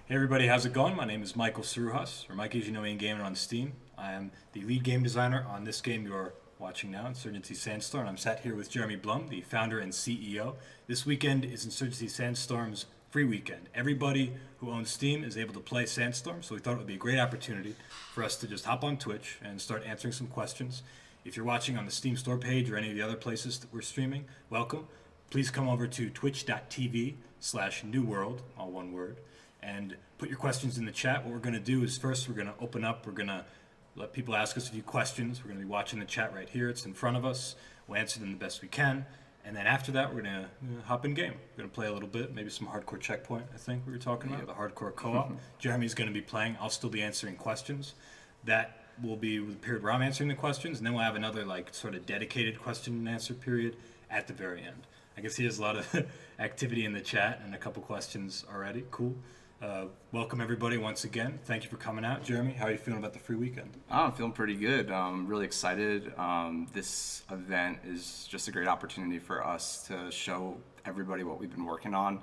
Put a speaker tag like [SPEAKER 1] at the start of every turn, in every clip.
[SPEAKER 1] Hey everybody, how's it going? My name is Michael Saruhas, or Mike as you know me in gaming on Steam. I am the lead game designer on this game you're watching now, Insurgency Sandstorm. I'm sat here with Jeremy Blum, the founder and CEO. This weekend is Insurgency Sandstorm's free weekend. Everybody who owns Steam is able to play Sandstorm, so we thought it would be a great opportunity for us to just hop on Twitch and start answering some questions. If you're watching on the Steam store page or any of the other places that we're streaming, welcome. Please come over to twitch.tv/newworld, all one word, and put your questions in the chat. What we're going to do is first we're going to open up, we're going to let people ask us a few questions. We're going to be watching the chat right here. It's in front of us. We'll answer them the best we can. And then after that, we're going to hop in game. We're going to play a little bit, maybe some hardcore checkpoint, I think we were talking about, the hardcore co-op. Jeremy's going to be playing. I'll still be answering questions. That will be the period where I'm answering the questions, and then we'll have another like sort of dedicated question and answer period at the very end. I can see there's a lot of activity in the chat and a couple questions already. Cool. Welcome everybody once again. Thank you for coming out. Jeremy, how are you feeling about the free weekend?
[SPEAKER 2] I'm feeling pretty good. I'm really excited. This event is just a great opportunity for us to show everybody what we've been working on.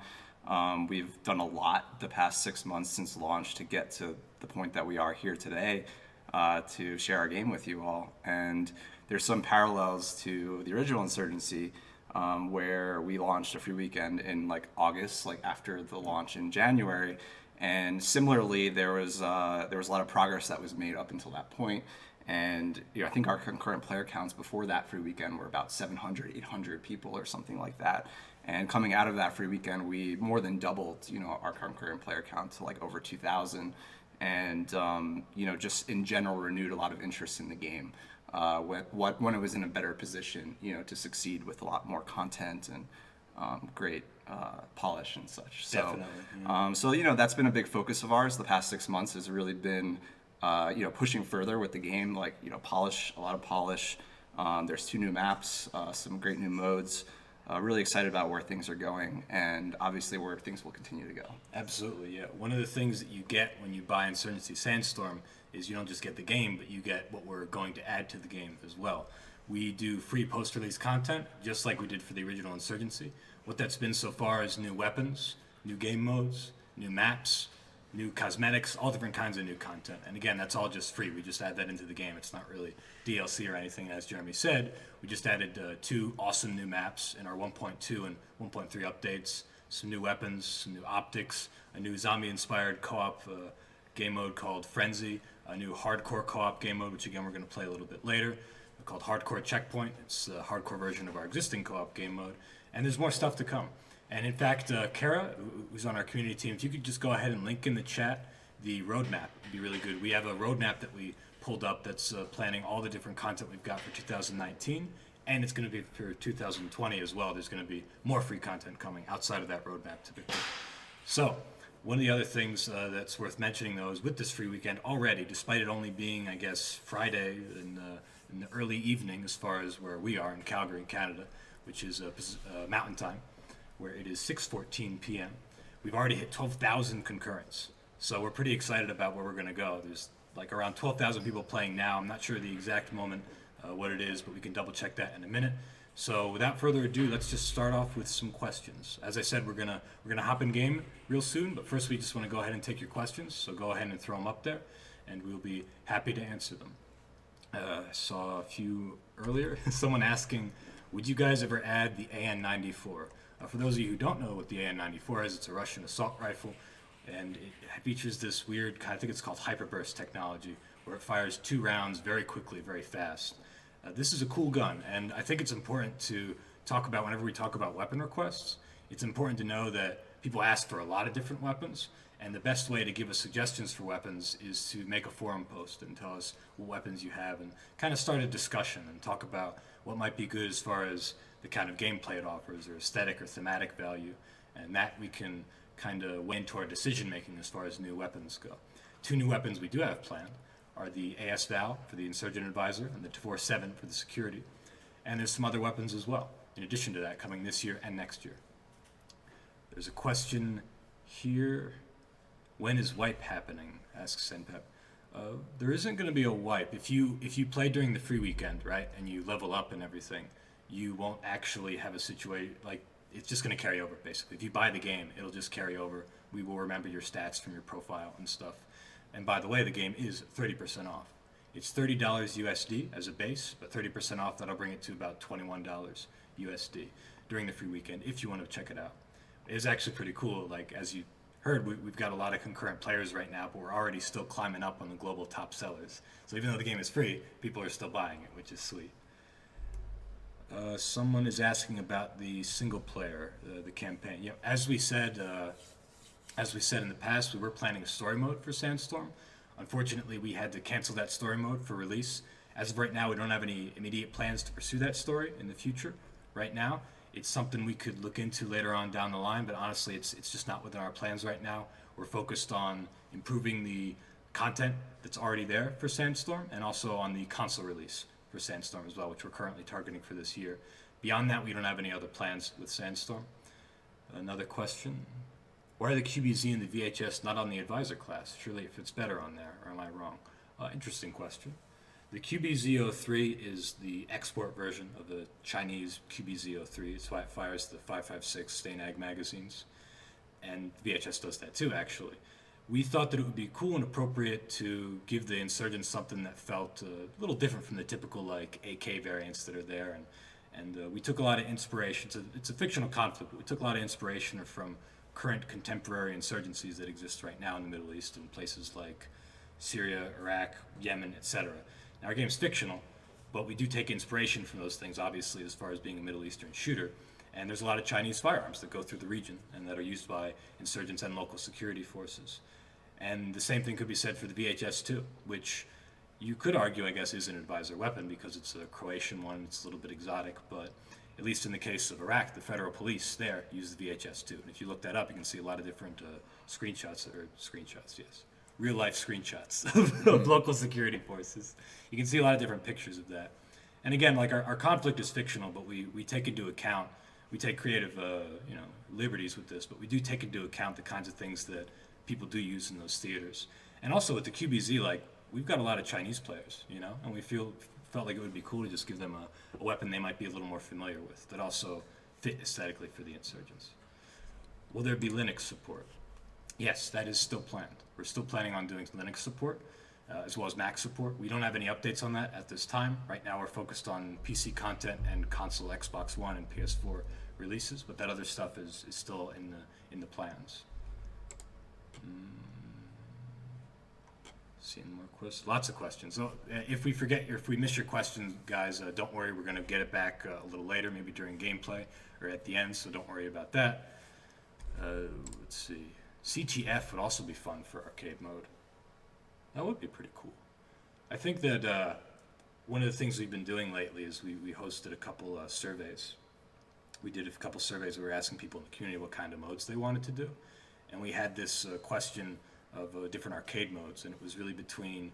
[SPEAKER 2] We've done a lot the past 6 months since launch to get to the point that we are here today to share our game with you all. And there's some parallels to the original Insurgency, where we launched a free weekend in like August, like after the launch in January, and similarly there was a lot of progress that was made up until that point. And I think our concurrent player counts before that free weekend were about 700, 800 people or something like that. And coming out of that free weekend, we more than doubled our concurrent player count to like over 2,000, and just in general renewed a lot of interest in the game. When it was in a better position, to succeed with a lot more content and great polish and such.
[SPEAKER 1] Definitely.
[SPEAKER 2] So that's been a big focus of ours. The past 6 months has really been, pushing further with the game, like polish, a lot of polish. There's 2 new maps, some great new modes. Really excited about where things are going, and obviously where things will continue to go.
[SPEAKER 1] Absolutely, yeah. One of the things that you get when you buy Insurgency Sandstorm is you don't just get the game, but you get what we're going to add to the game as well. We do free post-release content, just like we did for the original Insurgency. What that's been so far is new weapons, new game modes, new maps, new cosmetics, all different kinds of new content. And again, that's all just free. We just add that into the game. It's not really DLC or anything, as Jeremy said. We just added 2 awesome new maps in our 1.2 and 1.3 updates, some new weapons, some new optics, a new zombie-inspired co-op game mode called Frenzy, a new hardcore co-op game mode, which again we're going to play a little bit later, called Hardcore Checkpoint. It's the hardcore version of our existing co-op game mode. And there's more stuff to come. And in fact, Kara, who's on our community team, if you could just go ahead and link in the chat the roadmap, it'd be really good. We have a roadmap that we pulled up that's planning all the different content we've got for 2019, and it's going to be for 2020 as well. There's going to be more free content coming outside of that roadmap typically. So one of the other things that's worth mentioning, though, is with this free weekend already, despite it only being, I guess, Friday in the early evening as far as where we are in Calgary, Canada, which is Mountain Time, where it is 6:14 p.m. We've already hit 12,000 concurrents. So we're pretty excited about where we're going to go. There's like around 12,000 people playing now. I'm not sure the exact moment what it is, but we can double check that in a minute. So without further ado, let's just start off with some questions. As I said, we're gonna hop in game real soon, but first we just want to go ahead and take your questions. So go ahead and throw them up there, and we'll be happy to answer them. I saw a few earlier. Someone asking, would you guys ever add the AN-94? For those of you who don't know what the AN-94 is, it's a Russian assault rifle, and it features this weird, I think it's called hyperburst technology, where it fires 2 rounds very quickly, very fast. This is a cool gun, and I think it's important to talk about whenever we talk about weapon requests. It's important to know that people ask for a lot of different weapons, and the best way to give us suggestions for weapons is to make a forum post and tell us what weapons you have and kind of start a discussion and talk about what might be good as far as the kind of gameplay it offers or aesthetic or thematic value, and that we can kind of weigh into our decision making as far as new weapons go. 2 new weapons we do have planned are the AS-Val for the Insurgent Advisor and the 4-7 for the security, and there's some other weapons as well, in addition to that, coming this year and next year. There's a question here. When is wipe happening? Asks Senpep. There isn't going to be a wipe. If you play during the free weekend, right, and you level up and everything, you won't actually have a situation like it's just going to carry over, basically. If you buy the game, it'll just carry over. We will remember your stats from your profile and stuff. And by the way, the game is 30% off. It's $30 USD as a base, but 30% off, that'll bring it to about $21 USD during the free weekend if you want to check it out. It is actually pretty cool. Like, as you heard, we've got a lot of concurrent players right now, but we're already still climbing up on the global top sellers. So even though the game is free, people are still buying it, which is sweet. Someone is asking about the single player, the campaign. You know, as we said in the past, we were planning a story mode for Sandstorm. Unfortunately, we had to cancel that story mode for release. As of right now, we don't have any immediate plans to pursue that story in the future. Right now, it's something we could look into later on down the line, but honestly, it's just not within our plans right now. We're focused on improving the content that's already there for Sandstorm, and also on the console release for Sandstorm as well, which we're currently targeting for this year. Beyond that, we don't have any other plans with Sandstorm. Another question. Why are the QBZ and the VHS not on the advisor class? Surely it fits better on there, or am I wrong? Interesting question. The QBZ03 is the export version of the Chinese QBZ03. It's why it fires the 5.56 Stain Ag magazines. And VHS does that too, actually. We thought that it would be cool and appropriate to give the insurgents something that felt a little different from the typical like AK variants that are there. And we took a lot of inspiration. It's a fictional conflict, but we took a lot of inspiration from current contemporary insurgencies that exist right now in the Middle East in places like Syria, Iraq, Yemen, etc. Now, our game's fictional, but we do take inspiration from those things, obviously, as far as being a Middle Eastern shooter. And there's a lot of Chinese firearms that go through the region and that are used by insurgents and local security forces. And the same thing could be said for the VHS-2, which you could argue, I guess, is an advisor weapon because it's a Croatian one, it's a little bit exotic, but at least in the case of Iraq, the federal police there use the VHS-2. And if you look that up, you can see a lot of different screenshots, yes. Real-life screenshots of local security forces. You can see a lot of different pictures of that. And again, like our conflict is fictional, but we take into account, we take creative liberties with this, but we do take into account the kinds of things that people do use in those theaters. And also with the QBZ, like, we've got a lot of Chinese players, and we felt like it would be cool to just give them a weapon they might be a little more familiar with that also fit aesthetically for the insurgents. Will there be Linux support? Yes, that is still planned. We're still planning on doing Linux support, as well as Mac support. We don't have any updates on that at this time. Right now we're focused on PC content and console Xbox One and PS4 releases, but that other stuff is still in the plans. Seeing more questions, lots of questions. So if we miss your question, guys, don't worry. We're going to get it back a little later, maybe during gameplay or at the end. So don't worry about that. Let's see. CTF would also be fun for arcade mode. That would be pretty cool. I think that one of the things we've been doing lately is we hosted a couple surveys. We did a couple surveys where we were asking people in the community what kind of modes they wanted to do, and we had this question of different arcade modes, and it was really between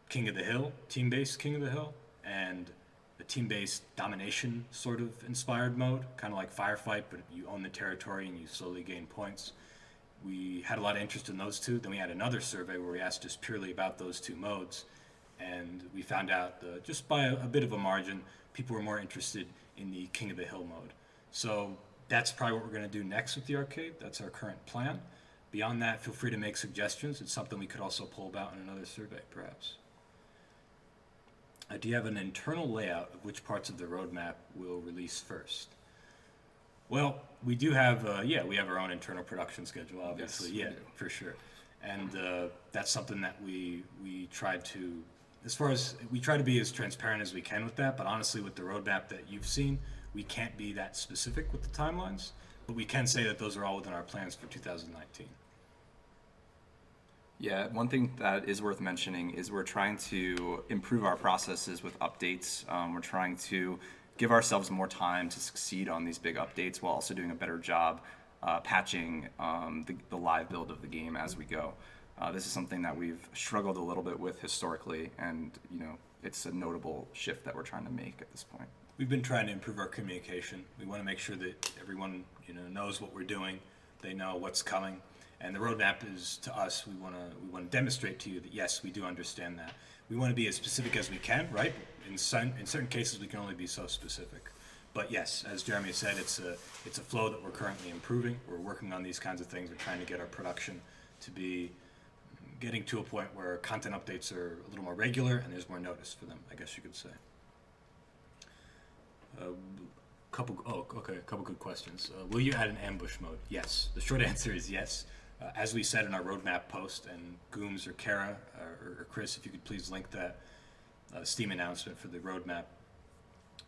[SPEAKER 1] King of the Hill, team-based King of the Hill, and a team-based domination sort of inspired mode, kind of like Firefight, but you own the territory and you slowly gain points. We had a lot of interest in those two. Then we had another survey where we asked just purely about those two modes, and we found out just by a bit of a margin, people were more interested in the King of the Hill mode. So that's probably what we're going to do next with the arcade. That's our current plan. Beyond that, feel free to make suggestions. It's something we could also pull about in another survey, perhaps. Do you have an internal layout of which parts of the roadmap will release first? Well, we do have, we have our own internal production schedule, obviously. Yes, for sure. And that's something that we try to, we try to be as transparent as we can with that, but honestly, with the roadmap that you've seen, we can't be that specific with the timelines, but we can say that those are all within our plans for 2019.
[SPEAKER 2] Yeah, one thing that is worth mentioning is we're trying to improve our processes with updates. We're trying to give ourselves more time to succeed on these big updates while also doing a better job patching the live build of the game as we go. This is something that we've struggled a little bit with historically, and it's a notable shift that we're trying to make at this point.
[SPEAKER 1] We've been trying to improve our communication. We want to make sure that everyone knows what we're doing. They know what's coming. And the roadmap is, to us, we want to demonstrate to you that, yes, we do understand that. We want to be as specific as we can, right? In certain cases, we can only be so specific. But yes, as Jeremy said, it's a flow that we're currently improving. We're working on these kinds of things. We're trying to get our production to be getting to a point where content updates are a little more regular and there's more notice for them, I guess you could say. A couple good questions. Will you add an ambush mode? Yes. The short answer is yes. As we said in our roadmap post, and Gooms or Kara or Chris, if you could please link that Steam announcement for the roadmap,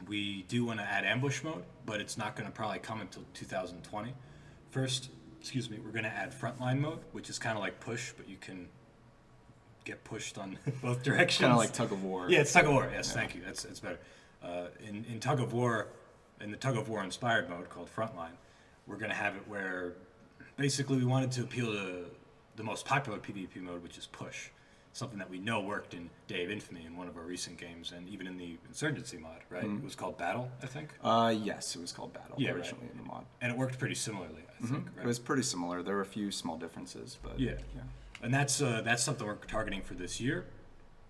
[SPEAKER 1] we do want to add ambush mode, but it's not going to probably come until 2020. First, we're going to add frontline mode, which is kind of like push, but you can get pushed on both directions.
[SPEAKER 2] Kind of like tug of war.
[SPEAKER 1] Yeah, it's tug of war. Yes, thank you. It's better. In tug of war, in the tug of war inspired mode called frontline, we're going to have it where basically we wanted to appeal to the most popular PvP mode, which is push. Something that we know worked in Day of Infamy in one of our recent games, and even in the Insurgency mod, right? It was called Battle, I think.
[SPEAKER 2] Yes, it was called Battle originally in the mod,
[SPEAKER 1] and it worked pretty similarly, I think. Right?
[SPEAKER 2] It was pretty similar. There were a few small differences, but
[SPEAKER 1] yeah. And that's something we're targeting for this year,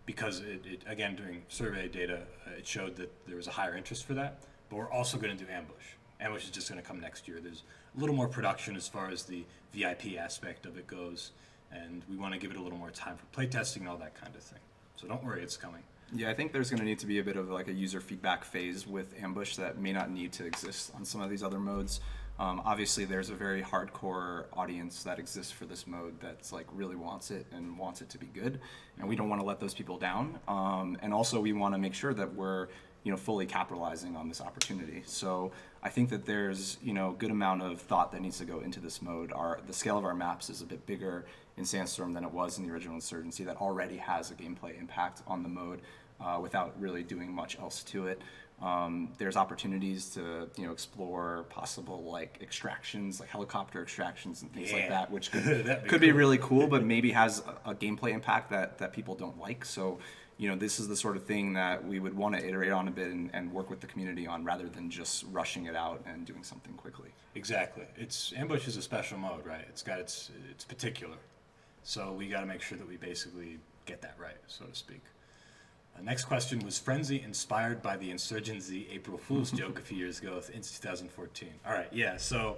[SPEAKER 1] because it again, doing survey data, it showed that there was a higher interest for that. But we're also going to do ambush. Ambush is just going to come next year. There's a little more production as far as the VIP aspect of it goes, and we want to give it a little more time for playtesting and all that kind of thing. So don't worry, it's coming.
[SPEAKER 2] Yeah, I think there's going to need to be a bit of like a user feedback phase with ambush that may not need to exist on some of these other modes. Obviously, there's a very hardcore audience that exists for this mode that's like really wants it and wants it to be good, and we don't want to let those people down. And also, we want to make sure that we're fully capitalizing on this opportunity. So I think that there's a good amount of thought that needs to go into this mode. The scale of our maps is a bit bigger in Sandstorm than it was in the original Insurgency. That already has a gameplay impact on the mode without really doing much else to it. There's opportunities to explore possible like extractions, like helicopter extractions and things like that, which could be really cool, but maybe has a gameplay impact that people don't like. So this is the sort of thing that we would want to iterate on a bit and work with the community on, rather than just rushing it out and doing something quickly.
[SPEAKER 1] Exactly. Ambush is a special mode, right? It's particular. So we got to make sure that we basically get that right, so to speak. Next question, was Frenzy inspired by the Insurgency April Fool's joke a few years ago in 2014? All right, yeah, so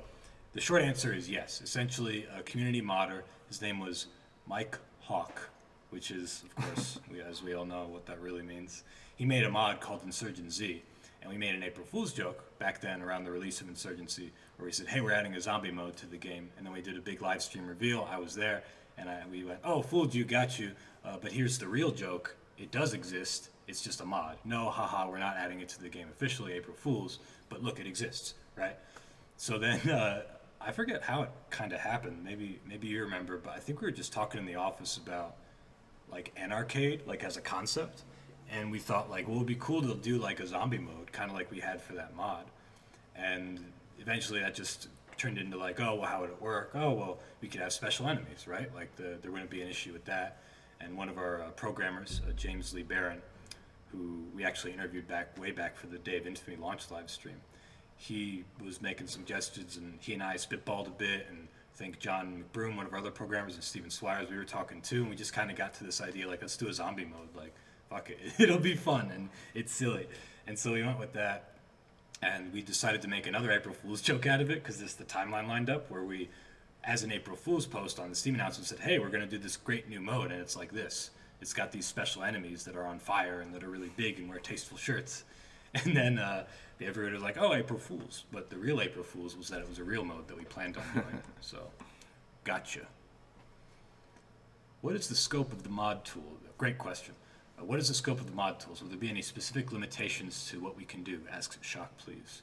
[SPEAKER 1] the short answer is yes. Essentially, a community modder, his name was Mike Hawk, which is, of course, as we all know what that really means. He made a mod called Insurgency, and we made an April Fool's joke back then around the release of Insurgency, where we said, hey, we're adding a zombie mode to the game, and then we did a big live stream reveal. I was there, and we went, oh, fooled you, got you, but here's the real joke. It does exist. It's just a mod. No, haha, we're not adding it to the game officially, April Fools, but look, it exists, right? So then I forget how it kind of happened. Maybe you remember, but I think we were just talking in the office about like an arcade, like as a concept, and we thought like, well, it'd be cool to do like a zombie mode, kind of like we had for that mod. And eventually that just turned into like, oh, well, how would it work? Oh, well, we could have special enemies, right? Like there wouldn't be an issue with that. And one of our programmers, James Lee Barron, who we actually interviewed way back for the Day of Infamy launch live stream, he was making suggestions, and he and I spitballed a bit, and I think John McBroom, one of our other programmers, and Steven Swires, we were talking too, and we just kind of got to this idea, like, let's do a zombie mode, like, fuck it, it'll be fun, and it's silly. And so we went with that, and we decided to make another April Fool's joke out of it, because the timeline lined up, where we, as an April Fool's post on the Steam announcement, said, hey, we're going to do this great new mode, and it's like this. It's got these special enemies that are on fire and that are really big and wear tasteful shirts. And then everybody was like, oh, April Fool's. But the real April Fool's was that it was a real mode that we planned on doing. So, gotcha. What is the scope of the mod tool? Great question. What is the scope of the mod tools? Will there be any specific limitations to what we can do? Asks Shock, please.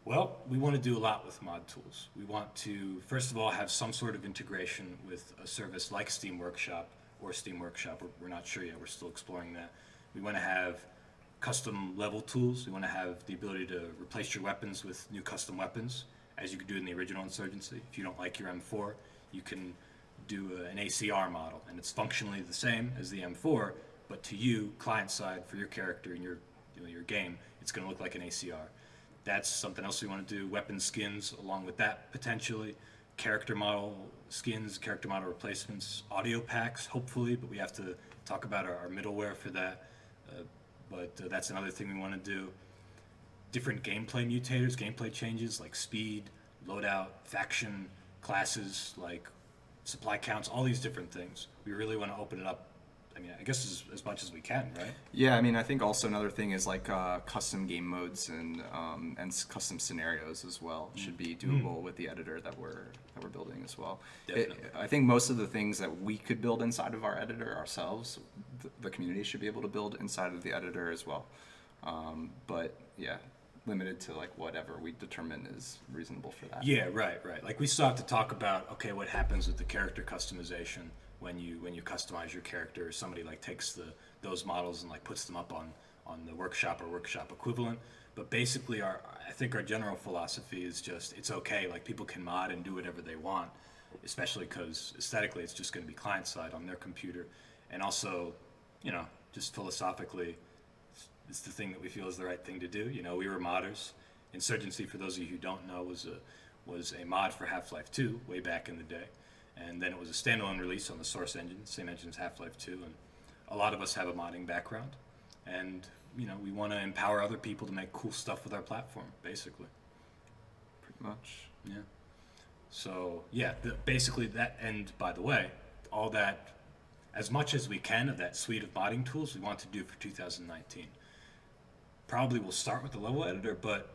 [SPEAKER 1] Well, we want to do a lot with mod tools. We want to, first of all, have some sort of integration with a service like Steam Workshop or Steam Workshop. We're not sure yet. We're still exploring that. We want to have custom level tools. We want to have the ability to replace your weapons with new custom weapons, as you could do in the original Insurgency. If you don't like your M4, you can do an ACR model, and it's functionally the same as the M4, but to you, client side, for your character and your game, it's going to look like an ACR. That's something else we want to do. Weapon skins along with that, potentially. Character model skins, character model replacements, audio packs, hopefully, but we have to talk about our middleware for that. But that's another thing we want to do. different gameplay mutators, gameplay changes like speed, loadout, faction, classes, like supply counts, all these different things. We really want to open it up. I mean, I guess as much as we can, right?
[SPEAKER 2] Yeah, I mean, I think also another thing is like custom game modes and custom scenarios as well should be doable with the editor that we're building as well.
[SPEAKER 1] Definitely.
[SPEAKER 2] I think most of the things that we could build inside of our editor ourselves, the community should be able to build inside of the editor as well. But yeah, limited to like whatever we determine is reasonable for that.
[SPEAKER 1] Yeah, right. Like we still have to talk about, okay, what happens with the character customization when you customize your character. Somebody like takes those models and like puts them up on the workshop or workshop equivalent. But basically, I think our general philosophy is just it's okay. Like people can mod and do whatever they want, especially because aesthetically it's just going to be client side on their computer, and also, just philosophically, it's the thing that we feel is the right thing to do. We were modders. Insurgency, for those of you who don't know, was a mod for Half-Life 2 way back in the day. And then it was a standalone release on the Source engine, same engine as Half-Life 2. And a lot of us have a modding background. And, we want to empower other people to make cool stuff with our platform, basically.
[SPEAKER 2] Pretty much.
[SPEAKER 1] Yeah. So, yeah, basically that, and by the way, all that, as much as we can of that suite of modding tools, we want to do for 2019. Probably we'll start with the level editor, but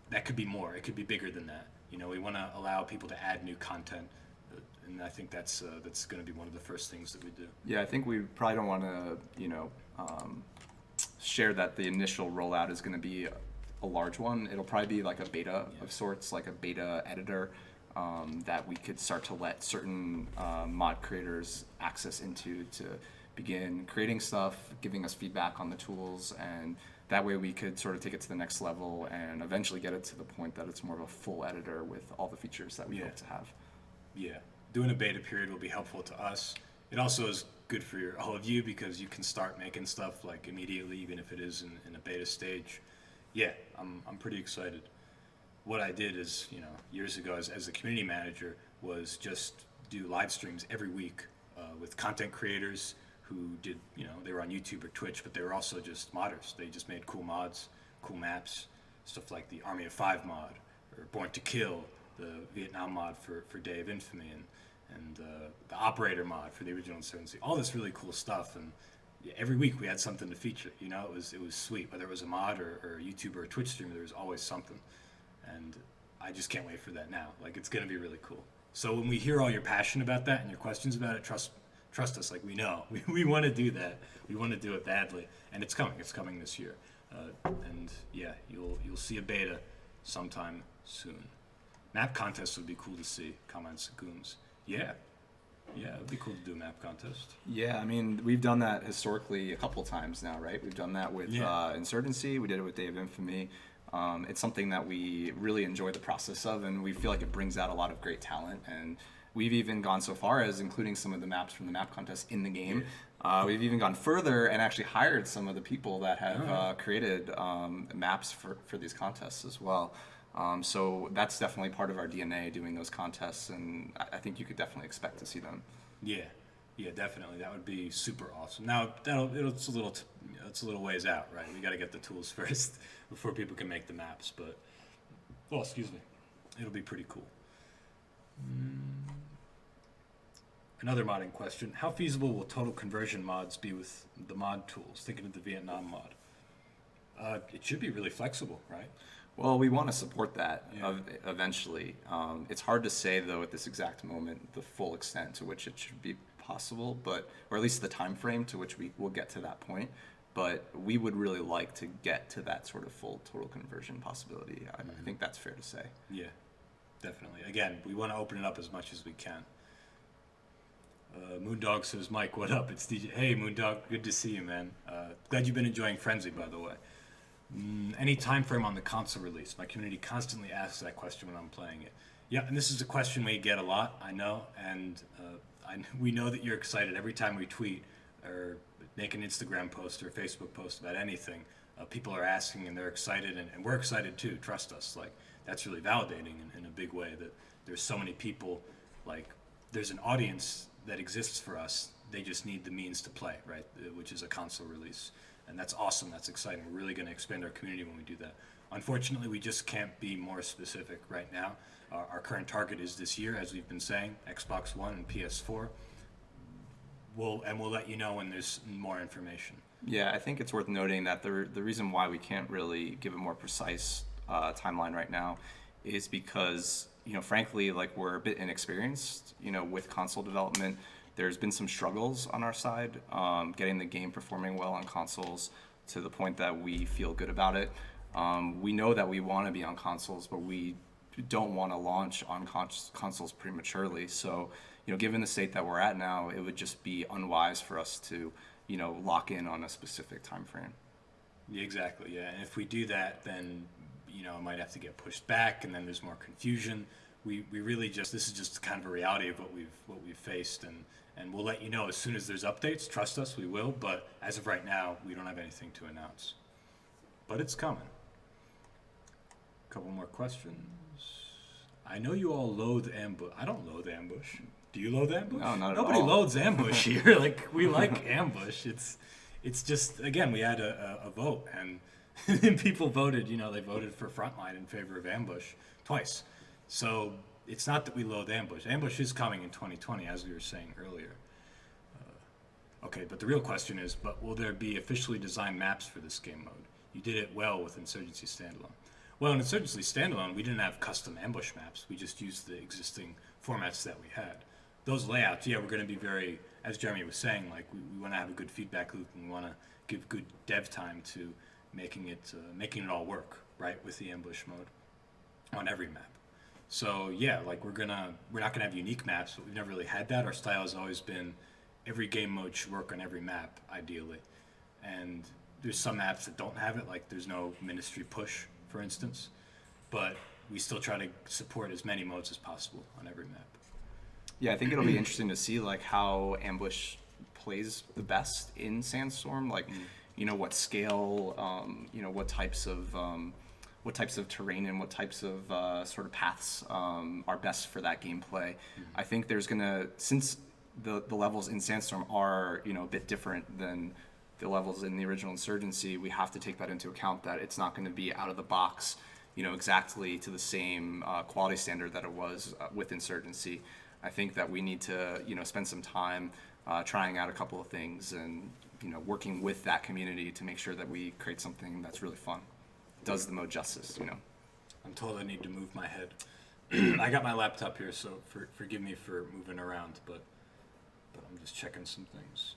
[SPEAKER 1] that could be more. It could be bigger than that. We want to allow people to add new content, and I think that's going to be one of the first things that we do.
[SPEAKER 2] Yeah, I think we probably don't want to, share that the initial rollout is going to be a large one. It'll probably be like a beta of sorts, like a beta editor that we could start to let certain mod creators access into to begin creating stuff, giving us feedback on the tools, and that way we could sort of take it to the next level and eventually get it to the point that it's more of a full editor with all the features that we hope to have.
[SPEAKER 1] Yeah, doing a beta period will be helpful to us. It also is good for all of you because you can start making stuff like immediately, even if it is in a beta stage. Yeah, I'm pretty excited. What I did is, years ago as a community manager was just do live streams every week with content creators who did, they were on YouTube or Twitch, but they were also just modders. They just made cool mods, cool maps, stuff like the Army of Five mod, or Born to Kill, the Vietnam mod for Day of Infamy, and the Operator mod for the original Insurgency. All this really cool stuff, and every week we had something to feature. It was sweet. Whether it was a mod or a YouTube or a Twitch streamer, there was always something. And I just can't wait for that now. Like, it's going to be really cool. So when we hear all your passion about that and your questions about it, trust us, like we know. We want to do that. We want to do it badly. And it's coming. It's coming this year. And yeah, you'll see a beta sometime soon. Map contests would be cool to see. Comments, goons. Yeah, it'd be cool to do a map contest.
[SPEAKER 2] Yeah, I mean, we've done that historically a couple times now, right? We've done that with Insurgency. We did it with Day of Infamy. It's something that we really enjoy the process of, and we feel like it brings out a lot of great talent. And we've even gone so far as including some of the maps from the map contest in the game. We've even gone further and actually hired some of the people that have created maps for these contests as well. So that's definitely part of our DNA, doing those contests, and I think you could definitely expect to see them.
[SPEAKER 1] Yeah, definitely. That would be super awesome. Now it's a little ways out, right? We got to get the tools first before people can make the maps. But excuse me, it'll be pretty cool. Another modding question: how feasible will total conversion mods be with the mod tools? Thinking of the Vietnam mod, it should be really flexible, right?
[SPEAKER 2] Well, we want to support that eventually. It's hard to say, though, at this exact moment, the full extent to which it should be possible, or at least the time frame to which we will get to that point. But we would really like to get to that sort of full total conversion possibility. I think that's fair to say.
[SPEAKER 1] Yeah, definitely. Again, we want to open it up as much as we can. Moondog says, Mike, what up? It's DJ. Hey, Moondog, good to see you, man. Glad you've been enjoying Frenzy, by the way. Any time frame on the console release? My community constantly asks that question when I'm playing it. Yeah, and this is a question we get a lot, I know, and we know that you're excited every time we tweet or make an Instagram post or Facebook post about anything. People are asking and they're excited, and we're excited too. Trust us. Like, that's really validating in a big way that there's so many people, like, there's an audience that exists for us. They just need the means to play, right? Which is a console release. and that's awesome. That's exciting. We're really going to expand our community when we do that. Unfortunately, we just can't be more specific right now. Our current target is this year, as we've been saying, Xbox One and PS4. We'll let you know when there's more information.
[SPEAKER 2] Yeah, I think it's worth noting that the reason why we can't really give a more precise timeline right now is because, frankly, like, we're a bit inexperienced, with console development. There's been some struggles on our side, getting the game performing well on consoles to the point that we feel good about it. We know that we want to be on consoles, but we don't want to launch on consoles prematurely. So, given the state that we're at now, it would just be unwise for us to, lock in on a specific time frame.
[SPEAKER 1] Yeah, exactly. Yeah, and if we do that, then it might have to get pushed back, and then there's more confusion. We really this is just kind of a reality of what we've faced, and we'll let you know as soon as there's updates. Trust us, we will. But as of right now, we don't have anything to announce. But it's coming. A couple more questions. I know you all loathe ambush. I don't loathe ambush. Do you loathe ambush?
[SPEAKER 2] No, not at
[SPEAKER 1] Nobody
[SPEAKER 2] all.
[SPEAKER 1] loathes ambush here. Like, we like ambush. It's just, again, we had a vote, and people voted. They voted for Frontline in favor of ambush twice. So it's not that we loathe ambush. Ambush is coming in 2020, as we were saying earlier. Okay, but the real question is, will there be officially designed maps for this game mode? You did it well with Insurgency Standalone. Well, in Insurgency Standalone, we didn't have custom ambush maps. We just used the existing formats that we had. Those layouts, we're going to be very, as Jeremy was saying, like, we want to have a good feedback loop, and we want to give good dev time to making it all work, right, with the ambush mode on every map. So like, we're not gonna have unique maps, but we've never really had that. Our style has always been every game mode should work on every map, ideally. And there's some maps that don't have it, like there's no Ministry push, for instance, but we still try to support as many modes as possible on every map.
[SPEAKER 2] Yeah, I think it'll be interesting to see, like, how ambush plays the best in Sandstorm. Like, what scale, what types of terrain and what types of sort of paths are best for that gameplay. I think there's since the levels in Sandstorm are, a bit different than the levels in the original Insurgency, we have to take that into account, that it's not going to be out of the box, exactly to the same quality standard that it was with Insurgency. I think that we need to, spend some time trying out a couple of things and, working with that community to make sure that we create something that's really fun. Does the mode justice,
[SPEAKER 1] I'm told I need to move my head. I got my laptop here, so forgive me for moving around, but I'm just checking some things.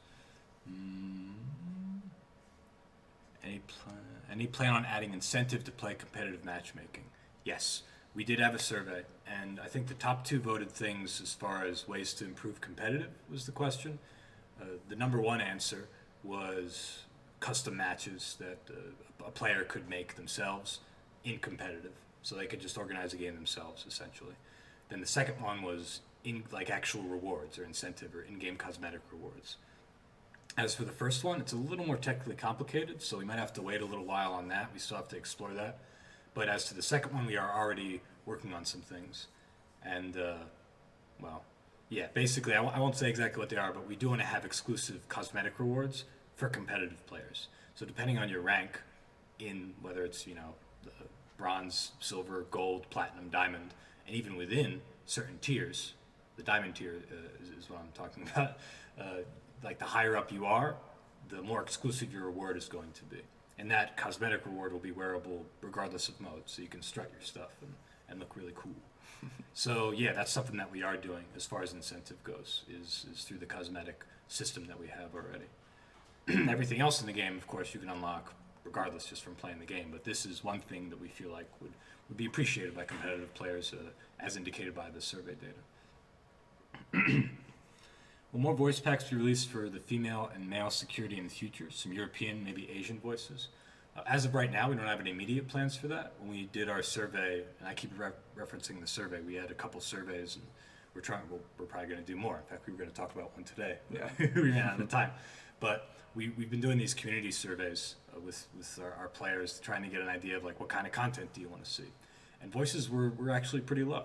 [SPEAKER 1] Any plan on adding incentive to play competitive matchmaking? Yes, we did have a survey, and I think the top two voted things as far as ways to improve competitive was the question. The number one answer was custom matches that a player could make themselves in competitive, so they could just organize a game themselves, essentially. Then the second one was actual rewards or incentive or in-game cosmetic rewards. As for the first one, it's a little more technically complicated, so we might have to wait a little while on that. We still have to explore that. But as to the second one, we are already working on some things. And, basically, I won't say exactly what they are, but we do want to have exclusive cosmetic rewards for competitive players. So depending on your rank in whether it's, the bronze, silver, gold, platinum, diamond, and even within certain tiers, the diamond tier is what I'm talking about, like the higher up you are, the more exclusive your reward is going to be. And that cosmetic reward will be wearable regardless of mode, so you can strut your stuff and look really cool. So that's something that we are doing as far as incentive goes, is through the cosmetic system that we have already. Everything else in the game, of course, you can unlock regardless just from playing the game, but this is one thing that we feel like would be appreciated by competitive players, as indicated by the survey data. Will more voice packs be released for the female and male security in the future? Some European, maybe Asian voices? As of right now, we don't have any immediate plans for that. When we did our survey, and I keep referencing the survey, we had a couple surveys, and we're probably going to do more. In fact, we were going to talk about one today.
[SPEAKER 2] Yeah.
[SPEAKER 1] We ran out of time. But we've been doing these community surveys with our players, trying to get an idea of, like, what kind of content do you want to see. And voices were actually pretty low.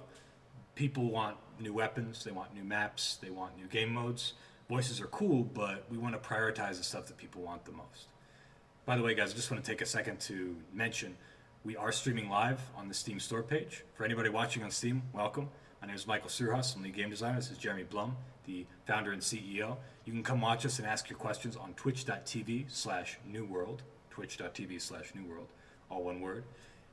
[SPEAKER 1] People want new weapons, they want new maps, they want new game modes. Voices are cool, but we want to prioritize the stuff that people want the most. By the way, guys, I just want to take a second to mention we are streaming live on the Steam store page. For anybody watching on Steam, welcome. My name is Michael Surhas. I'm the game designer. This is Jeremy Blum, the founder and CEO. You can come watch us and ask your questions on twitch.tv/newworld, twitch.tv/newworld, all one word.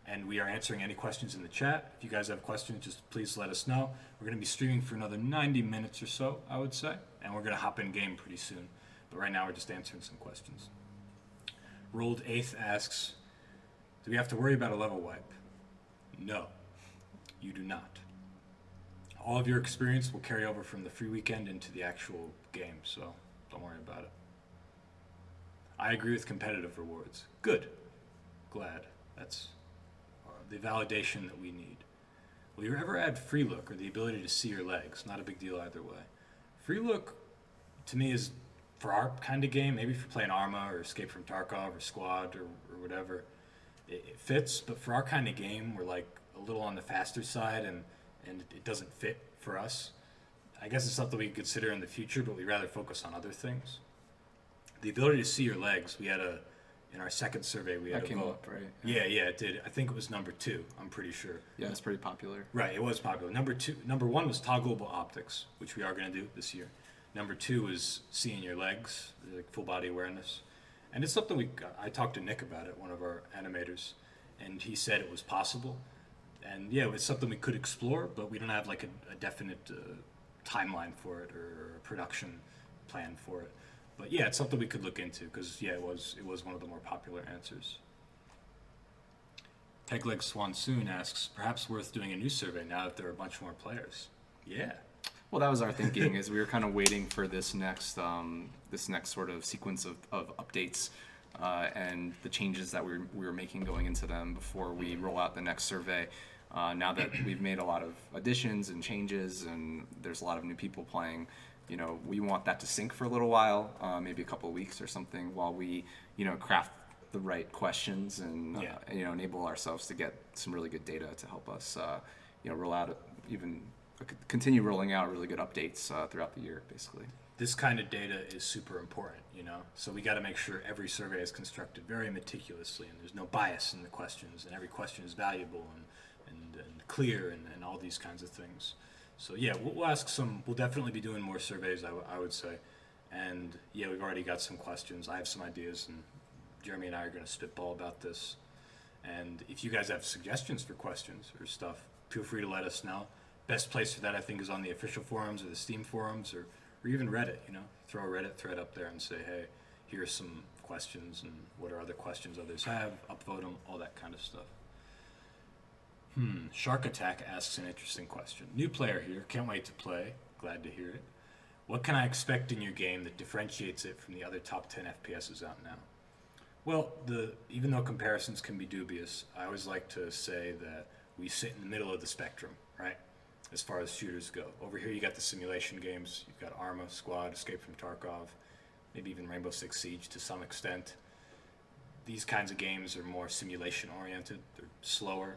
[SPEAKER 1] And we are answering any questions in the chat. If you guys have questions, just please let us know. We're going to be streaming for another 90 minutes or so, I would say. And we're going to hop in game pretty soon. But right now, we're just answering some questions. Rolled Eighth asks, do we have to worry about a level wipe? No, you do not. All of your experience will carry over from the free weekend into the actual game, so don't worry about it. I agree with competitive rewards. Good. Glad. That's the validation that we need. Will you ever add free look or the ability to see your legs? Not a big deal either way. Free look, to me, is for our kind of game, maybe if you're playing Arma or Escape from Tarkov or Squad or whatever, it fits. But for our kind of game, we're like a little on the faster side and it doesn't fit for us. I guess it's something we could consider in the future, but we'd rather focus on other things. The ability to see your legs, we had in our second survey, we had
[SPEAKER 2] That
[SPEAKER 1] a
[SPEAKER 2] came
[SPEAKER 1] vote.
[SPEAKER 2] up, right?
[SPEAKER 1] Yeah, it did. I think it was number 2, I'm pretty sure.
[SPEAKER 2] Yeah, it's pretty popular.
[SPEAKER 1] Right, it was popular. Number 1 was toggleable optics, which we are going to do this year. Number 2 is seeing your legs, like full body awareness. And it's something I talked to Nick about it, one of our animators, and he said it was possible. And yeah, it's something we could explore, but we don't have like a definite timeline for it or a production plan for it. But yeah, it's something we could look into because yeah, it was one of the more popular answers. Pegleg Swansoon asks, perhaps worth doing a new survey now that there are a bunch more players. Yeah.
[SPEAKER 2] Well, that was our thinking. Is we were kind of waiting for this next sort of sequence of updates and the changes that we were making going into them before we roll out the next survey. Now that we've made a lot of additions and changes and there's a lot of new people playing, we want that to sink for a little while, maybe a couple of weeks or something, while we, craft the right questions and enable ourselves to get some really good data to help us, roll out continue rolling out really good updates throughout the year, basically.
[SPEAKER 1] This kind of data is super important, so we got to make sure every survey is constructed very meticulously and there's no bias in the questions and every question is valuable and clear and all these kinds of things. So yeah, we'll definitely be doing more surveys, I would say. And yeah, we've already got some questions. I have some ideas and Jeremy and I are going to spitball about this. And if you guys have suggestions for questions or stuff, feel free to let us know. Best place for that, I think, is on the official forums or the Steam forums or even Reddit, throw a Reddit thread up there and say, hey, here's some questions and what are other questions others have, upvote them, all that kind of stuff. Shark Attack asks an interesting question. New player here, can't wait to play, glad to hear it. What can I expect in your game that differentiates it from the other top 10 FPSs out now? Well, even though comparisons can be dubious, I always like to say that we sit in the middle of the spectrum, right? As far as shooters go. Over here you got the simulation games, you've got Arma, Squad, Escape from Tarkov, maybe even Rainbow Six Siege to some extent. These kinds of games are more simulation oriented, they're slower.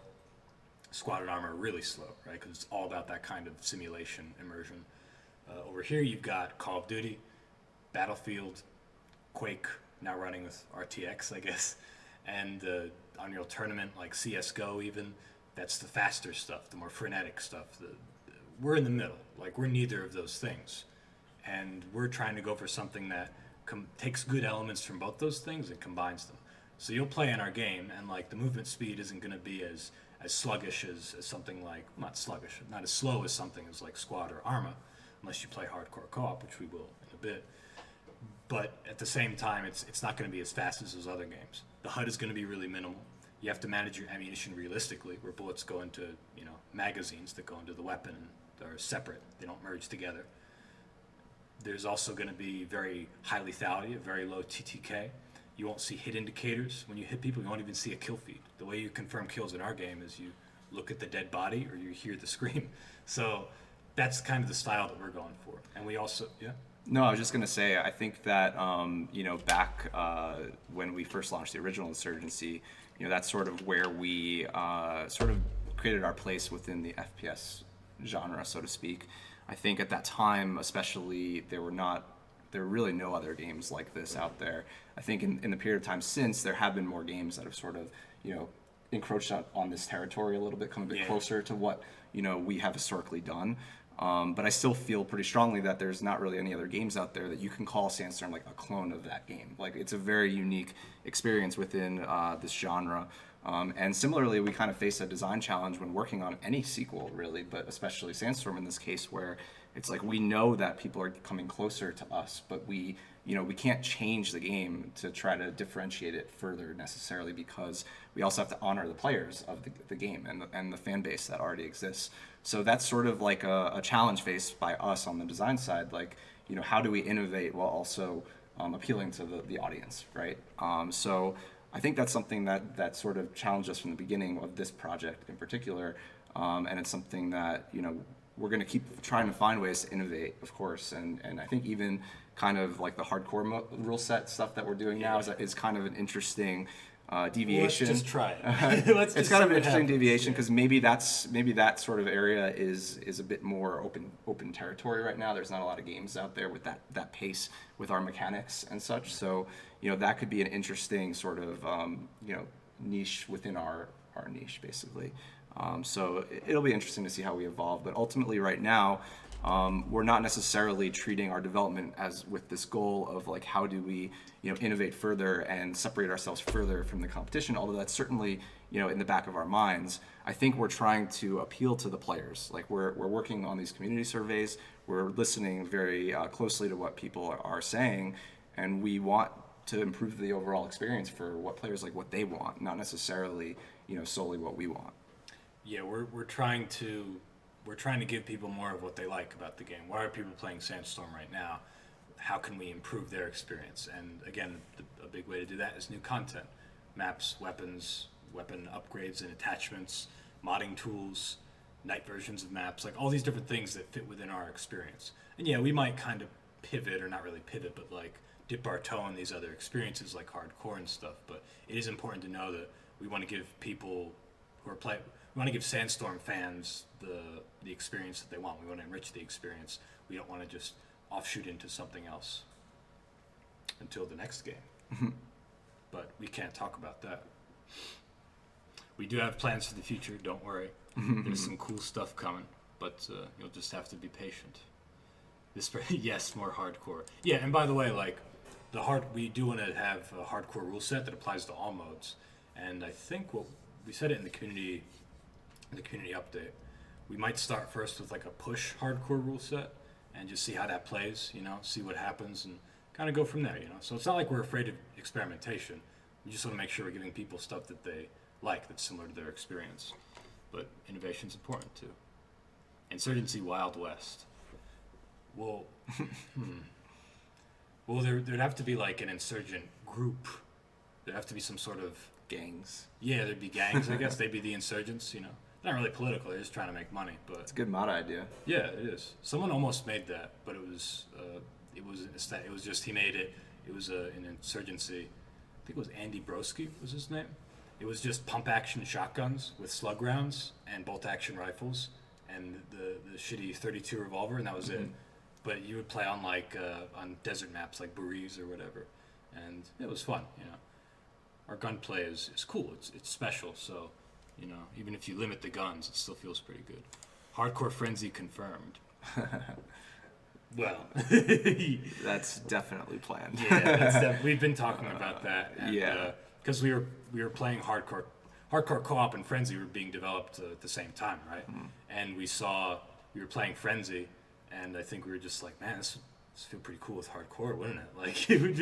[SPEAKER 1] Squad and Arma are really slow, right? Because it's all about that kind of simulation immersion. Over here you've got Call of Duty, Battlefield, Quake, now running with RTX, I guess, and Unreal Tournament like CSGO even. That's the faster stuff, the more frenetic stuff. We're in the middle, like we're neither of those things. And we're trying to go for something that takes good elements from both those things and combines them. So you'll play in our game and like the movement speed isn't going to be as sluggish as something like, not sluggish, not as slow as something as like Squad or Arma, unless you play hardcore co-op, which we will in a bit. But at the same time, it's not going to be as fast as those other games. The HUD is going to be really minimal. You have to manage your ammunition realistically, where bullets go into magazines that go into the weapon and are separate. They don't merge together. There's also going to be very high lethality, a very low TTK. You won't see hit indicators. When you hit people, you won't even see a kill feed. The way you confirm kills in our game is you look at the dead body or you hear the scream. So that's kind of the style that we're going for. And we also, yeah?
[SPEAKER 2] No, I was just going to say, I think that, back when we first launched the original Insurgency, that's sort of where we sort of created our place within the FPS genre, so to speak. I think at that time, especially, there were not there are really no other games like this out there. I think in the period of time since, there have been more games that have sort of, encroached on this territory a little bit, come a bit closer to what, we have historically done. But I still feel pretty strongly that there's not really any other games out there that you can call Sandstorm like a clone of that game. Like, it's a very unique experience within this genre. And similarly, we kind of face a design challenge when working on any sequel, really, but especially Sandstorm in this case, where it's like we know that people are coming closer to us, but we can't change the game to try to differentiate it further necessarily, because we also have to honor the players of the game and the fan base that already exists. So that's sort of like a challenge faced by us on the design side. Like, how do we innovate while also appealing to the audience, right? So I think that's something that sort of challenged us from the beginning of this project in particular, and it's something that we're going to keep trying to find ways to innovate, of course, and I think even kind of like the hardcore rule set stuff that we're doing now is kind of an interesting deviation.
[SPEAKER 1] Let's just try it.
[SPEAKER 2] It's kind of an interesting deviation, because maybe that sort of area is a bit more open territory right now. There's not a lot of games out there with that pace with our mechanics and such. So that could be an interesting sort of niche within our niche, basically. So it'll be interesting to see how we evolve. But ultimately, right now, we're not necessarily treating our development as with this goal of like, how do we innovate further and separate ourselves further from the competition, although that's certainly in the back of our minds. I think we're trying to appeal to the players. Like, we're working on these community surveys, we're listening very closely to what people are saying, and we want to improve the overall experience for what players like, what they want, not necessarily solely what we want.
[SPEAKER 1] Yeah, we're trying to give people more of what they like about the game. Why are people playing Sandstorm right now? How can we improve their experience? And again, a big way to do that is new content. Maps, weapons, weapon upgrades and attachments, modding tools, night versions of maps, like all these different things that fit within our experience. And yeah, we might kind of pivot, or not really pivot, but like dip our toe in these other experiences like hardcore and stuff. But it is important to know that we want to give people who are playing, we want to give Sandstorm fans the experience that they want. We want to enrich the experience. We don't want to just offshoot into something else until the next game. But we can't talk about that. We do have plans for the future, don't worry. There's some cool stuff coming, but you'll just have to be patient. Yes, more hardcore. Yeah, and by the way, like we do want to have a hardcore rule set that applies to all modes. And I think what we said it in the community update, we might start first with like a push hardcore rule set and just see how that plays, see what happens, and kind of go from there, So it's not like we're afraid of experimentation. We just want to make sure we're giving people stuff that they like, that's similar to their experience. But innovation's important too. Insurgency Wild West. Well, well, there'd have to be like an insurgent group. There'd have to be some sort of
[SPEAKER 2] gangs.
[SPEAKER 1] Yeah, there'd be gangs, I guess. They'd be the insurgents, They're not really political, they're just trying to make money. But
[SPEAKER 2] it's a good mod idea.
[SPEAKER 1] Yeah, it is. Someone almost made that, but it was just, he made it. It was an insurgency. I think it was Andy Broski was his name. It was just pump action shotguns with slug rounds and bolt action rifles and the shitty 32 revolver, and that was it. But you would play on on desert maps like Buriz or whatever, and it was fun. Our gunplay is cool. It's special. So, even if you limit the guns, it still feels pretty good. Hardcore Frenzy confirmed. Well,
[SPEAKER 2] that's definitely planned.
[SPEAKER 1] Yeah, we've been talking about that. And, because we were playing hardcore co-op and Frenzy were being developed at the same time, right? And we were playing Frenzy, and I think we were just like, man, this feel pretty cool with hardcore, wouldn't it? Like, it would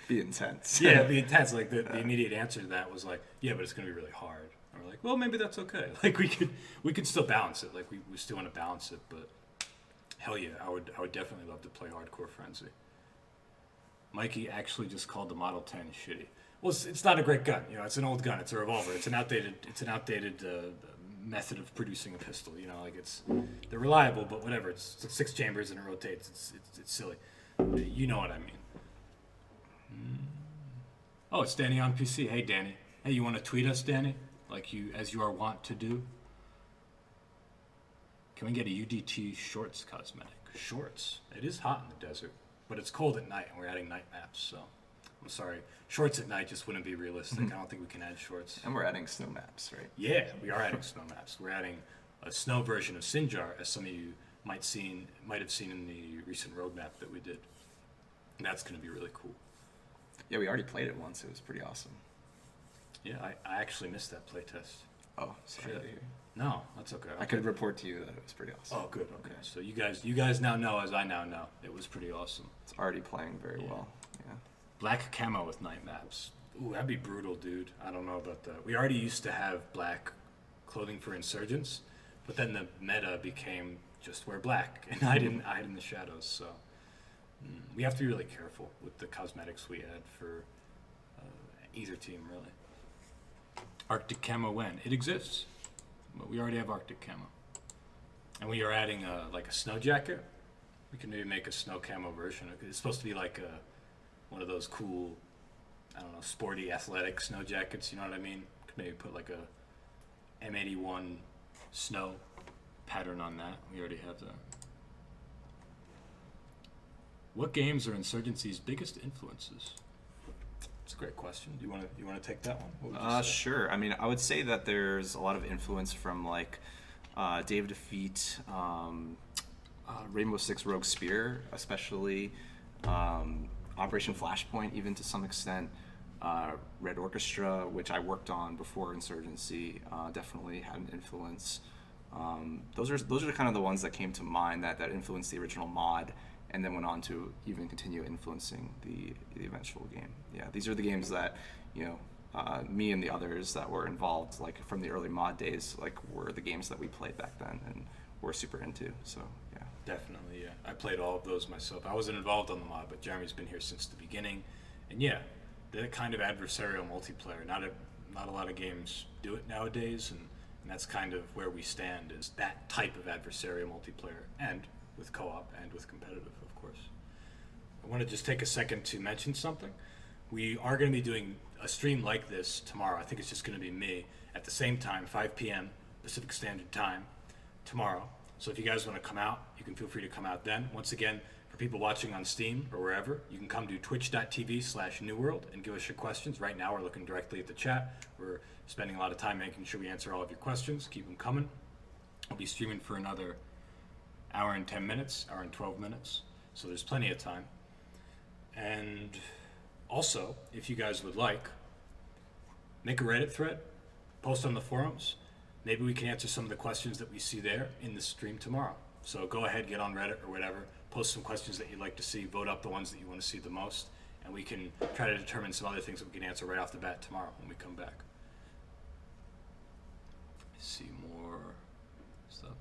[SPEAKER 1] be
[SPEAKER 2] intense.
[SPEAKER 1] Yeah, it'd be intense. Like the immediate answer to that was like, yeah, but it's gonna be really hard. And we're like, well, maybe that's okay. Like we could still balance it. Like we still want to balance it, but hell yeah, I would definitely love to play hardcore Frenzy. Mikey actually just called the Model 10 shitty. Well, it's not a great gun. It's an old gun. It's a revolver. It's an outdated method of producing a pistol. They're reliable, but whatever. It's 6 chambers and it rotates. It's silly. You know what I mean. Oh, it's Danny on PC. Hey, Danny. Hey, you want to tweet us, Danny? As you are wont to do. Can we get a UDT shorts cosmetic? Shorts. It is hot in the desert. but it's cold at night, and we're adding night maps. So I'm sorry, shorts at night just wouldn't be realistic. I don't think we can add shorts.
[SPEAKER 2] And we're adding snow maps, right?
[SPEAKER 1] Yeah, we are adding snow maps. We're adding a snow version of Sinjar, as some of you might have seen in the recent roadmap that we did. And that's going to be really cool.
[SPEAKER 2] Yeah, we already played it once. It was pretty awesome.
[SPEAKER 1] Yeah, I actually missed that playtest.
[SPEAKER 2] Oh, sorry.
[SPEAKER 1] Shit. No, that's okay.
[SPEAKER 2] I could report to you that it was pretty awesome.
[SPEAKER 1] Oh, good. Okay, so you guys now know, as I now know, it was pretty awesome.
[SPEAKER 2] It's already playing very well. Yeah.
[SPEAKER 1] Black camo with night maps. Ooh, that'd be brutal, dude. I don't know about that. We already used to have black clothing for insurgents, but then the meta became just wear black and hide in the shadows. So we have to be really careful with the cosmetics we add for either team, really. Arctic camo when? It exists. But we already have Arctic camo. And we are adding like a snow jacket. We can maybe make a snow camo version. It's supposed to be like one of those cool, I don't know, sporty athletic snow jackets, you know what I mean? Could maybe put like a M81 snow pattern on that. We already have that. What games are Insurgency's biggest influences? That's a great question. Do you want to take that one? What would you say?
[SPEAKER 2] Sure. I mean, I would say that there's a lot of influence from like Dave Defeat, Rainbow Six Rogue Spear, especially Operation Flashpoint, even to some extent. Red Orchestra, which I worked on before Insurgency, definitely had an influence. Those are kind of the ones that came to mind that influenced the original mod, and then went on to even continue influencing the eventual game. Yeah, these are the games that, you know, me and the others that were involved, like from the early mod days, like were the games that we played back then and were super into. So yeah.
[SPEAKER 1] Definitely, yeah. I played all of those myself. I wasn't involved on the mod, but Jeremy's been here since the beginning, and yeah, that kind of adversarial multiplayer. Not a lot of games do it nowadays, and that's kind of where we stand, is that type of adversarial multiplayer, and with co-op and with competitive, of course. I want to just take a second to mention something. We are going to be doing a stream like this tomorrow. I think it's just going to be me at the same time, 5 p.m. Pacific Standard Time tomorrow. So if you guys want to come out, you can feel free to come out then. Once again, for people watching on Steam or wherever, you can come to twitch.tv/newworld and give us your questions. Right now, we're looking directly at the chat. We're spending a lot of time making sure we answer all of your questions. Keep them coming. I'll be streaming for another hour and 10 minutes, hour and 12 minutes. So there's plenty of time. And also, if you guys would like, make a Reddit thread, post on the forums. Maybe we can answer some of the questions that we see there in the stream tomorrow. So go ahead, get on Reddit or whatever, post some questions that you'd like to see, vote up the ones that you want to see the most, and we can try to determine some other things that we can answer right off the bat tomorrow when we come back. See more stuff.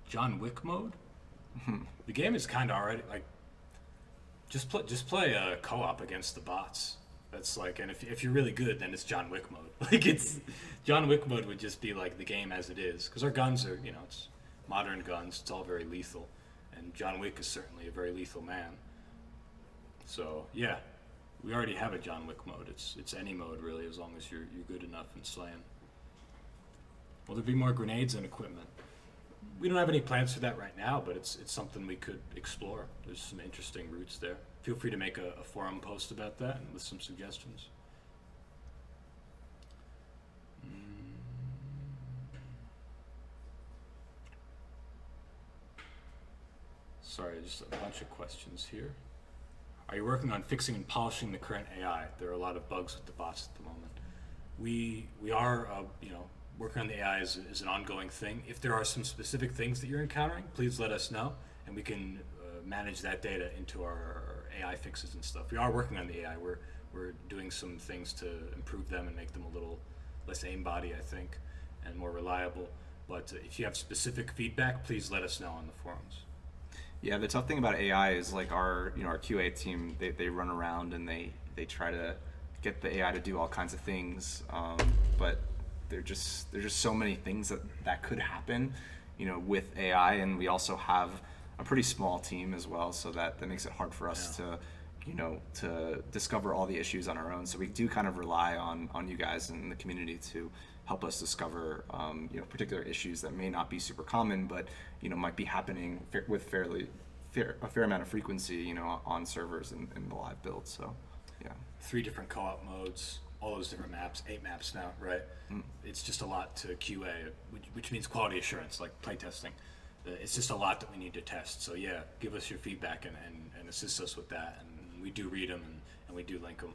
[SPEAKER 1] John Wick mode? The game is kind of already, like, just play a co-op against the bots. That's like, and if you're really good, then it's John Wick mode. Like, it's John Wick mode would just be like the game as it is, because our guns are, you know, it's modern guns. It's all very lethal, and John Wick is certainly a very lethal man. So yeah, we already have a John Wick mode. It's any mode really, as long as you're good enough in slaying. Will there be more grenades and equipment? We don't have any plans for that right now, but it's something we could explore. There's some interesting routes there. Feel free to make a forum post about that and with some suggestions. Sorry, just a bunch of questions here. Are you working on fixing and polishing the current AI? There are a lot of bugs with the bots at the moment. We are, working on the AI is an ongoing thing. If there are some specific things that you're encountering, please let us know, and we can manage that data into our AI fixes and stuff. We are working on the AI. We're doing some things to improve them and make them a little less aimbody, I think, and more reliable. But if you have specific feedback, please let us know on the forums.
[SPEAKER 2] Yeah, the tough thing about AI is like our QA team, they run around and they try to get the AI to do all kinds of things, but there's just so many things that could happen, with AI, and we also have a pretty small team as well, so that makes it hard for us to discover all the issues on our own. So we do kind of rely on you guys in the community to help us discover particular issues that may not be super common, but might be happening with a fair amount of frequency, you know, on servers in the live build. So, yeah.
[SPEAKER 1] 3 different co-op modes, all those different maps, 8 maps now, right? It's just a lot to QA, which means quality assurance, like playtesting. It's just a lot that we need to test. So yeah, give us your feedback and assist us with that. And we do read them and we do link them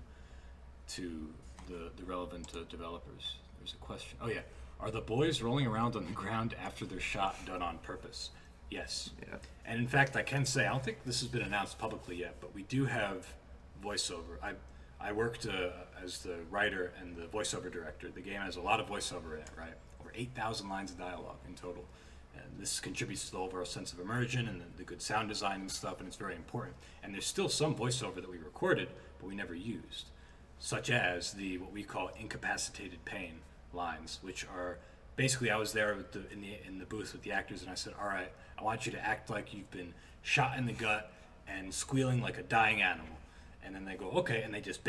[SPEAKER 1] to the relevant developers. There's a question. Oh yeah, are the boys rolling around on the ground after their shot done on purpose? Yes.
[SPEAKER 2] Yeah.
[SPEAKER 1] And in fact, I can say, I don't think this has been announced publicly yet, but we do have voiceover. I worked as the writer and the voiceover director. The game has a lot of voiceover in it, right? Over 8,000 lines of dialogue in total. And this contributes to the overall sense of immersion and the good sound design and stuff, and it's very important. And there's still some voiceover that we recorded, but we never used, such as what we call incapacitated pain lines, which are basically, I was there in the booth with the actors, and I said, all right, I want you to act like you've been shot in the gut and squealing like a dying animal. And then they go, okay, and they just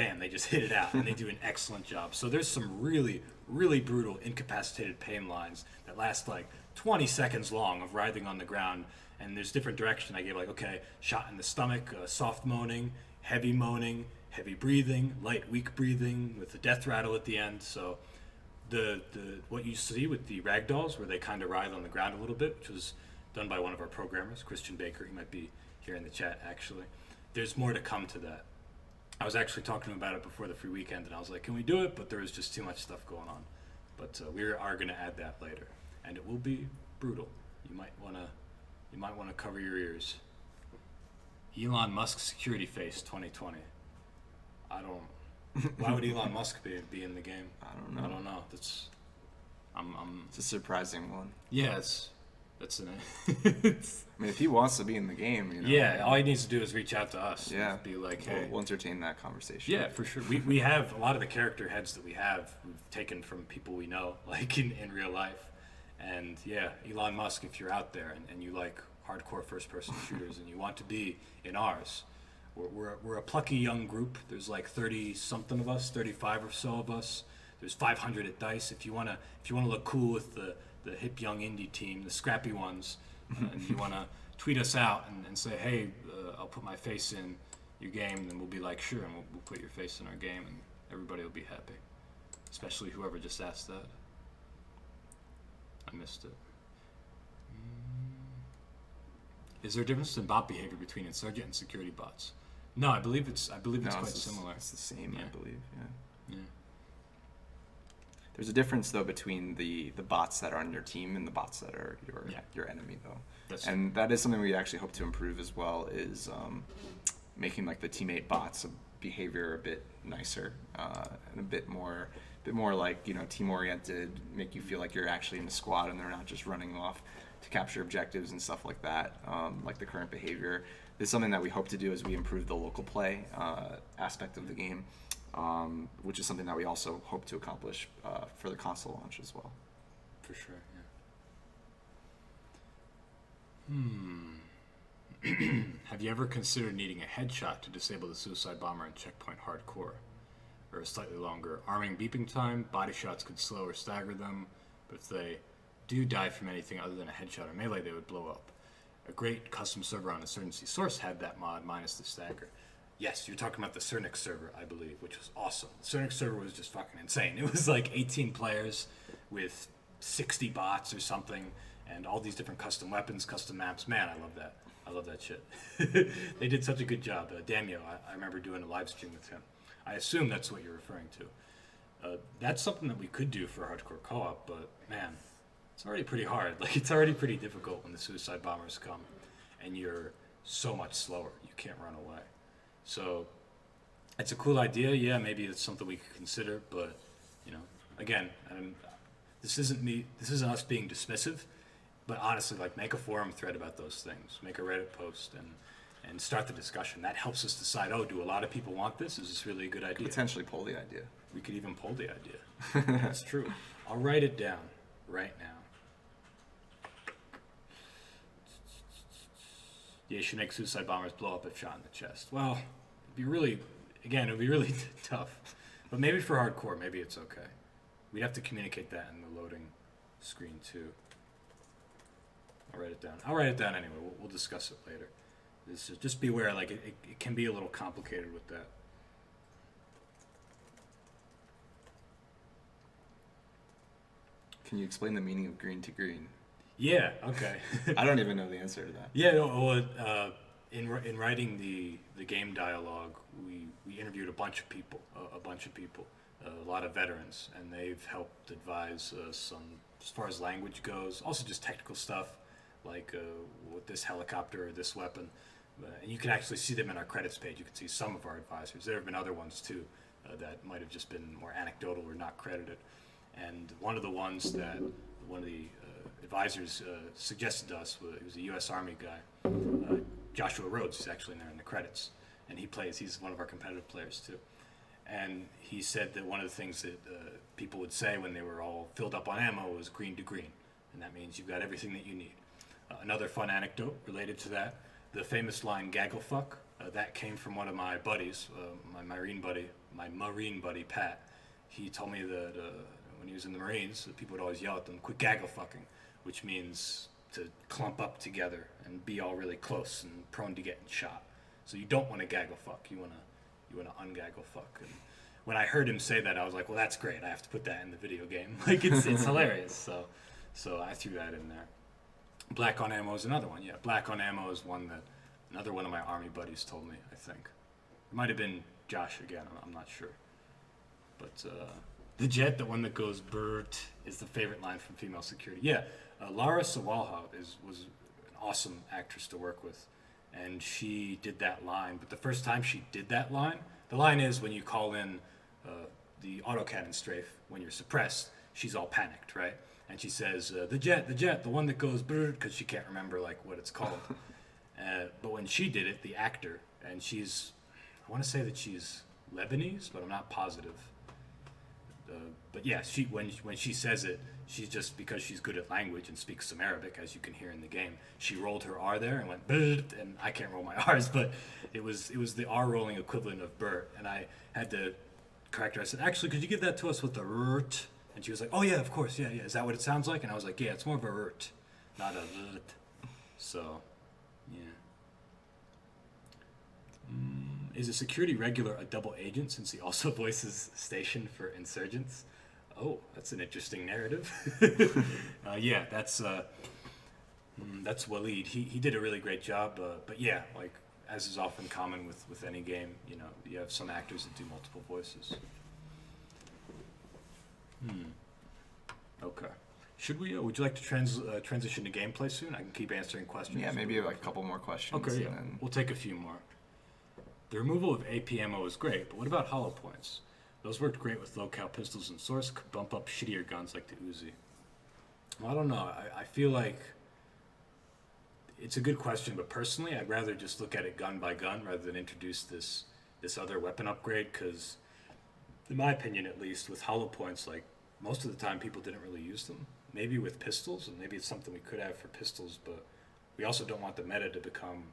[SPEAKER 1] hit it out, and they do an excellent job. So there's some really, really brutal incapacitated pain lines that last like 20 seconds long of writhing on the ground, and there's different direction. I gave like, okay, shot in the stomach, soft moaning, heavy breathing, light, weak breathing with the death rattle at the end. So the what you see with the ragdolls, where they kind of writhe on the ground a little bit, which was done by one of our programmers, Christian Baker. He might be here in the chat, actually. There's more to come to that. I was actually talking to him about it before the free weekend, and I was like, can we do it? But there was just too much stuff going on. But we are going to add that later, and it will be brutal. You might want to cover your ears. Elon Musk security face 2020. Why would Elon Musk be in the game?
[SPEAKER 2] I don't know.
[SPEAKER 1] It's
[SPEAKER 2] a surprising one.
[SPEAKER 1] Yeah, that's I
[SPEAKER 2] mean, if he wants to be in the game, you know.
[SPEAKER 1] Yeah, all he needs to do is reach out to us.
[SPEAKER 2] Yeah.
[SPEAKER 1] And be like, hey.
[SPEAKER 2] We'll entertain that conversation.
[SPEAKER 1] Yeah, for sure. We have a lot of the character heads that we've taken from people we know, like in real life. And yeah, Elon Musk, if you're out there and you like hardcore first-person shooters and you want to be in ours, we're a plucky young group. There's like 30-something of us, 35 or so of us. There's 500 at DICE. If you wanna look cool with the hip young indie team, the scrappy ones, and you want to tweet us out and say, hey, I'll put my face in your game, then we'll be like, sure, and we'll put your face in our game, and everybody will be happy, especially whoever just asked that. I missed it. Is there a difference in bot behavior between insurgent and security bots? No, I believe it's quite similar.
[SPEAKER 2] It's the same,
[SPEAKER 1] Yeah.
[SPEAKER 2] I believe. Yeah.
[SPEAKER 1] Yeah.
[SPEAKER 2] There's a difference though between the bots that are on your team and the bots that are your enemy though. And that is something we actually hope to improve as well, is making like the teammate bots behavior a bit nicer and a bit more like, you know, team oriented, make you feel like you're actually in the squad and they're not just running off to capture objectives and stuff like that. Like the current behavior is something that we hope to do as we improve the local play aspect of the game. Which is something that we also hope to accomplish for the console launch as well.
[SPEAKER 1] For sure, yeah. Have you ever considered needing a headshot to disable the suicide bomber in Checkpoint Hardcore? Or a slightly longer arming beeping time? Body shots could slow or stagger them, but if they do die from anything other than a headshot or melee, they would blow up. A great custom server on Insurgency Source had that mod minus the stagger. Yes, you're talking about the Cernic server, I believe, which was awesome. The Cernic server was just fucking insane. It was like 18 players with 60 bots or something, and all these different custom weapons, custom maps. Man, I love that. I love that shit. They did such a good job. Damio, I remember doing a live stream with him. I assume that's what you're referring to. That's something that we could do for hardcore co-op, but man, it's already pretty hard. Like, it's already pretty difficult when the suicide bombers come, and you're so much slower. You can't run away. So it's a cool idea. Yeah, maybe it's something we could consider, but you know, again, this isn't us being dismissive, but honestly, like, make a forum thread about those things, make a Reddit post, and start the discussion. That helps us decide, do a lot of people want this? Is this really a good idea?
[SPEAKER 2] Potentially pull the idea.
[SPEAKER 1] We could even pull the idea. That's true. I'll write it down right now. Yeah, you should make suicide bombers blow up if shot in the chest. Well, it'd be really tough. But maybe for hardcore, maybe it's okay. We'd have to communicate that in the loading screen too. I'll write it down. I'll write it down anyway. We'll discuss it later. Just beware, like it can be a little complicated with that.
[SPEAKER 2] Can you explain the meaning of green to green?
[SPEAKER 1] Yeah. Okay.
[SPEAKER 2] I don't even know the answer to that.
[SPEAKER 1] Yeah. No, well, in writing the game dialogue, we interviewed a bunch of people, a lot of veterans, and they've helped advise us on as far as language goes, also just technical stuff like with this helicopter or this weapon. And you can actually see them in our credits page. You can see some of our advisors. There have been other ones too that might have just been more anecdotal or not credited. And one of the ones that one of the advisors suggested to us, he was a U.S. Army guy, Joshua Rhodes. He's actually in there in the credits, and he's one of our competitive players too. And he said that one of the things that people would say when they were all filled up on ammo was green to green, and that means you've got everything that you need. Another fun anecdote related to that, the famous line "gaggle fuck," that came from one of my buddies, my Marine buddy Pat. He told me that when he was in the Marines, people would always yell at them, "Quit gaggle fucking," which means to clump up together and be all really close and prone to getting shot. So you don't want to gaggle fuck. You want to ungaggle fuck. And when I heard him say that, I was like, well, that's great. I have to put that in the video game. Like it's hilarious. So I threw that in there. Black on ammo is another one. Yeah, black on ammo is another one of my Army buddies told me. I think it might have been Josh again. I'm not sure. But the jet, the one that goes "Bert," is the favorite line from Female Security. Yeah, Lara Sawalha was an awesome actress to work with, and she did that line. But the first time she did that line, the line is when you call in the autocannon strafe when you're suppressed. She's all panicked, right? And she says, the jet, the one that goes "Bert," because she can't remember like what it's called. But when she did it, the actor, and I want to say that she's Lebanese, but I'm not positive. But yeah, when she says it, she's just, because she's good at language and speaks some Arabic, as you can hear in the game. She rolled her R there and went "Bert," and I can't roll my R's, but it was the R rolling equivalent of "Bert," and I had to correct her. I said, actually, could you give that to us with the "Rt"? And she was like, oh yeah, of course, yeah. Is that what it sounds like? And I was like, yeah, it's more of a "Rt," not a "Rt." So, yeah. Is a security regular a double agent since he also voices Station for Insurgents? Oh, that's an interesting narrative. Yeah, that's Waleed. He did a really great job. But yeah, like as is often common with any game, you have some actors that do multiple voices. Okay. Would you like to transition to gameplay soon? I can keep answering questions.
[SPEAKER 2] Yeah, maybe like a couple more questions.
[SPEAKER 1] Okay, yeah. We'll take a few more. The removal of APMO is great, but what about hollow points? Those worked great with low-cal pistols and Source, could bump up shittier guns like the Uzi. Well, I don't know. I feel like it's a good question, but personally, I'd rather just look at it gun by gun rather than introduce this other weapon upgrade, because, in my opinion at least, with hollow points, like, most of the time people didn't really use them. Maybe with pistols, and maybe it's something we could have for pistols, but we also don't want the meta to become,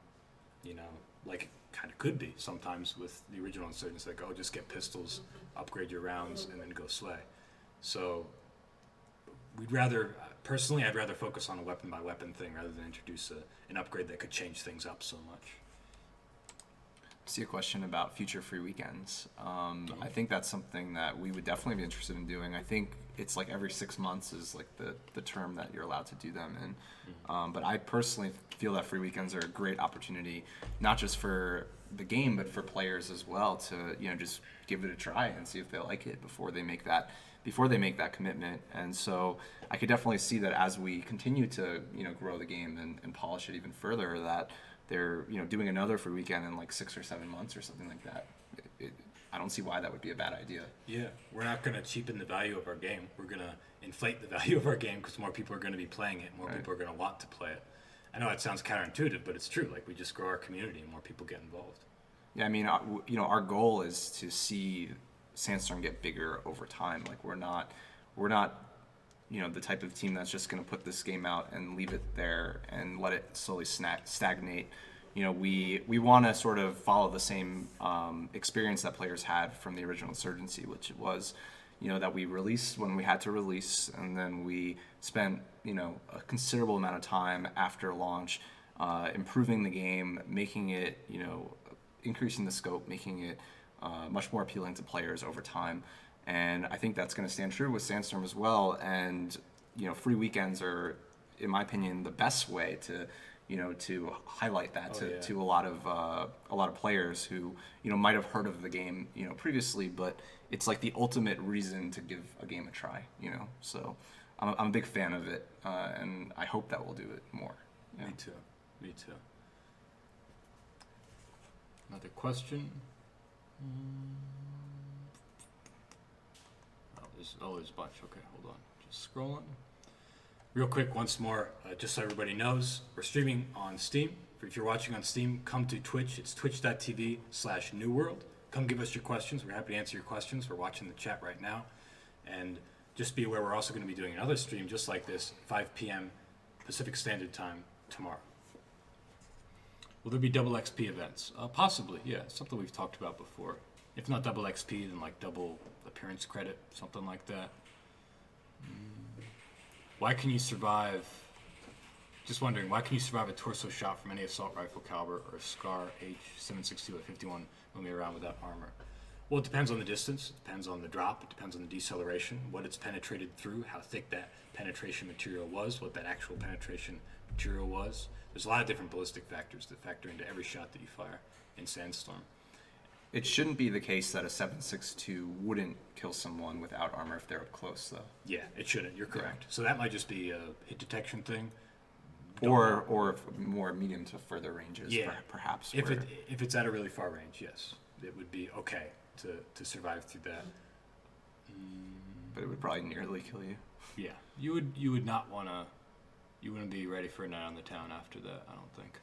[SPEAKER 1] like it kind of could be sometimes with the original Insurgents, like, oh, just get pistols, upgrade your rounds, and then go slay. So I'd rather focus on a weapon by weapon thing rather than introduce an upgrade that could change things up so much.
[SPEAKER 2] I see a question about future free weekends. I think that's something that we would definitely be interested in doing. I think it's like every 6 months is like the term that you're allowed to do them in. But I personally feel that free weekends are a great opportunity, not just for the game, but for players as well to just give it a try and see if they like it before they make that commitment. And so I could definitely see that as we continue to grow the game and polish it even further, that they're doing another free weekend in like 6 or 7 months or something like that. I don't see why that would be a bad idea.
[SPEAKER 1] Yeah, we're not going to cheapen the value of our game. We're going to inflate the value of our game because more people are going to be playing it. More people are going to want to play it. I know it sounds counterintuitive, but it's true. Like, we just grow our community and more people get involved.
[SPEAKER 2] Yeah, I mean, our goal is to see Sandstorm get bigger over time. Like, we're not the type of team that's just going to put this game out and leave it there and let it slowly stagnate. We want to sort of follow the same experience that players had from the original Insurgency, which was, that we released when we had to release, and then we spent, a considerable amount of time after launch improving the game, making it, increasing the scope, making it much more appealing to players over time. And I think that's going to stand true with Sandstorm as well. And free weekends are, in my opinion, the best way to to highlight that to a lot of players who might have heard of the game previously, but it's like the ultimate reason to give a game a try. So I'm a big fan of it, and I hope that we'll do it more. Yeah.
[SPEAKER 1] Me too. Another question. There's a bunch. Okay, hold on. Just scrolling. Real quick, once more, just so everybody knows, we're streaming on Steam. If you're watching on Steam, come to Twitch. It's twitch.tv/newworld. Come give us your questions. We're happy to answer your questions. We're watching the chat right now. And just be aware we're also going to be doing another stream just like this, 5 p.m. Pacific Standard Time tomorrow. Will there be double XP events? Possibly, yeah. Something we've talked about before. If not double XP, then like double appearance credit, something like that. Why can you survive? Just wondering, why can you survive a torso shot from any assault rifle caliber or a SCAR H762 at 51 mm round without armor? Well, it depends on the distance, it depends on the drop, it depends on the deceleration, what it's penetrated through, how thick that penetration material was, what that actual penetration material was. There's a lot of different ballistic factors that factor into every shot that you fire in Sandstorm.
[SPEAKER 2] It shouldn't be the case that a 7.62 wouldn't kill someone without armor if they're up close, though.
[SPEAKER 1] Yeah, it shouldn't. You're correct. Yeah. So that might just be a hit detection thing.
[SPEAKER 2] Or more medium to further ranges,
[SPEAKER 1] yeah.
[SPEAKER 2] Perhaps.
[SPEAKER 1] If it's at a really far range, yes, it would be okay to survive through that.
[SPEAKER 2] But it would probably nearly kill you.
[SPEAKER 1] Yeah, you would not want to. You wouldn't be ready for a night on the town after that, I don't think.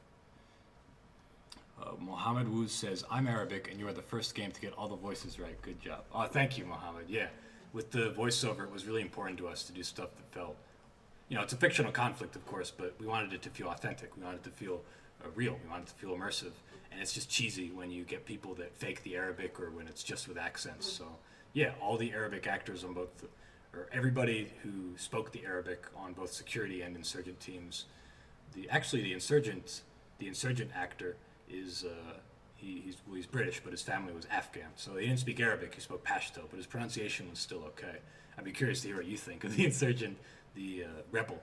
[SPEAKER 1] Mohammed Wooz says, I'm Arabic and you are the first game to get all the voices right. Good job. Oh, thank you, Mohammed. Yeah. With the voiceover, it was really important to us to do stuff that felt, it's a fictional conflict, of course, but we wanted it to feel authentic. We wanted it to feel real. We wanted it to feel immersive. And it's just cheesy when you get people that fake the Arabic or when it's just with accents. So, yeah, all the Arabic actors on both, or everybody who spoke the Arabic on both security and insurgent teams. The insurgent actor is he's British, but his family was Afghan, so he didn't speak Arabic. He spoke Pashto, but his pronunciation was still okay. I'd be curious to hear what you think of the insurgent, the rebel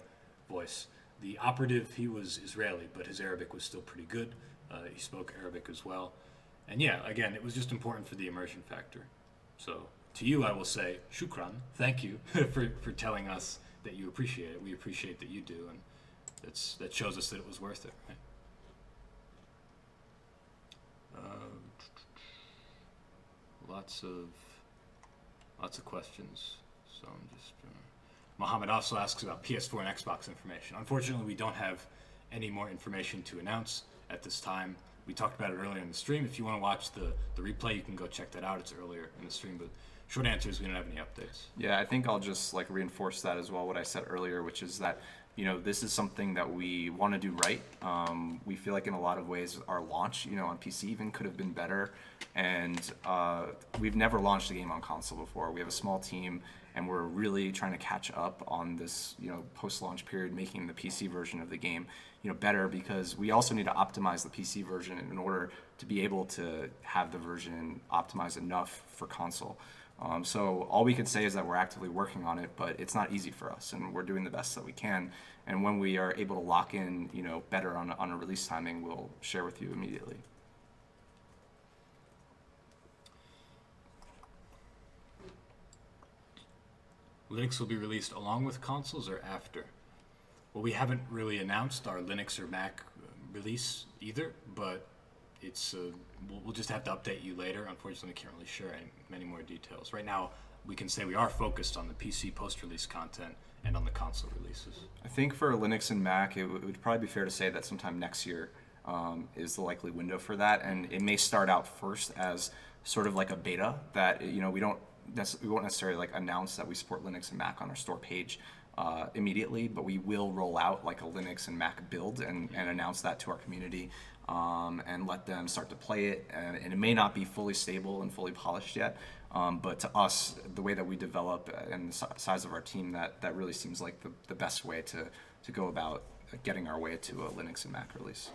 [SPEAKER 1] voice. The operative, he was Israeli, but his Arabic was still pretty good. He spoke Arabic as well, and yeah, again, it was just important for the immersion factor. So to you, I will say shukran, thank you for telling us that you appreciate it. We appreciate that you do, and that shows us that it was worth it. Right? Lots of questions. So I'm just. Mohammed also asks about Ps4 and Xbox information. Unfortunately, we don't have any more information to announce at this time. We talked about it earlier in the stream. If you want to watch the replay, you can go check that out. It's earlier in the stream, but short answer is we don't have any updates.
[SPEAKER 2] Yeah, I think I'll just reinforce that as well, what I said earlier, which is that this is something that we want to do right. We feel like in a lot of ways our launch, on PC even could have been better. And we've never launched a game on console before. We have a small team, and we're really trying to catch up on this, post-launch period, making the PC version of the game, better, because we also need to optimize the PC version in order to be able to have the version optimized enough for console. So all we can say is that we're actively working on it, but it's not easy for us, and we're doing the best that we can. And when we are able to lock in, better on a release timing, we'll share with you immediately.
[SPEAKER 1] Linux will be released along with consoles or after? Well, we haven't really announced our Linux or Mac release either, but it's we'll just have to update you later. Unfortunately, I can't really share many more details. Right now, we can say we are focused on the PC post-release content and on the console releases.
[SPEAKER 2] I think for Linux and Mac, it would probably be fair to say that sometime next year is the likely window for that, and it may start out first as sort of like a beta that we won't necessarily announce that we support Linux and Mac on our store page immediately, but we will roll out like a Linux and Mac build and announce that to our community and let them start to play it. And it may not be fully stable and fully polished yet, but to us, the way that we develop and the size of our team, that really seems like the best way to go about getting our way to a Linux and Mac release.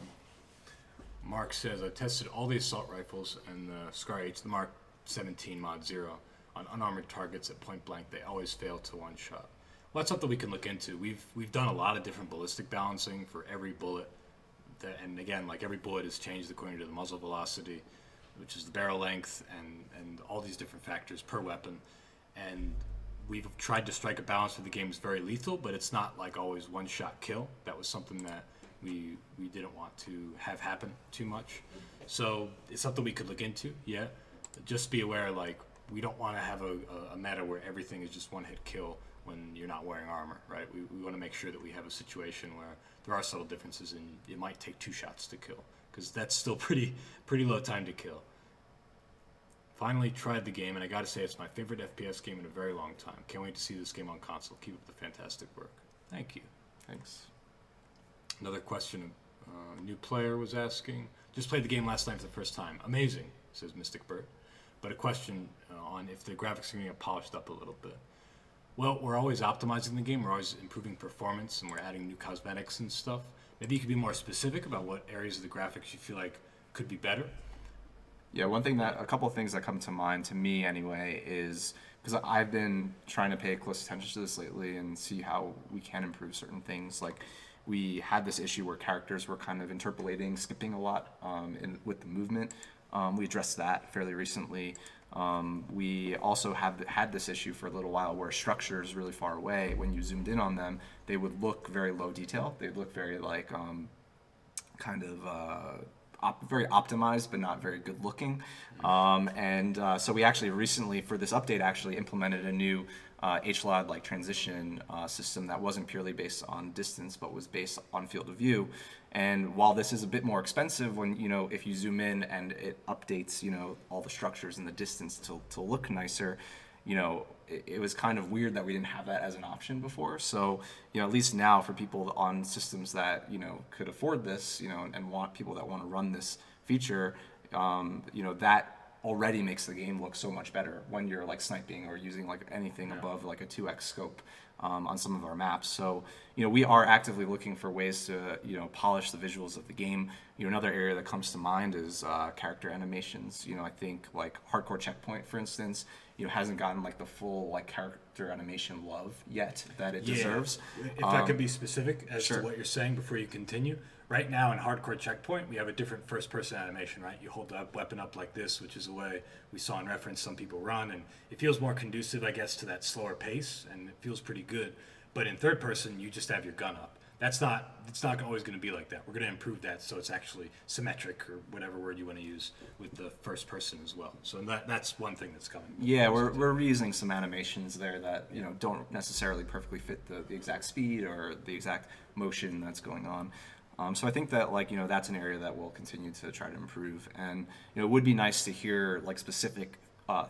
[SPEAKER 1] Mark says, I tested all the assault rifles and the Scar H, the Mark 17 Mod 0, on unarmored targets at point blank. They always fail to one shot. Well, that's something we can look into. We've done a lot of different ballistic balancing for every bullet. And again, like every bullet is changed according to the muzzle velocity, which is the barrel length, and all these different factors per weapon. And we've tried to strike a balance where the game is very lethal, but it's not like always one-shot kill. That was something that we didn't want to have happen too much. So it's something we could look into, yeah. Just be aware, like, we don't want to have a meta where everything is just one-hit kill when you're not wearing armor, right? We want to make sure that we have a situation where there are subtle differences and it might take 2 shots to kill, because that's still pretty low time to kill. Finally tried the game, and I gotta say it's my favorite FPS game in a very long time. Can't wait to see this game on console. Keep up the fantastic work. Thank you.
[SPEAKER 2] Thanks.
[SPEAKER 1] Another question a new player was asking. Just played the game last night for the first time. Amazing, says Mystic Bird. But a question on if the graphics are going to get polished up a little bit. Well, we're always optimizing the game. We're always improving performance, and we're adding new cosmetics and stuff. Maybe you could be more specific about what areas of the graphics you feel like could be better.
[SPEAKER 2] Yeah, a couple of things that come to mind, to me anyway, is because I've been trying to pay close attention to this lately and see how we can improve certain things. Like, we had this issue where characters were kind of interpolating, skipping a lot with the movement. We addressed that fairly recently. We also had this issue for a little while where structures really far away, when you zoomed in on them, they would look very low detail. They'd look very like very optimized, but not very good looking. So we actually recently, for this update, actually implemented a new HLOD like transition system that wasn't purely based on distance, but was based on field of view. And while this is a bit more expensive, when if you zoom in and it updates all the structures and the distance to look nicer, it was kind of weird that we didn't have that as an option before. So at least now, for people on systems that could afford this, and want people that want to run this feature, that already makes the game look so much better when you're like sniping or using like anything above like a 2x scope on some of our maps. So we are actively looking for ways to polish the visuals of the game. Another area that comes to mind is character animations. I think like Hardcore Checkpoint, for instance, hasn't gotten like the full like character animation love yet that it deserves.
[SPEAKER 1] If I could be specific as
[SPEAKER 2] Sure.
[SPEAKER 1] to what you're saying before you continue. Right now in Hardcore Checkpoint, we have a different first-person animation, right? You hold the weapon up like this, which is a way we saw in reference some people run, and it feels more conducive, I guess, to that slower pace, and it feels pretty good. But in third person, you just have your gun up. It's not always going to be like that. We're going to improve that so it's actually symmetric, or whatever word you want to use, with the first person as well. So that's one thing that's coming.
[SPEAKER 2] Yeah, we're reusing some animations there that don't necessarily perfectly fit the exact speed or the exact motion that's going on. So I think that that's an area that we'll continue to try to improve, and it would be nice to hear like specific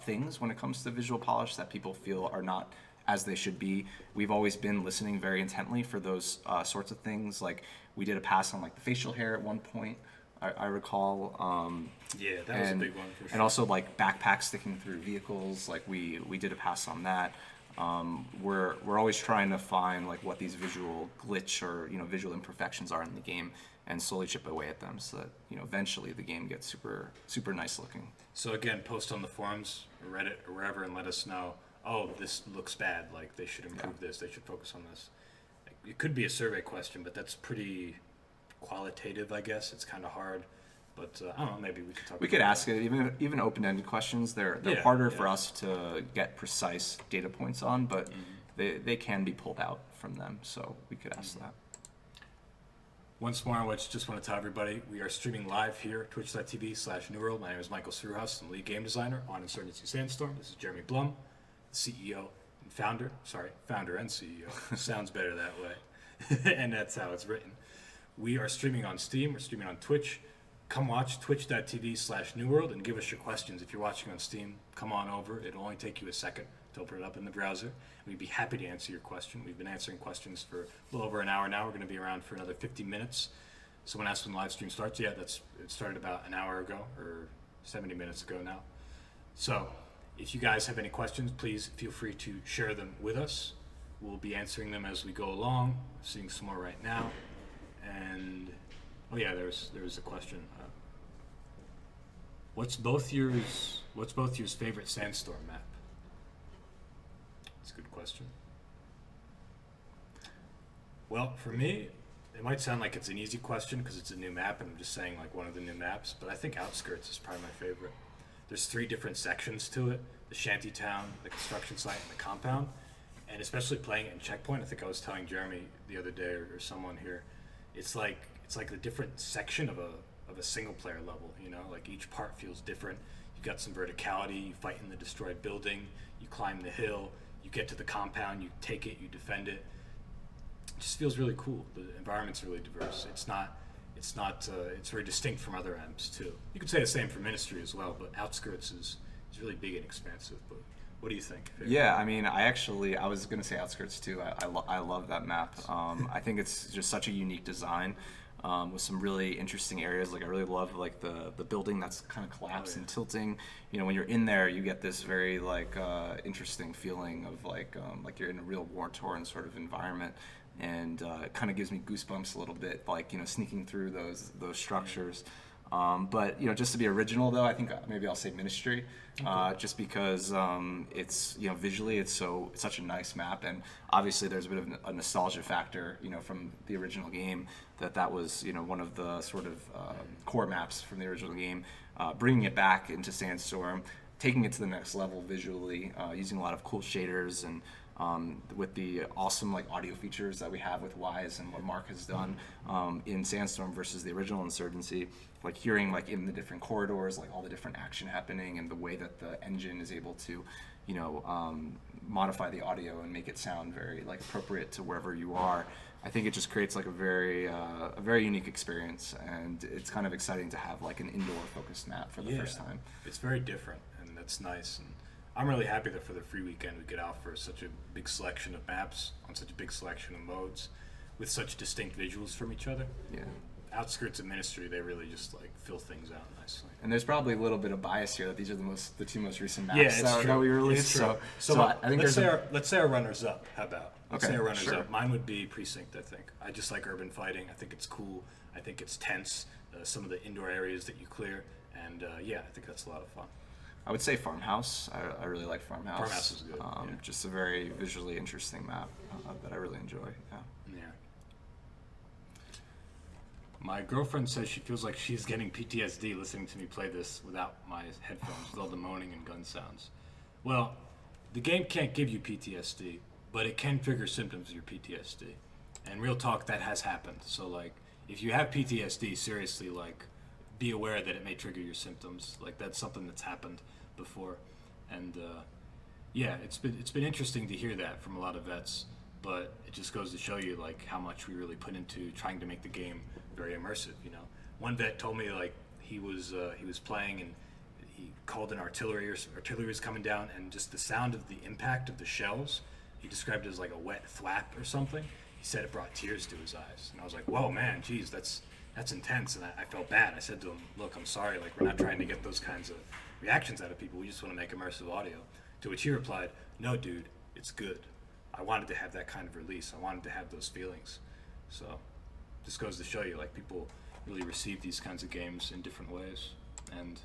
[SPEAKER 2] things when it comes to visual polish that people feel are not as they should be. We've always been listening very intently for those sorts of things. Like, we did a pass on like the facial hair at one point, I recall.
[SPEAKER 1] Yeah, that was a big one for sure.
[SPEAKER 2] And also like backpacks sticking through vehicles. Like we did a pass on that. We're always trying to find like what these visual glitch or visual imperfections are in the game, and slowly chip away at them so that eventually the game gets super nice looking.
[SPEAKER 1] So again, post on the forums or Reddit or wherever and let us know, oh, this looks bad, like they should improve this, they should focus on this. It could be a survey question, but that's pretty qualitative, I guess. It's kind of hard. But I don't know, maybe we could talk.
[SPEAKER 2] We could ask it, even open-ended questions. They're harder for us to get precise data points on, but they can be pulled out from them. So we could ask that.
[SPEAKER 1] Once more, I just want to tell everybody, we are streaming live here at twitch.tv/newworld. My name is Michael Suruhouse. I'm lead game designer on Insurgency Sandstorm. This is Jeremy Blum, CEO and founder and CEO. Sounds better that way. And that's how it's written. We are streaming on Steam. We're streaming on Twitch. Come watch twitch.tv/newworld and give us your questions. If you're watching on Steam, come on over. It'll only take you a second to open it up in the browser. We'd be happy to answer your question. We've been answering questions for a little over an hour now. We're going to be around for another 50 minutes. Someone asked when the live stream starts. Yeah, it started about an hour ago, or 70 minutes ago now. So if you guys have any questions, please feel free to share them with us. We'll be answering them as we go along. We're seeing some more right now. And oh yeah, there's a question. What's both yours favorite Sandstorm map? That's a good question. Well, for me, it might sound like it's an easy question because it's a new map and I'm just saying like one of the new maps, but I think Outskirts is probably my favorite. There's 3 different sections to it: the shanty town, the construction site, and the compound. And especially playing it in Checkpoint, I think I was telling Jeremy the other day or someone here, it's like a different section of a single player level, you know, like each part feels different. You got some verticality, you fight in the destroyed building, you climb the hill, you get to the compound, you take it, you defend it. It just feels really cool. The environment's really diverse. It's very distinct from other M's too. You could say the same for Ministry as well, but Outskirts is really big and expansive. But what do you think?
[SPEAKER 2] Yeah, I mean, I was going to say Outskirts too. I love that map. I think it's just such a unique design with some really interesting areas. Like I really love like the building that's kind of collapsed and tilting. You know, when you're in there, you get this very like interesting feeling of like you're in a real war-torn sort of environment. And it kind of gives me goosebumps a little bit, like, you know, sneaking through those structures. But, you know, just to be original, though, I think maybe I'll say Ministry, just because it's, you know, visually it's such a nice map. And obviously there's a bit of a nostalgia factor, you know, from the original game that was, you know, one of the sort of core maps from the original game. Bringing it back into Sandstorm, taking it to the next level visually, using a lot of cool shaders and with the awesome like audio features that we have with Wise and what Mark has done in Sandstorm versus the original Insurgency, like hearing like in the different corridors, like all the different action happening and the way that the engine is able to, you know, modify the audio and make it sound very like appropriate to wherever you are. I think it just creates like a very unique experience, and it's kind of exciting to have like an indoor focused map for the first time.
[SPEAKER 1] It's very different, and that's nice. And I'm really happy that for the free weekend we get out for such a big selection of maps on such a big selection of modes with such distinct visuals from each other.
[SPEAKER 2] Yeah.
[SPEAKER 1] Outskirts of Ministry, they really just like fill things out nicely.
[SPEAKER 2] And there's probably a little bit of bias here that these are the 2 most recent maps that we released. So I think
[SPEAKER 1] let's say our runners up. How about? Let's say our runners
[SPEAKER 2] sure.
[SPEAKER 1] up. Mine would be Precinct. I think I just like urban fighting. I think it's cool. I think it's tense. Some of the indoor areas that you clear, and I think that's a lot of fun.
[SPEAKER 2] I would say Farmhouse. I really like Farmhouse.
[SPEAKER 1] Farmhouse is good.
[SPEAKER 2] Just a very visually interesting map that I really enjoy. Yeah.
[SPEAKER 1] My girlfriend says she feels like she's getting PTSD listening to me play this without my headphones, with all the moaning and gun sounds. Well, the game can't give you PTSD, but it can trigger symptoms of your PTSD. And real talk, that has happened. So, like, if you have PTSD, seriously, like, be aware that it may trigger your symptoms. Like, that's something that's happened before. And, it's been interesting to hear that from a lot of vets. But it just goes to show you like how much we really put into trying to make the game very immersive. You know, one vet told me like he was playing and he called an artillery was coming down, and just the sound of the impact of the shells, he described it as like a wet thwap or something. He said it brought tears to his eyes, and I was like, whoa, man, geez, that's intense. And I felt bad. I said to him, look, I'm sorry, like we're not trying to get those kinds of reactions out of people. We just want to make immersive audio. To which he replied, no, dude, it's good. I wanted to have that kind of release. I wanted to have those feelings. So just goes to show you, like, people really receive these kinds of games in different ways. And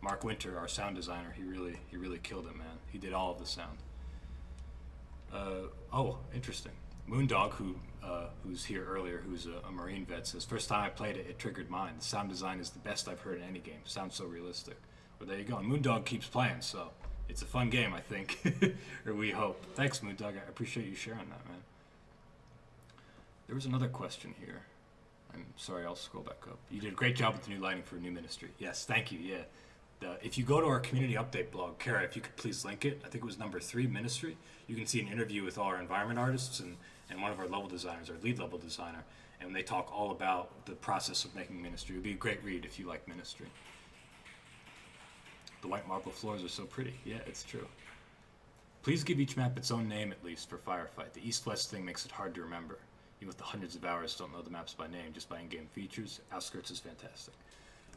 [SPEAKER 1] Mark Winter, our sound designer, he really killed it, man. He did all of the sound. Interesting. Moondog, who's here earlier, who's a Marine vet, says, first time I played it, it triggered mine. The sound design is the best I've heard in any game. Sounds so realistic. Well, there you go. And Moondog keeps playing, so it's a fun game, I think, or we hope. Thanks, Moondog. I appreciate you sharing that, man. There was another question here. I'm sorry, I'll scroll back up. You did a great job with the new lighting for New Ministry. Yes, thank you, if you go to our community update blog, Kara, if you could please link it, I think it was number 3, Ministry, you can see an interview with all our environment artists and one of our level designers, our lead level designer, and they talk all about the process of making Ministry. It would be a great read if you like Ministry. The white marble floors are so pretty. Yeah, it's true. Please give each map its own name, at least, for Firefight. The east-west thing makes it hard to remember. Even with the hundreds of hours, don't know the maps by name, just by in-game features. Outskirts is fantastic.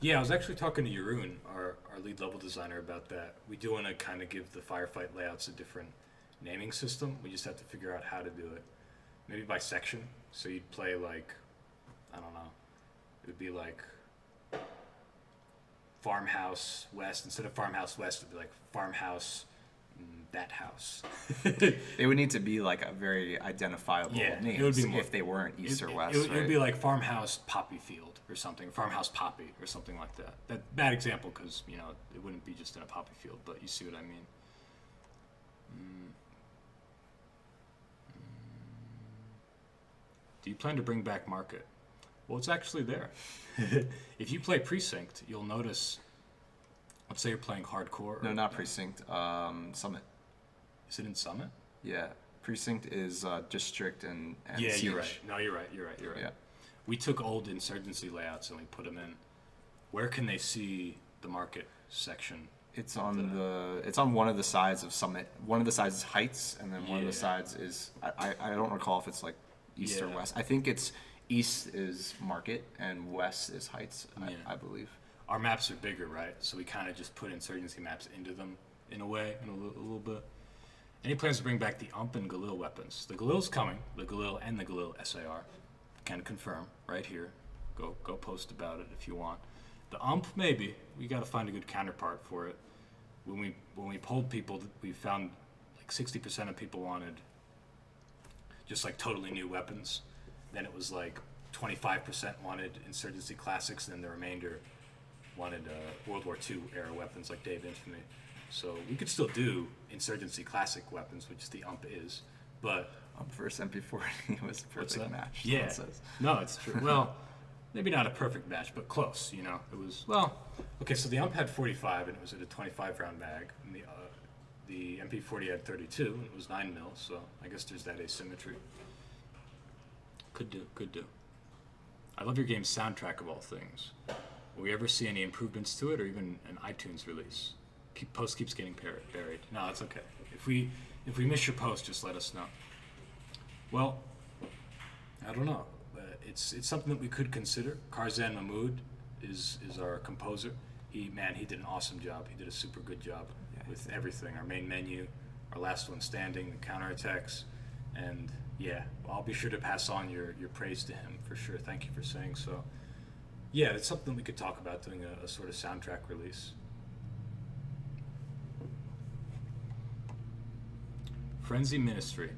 [SPEAKER 1] Yeah, I was actually talking to Jeroen, our lead level designer, about that. We do want to kind of give the Firefight layouts a different naming system. We just have to figure out how to do it. Maybe by section. So you'd play, like, I don't know. It would be like Farmhouse West. Instead of Farmhouse West, it'd be like Farmhouse that house.
[SPEAKER 2] They would need to be like a very identifiable
[SPEAKER 1] Yeah,
[SPEAKER 2] names
[SPEAKER 1] it would be more,
[SPEAKER 2] if they weren't East or West,
[SPEAKER 1] it
[SPEAKER 2] right?
[SPEAKER 1] would be like Farmhouse Poppy Field or something, Farmhouse Poppy or something like that. That bad example because you know it wouldn't be just in a poppy field, but you see what I mean. Do you plan to bring back Market? Well, it's actually there. If you play Precinct, you'll notice. Let's say you're playing hardcore.
[SPEAKER 2] No, not Precinct. Summit.
[SPEAKER 1] Is it in Summit?
[SPEAKER 2] Yeah, Precinct is District and
[SPEAKER 1] Yeah,
[SPEAKER 2] Siege.
[SPEAKER 1] you're right. No, you're right.
[SPEAKER 2] Yeah.
[SPEAKER 1] We took old Insurgency layouts and we put them in. Where can they see the Market section?
[SPEAKER 2] It's on it's on one of the sides of Summit. One of the sides is Heights, and then one of
[SPEAKER 1] Yeah.
[SPEAKER 2] the sides is I don't recall if it's like East or
[SPEAKER 1] Yeah.
[SPEAKER 2] West. I think it's East is Market and West is Heights.
[SPEAKER 1] Yeah.
[SPEAKER 2] I believe.
[SPEAKER 1] Our maps are bigger, right? So we kind of just put Insurgency maps into them in a way, in a little bit. Any plans to bring back the UMP and Gelila weapons? The Gelil's coming. The Gelil and the Gelil SAR. Can confirm right here. Go post about it if you want. The UMP, maybe. We got to find a good counterpart for it. When we polled people, we found like 60% of people wanted just like totally new weapons. Then it was like 25% wanted Insurgency classics, and then the remainder wanted World War II era weapons like Day of Infamy. So we could still do Insurgency classic weapons, which the UMP is, but
[SPEAKER 2] First MP40 was a perfect match.
[SPEAKER 1] Yeah,
[SPEAKER 2] Someone says.
[SPEAKER 1] no, it's true. Well, maybe not a perfect match, but close. You know, it was well. Okay, so the UMP had 45, and it was at a 25 round mag, and the MP40 had 32, and it was 9 mil. So I guess there's that asymmetry. Could do. I love your game's soundtrack of all things. Will we ever see any improvements to it, or even an iTunes release? Post keeps getting buried. No, it's okay. If we miss your post, just let us know. Well, I don't know. It's something that we could consider. Karzan Mahmood is our composer. He did an awesome job. He did a super good job with everything. Our main menu, our last one standing, the counterattacks, and yeah, I'll be sure to pass on your praise to him for sure. Thank you for saying so. Yeah, it's something we could talk about, doing a sort of soundtrack release. Frenzy Ministry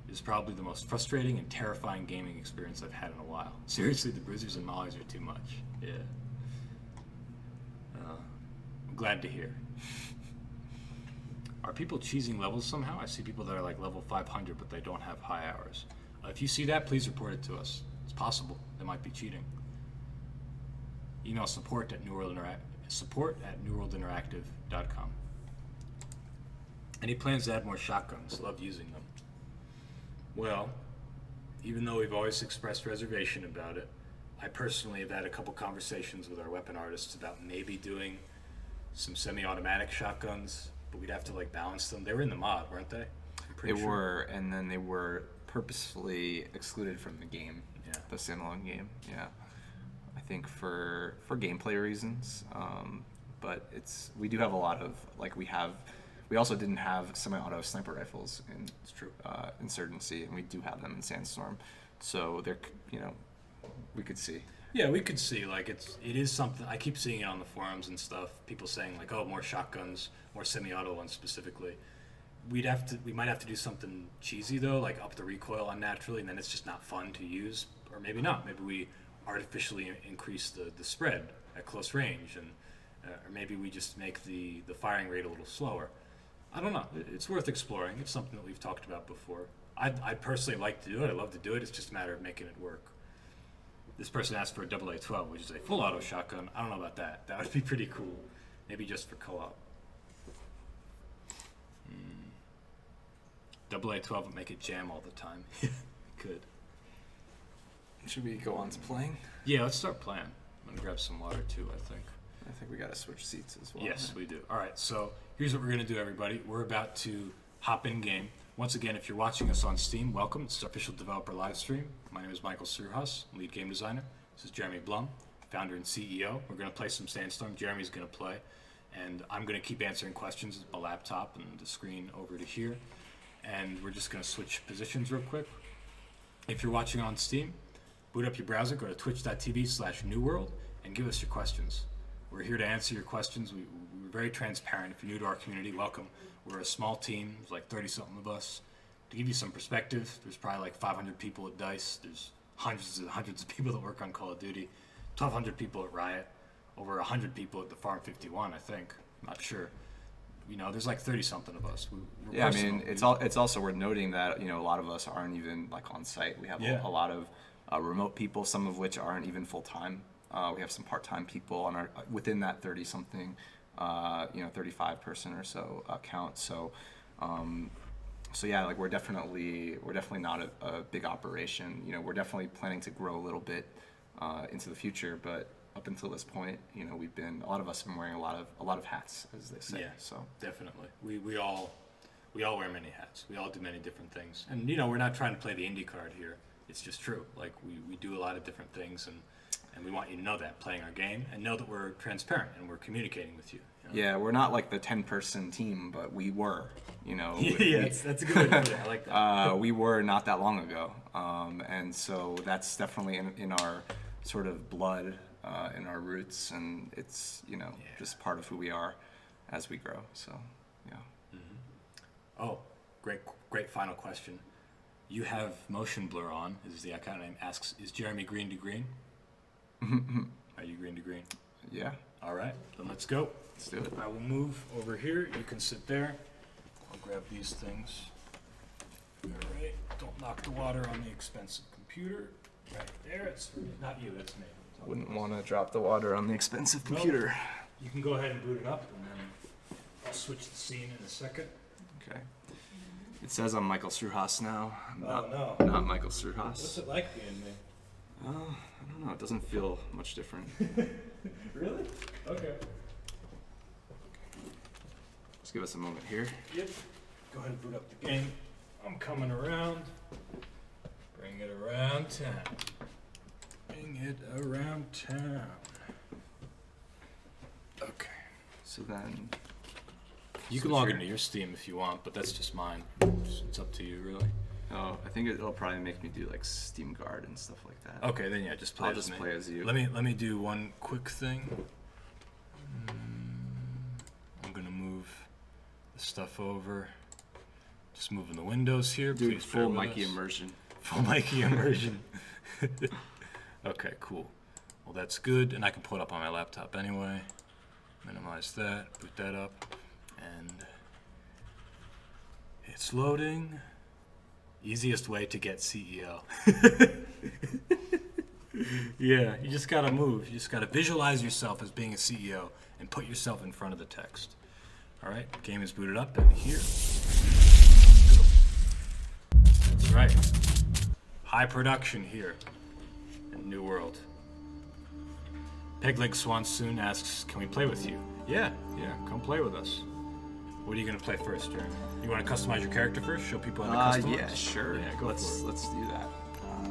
[SPEAKER 1] is probably the most frustrating and terrifying gaming experience I've had in a while. Seriously, the bruisers and mollies are too much. Yeah. I'm glad to hear. Are people cheesing levels somehow? I see people that are like level 500, but they don't have high hours. If you see that, please report it to us. It's possible. They might be cheating. Email support at newworldinteractive.com. Any plans to add more shotguns? Love using them. Well, even though we've always expressed reservation about it, I personally have had a couple conversations with our weapon artists about maybe doing some semi-automatic shotguns, but we'd have to like balance them. They were in the mod, weren't they? I'm pretty
[SPEAKER 2] They
[SPEAKER 1] sure.
[SPEAKER 2] were, and then they were purposefully excluded from the game.
[SPEAKER 1] Yeah.
[SPEAKER 2] The standalone game. Yeah. I think for gameplay reasons, but we do have a lot of we also didn't have semi-auto sniper rifles in
[SPEAKER 1] It's true.
[SPEAKER 2] Insurgency, and we do have them in Sandstorm. So they're we could see.
[SPEAKER 1] Yeah, we could see like it is something. I keep seeing it on the forums and stuff. People saying like, oh, more shotguns, more semi-auto ones specifically. We might have to do something cheesy though, like up the recoil unnaturally, and then it's just not fun to use. Or maybe not. Maybe we artificially increase the spread at close range, and or maybe we just make the firing rate a little slower. I don't know. It's worth exploring. It's something that we've talked about before. I personally like to do it. I love to do it. It's just a matter of making it work. This person asked for a AA-12, which is a full auto shotgun. I don't know about that. That would be pretty cool. Maybe just for co-op. AA-12 would make it jam all the time. Good.
[SPEAKER 2] Should we go on to playing?
[SPEAKER 1] Yeah, let's start playing. I'm going to grab some water too, I think.
[SPEAKER 2] I think we got to switch seats as well.
[SPEAKER 1] Yes, we do. All right, so here's what we're going to do, everybody. We're about to hop in game. Once again, if you're watching us on Steam, welcome. It's our official developer live stream. My name is Michael Surhas, lead game designer. This is Jeremy Blum, founder and CEO. We're going to play some Sandstorm. Jeremy's going to play, and I'm going to keep answering questions with my laptop and the screen over to here. And we're just going to switch positions real quick. If you're watching on Steam, Boot up your browser, go to twitch.tv/newworld, and give us your questions. We're here to answer your questions. We're very transparent. If you're new to our community, welcome. We're a small team. There's like 30-something of us. To give you some perspective, there's probably like 500 people at DICE. There's hundreds and hundreds of people that work on Call of Duty. 1,200 people at Riot. Over 100 people at the Farm 51, I think. I'm not sure. You know, there's like 30-something of us. We're
[SPEAKER 2] Yeah, I
[SPEAKER 1] personal.
[SPEAKER 2] mean, it's also worth noting that, you know, a lot of us aren't even like on site. We have a lot of remote people, some of which aren't even full-time. We have some part-time people on our within that 30-something, 35 person or so count. So yeah, like we're definitely not a big operation. You know, we're definitely planning to grow a little bit into the future, but up until this point, you know, a lot of us have been wearing a lot of hats, as they say.
[SPEAKER 1] Yeah,
[SPEAKER 2] so
[SPEAKER 1] definitely. We all wear many hats. We all do many different things. And you know, we're not trying to play the indie card here. It's just true. Like we do a lot of different things, and we want you to know that playing our game, and know that we're transparent and we're communicating with you. You know?
[SPEAKER 2] Yeah, we're not like the 10-person team, but we were. You know.
[SPEAKER 1] That's a good way to put it. I like that.
[SPEAKER 2] We were not that long ago, and so that's definitely in our sort of blood, in our roots, and it's just part of who we are as we grow. So yeah.
[SPEAKER 1] Mm-hmm. Oh, great final question. You have motion blur on. Is the account name asks? Is Jeremy green to green? Are you green to green?
[SPEAKER 2] Yeah.
[SPEAKER 1] All right, then let's go.
[SPEAKER 2] Let's do it.
[SPEAKER 1] I will move over here. You can sit there. I'll grab these things. All right. Don't knock the water on the expensive computer. Right there. It's not you. That's me.
[SPEAKER 2] Wouldn't want to drop the water on the expensive computer.
[SPEAKER 1] Nope. You can go ahead and boot it up, and then I'll switch the scene in a second.
[SPEAKER 2] Okay. It says I'm Michael Struhaus now.
[SPEAKER 1] No.
[SPEAKER 2] Not Michael Struhaus.
[SPEAKER 1] What's it like being me?
[SPEAKER 2] I don't know. It doesn't feel much different.
[SPEAKER 1] Really? Okay.
[SPEAKER 2] Just give us a moment here.
[SPEAKER 1] Yep. Go ahead and boot up the game. I'm coming around. Bring it around town. Bring it around town. Okay.
[SPEAKER 2] So then...
[SPEAKER 1] You can log into your Steam if you want, but that's just mine. It's up to you, really.
[SPEAKER 2] Oh, I think it'll probably make me do like Steam Guard and stuff like that.
[SPEAKER 1] Okay, then yeah, just play
[SPEAKER 2] I'll
[SPEAKER 1] as
[SPEAKER 2] just
[SPEAKER 1] me.
[SPEAKER 2] play as you.
[SPEAKER 1] Let me do one quick thing. I'm gonna move the stuff over. Just moving the windows here.
[SPEAKER 2] Dude,
[SPEAKER 1] Please
[SPEAKER 2] full
[SPEAKER 1] bear with
[SPEAKER 2] Mikey
[SPEAKER 1] us.
[SPEAKER 2] immersion.
[SPEAKER 1] Full Mikey immersion. Okay, cool. Well, that's good, and I can pull it up on my laptop anyway. Minimize that, boot that up, and it's loading. Easiest way to get CEO. Yeah, you just gotta move. You just gotta visualize yourself as being a CEO and put yourself in front of the text. All right, game is booted up, and here. That's right. High production here in New World. Pegleg Swansoon asks, can we play with you? Yeah, come play with us. What are you going to play first, Jeremy? You want to customize your character first? Show people how to customize?
[SPEAKER 2] Yeah, sure.
[SPEAKER 1] Yeah,
[SPEAKER 2] let's do that.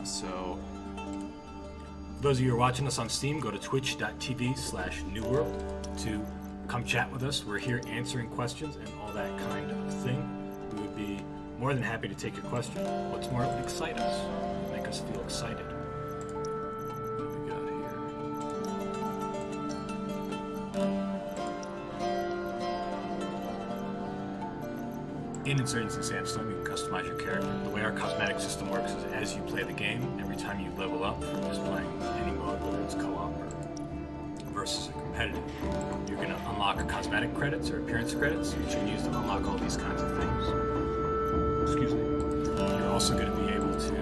[SPEAKER 2] So,
[SPEAKER 1] for those of you who are watching us on Steam, go to twitch.tv/newworld to come chat with us. We're here answering questions and all that kind of thing. We would be more than happy to take your question. What's more, it would excite us, make us feel excited. What do we got here? In Insurgency Sandstorm, you can customize your character. The way our cosmetic system works is as you play the game, every time you level up from just playing any mode, whether it's co-op or versus a competitive, you're going to unlock cosmetic credits or appearance credits, which you can use to unlock all these kinds of things. Excuse me. You're also going to be able to,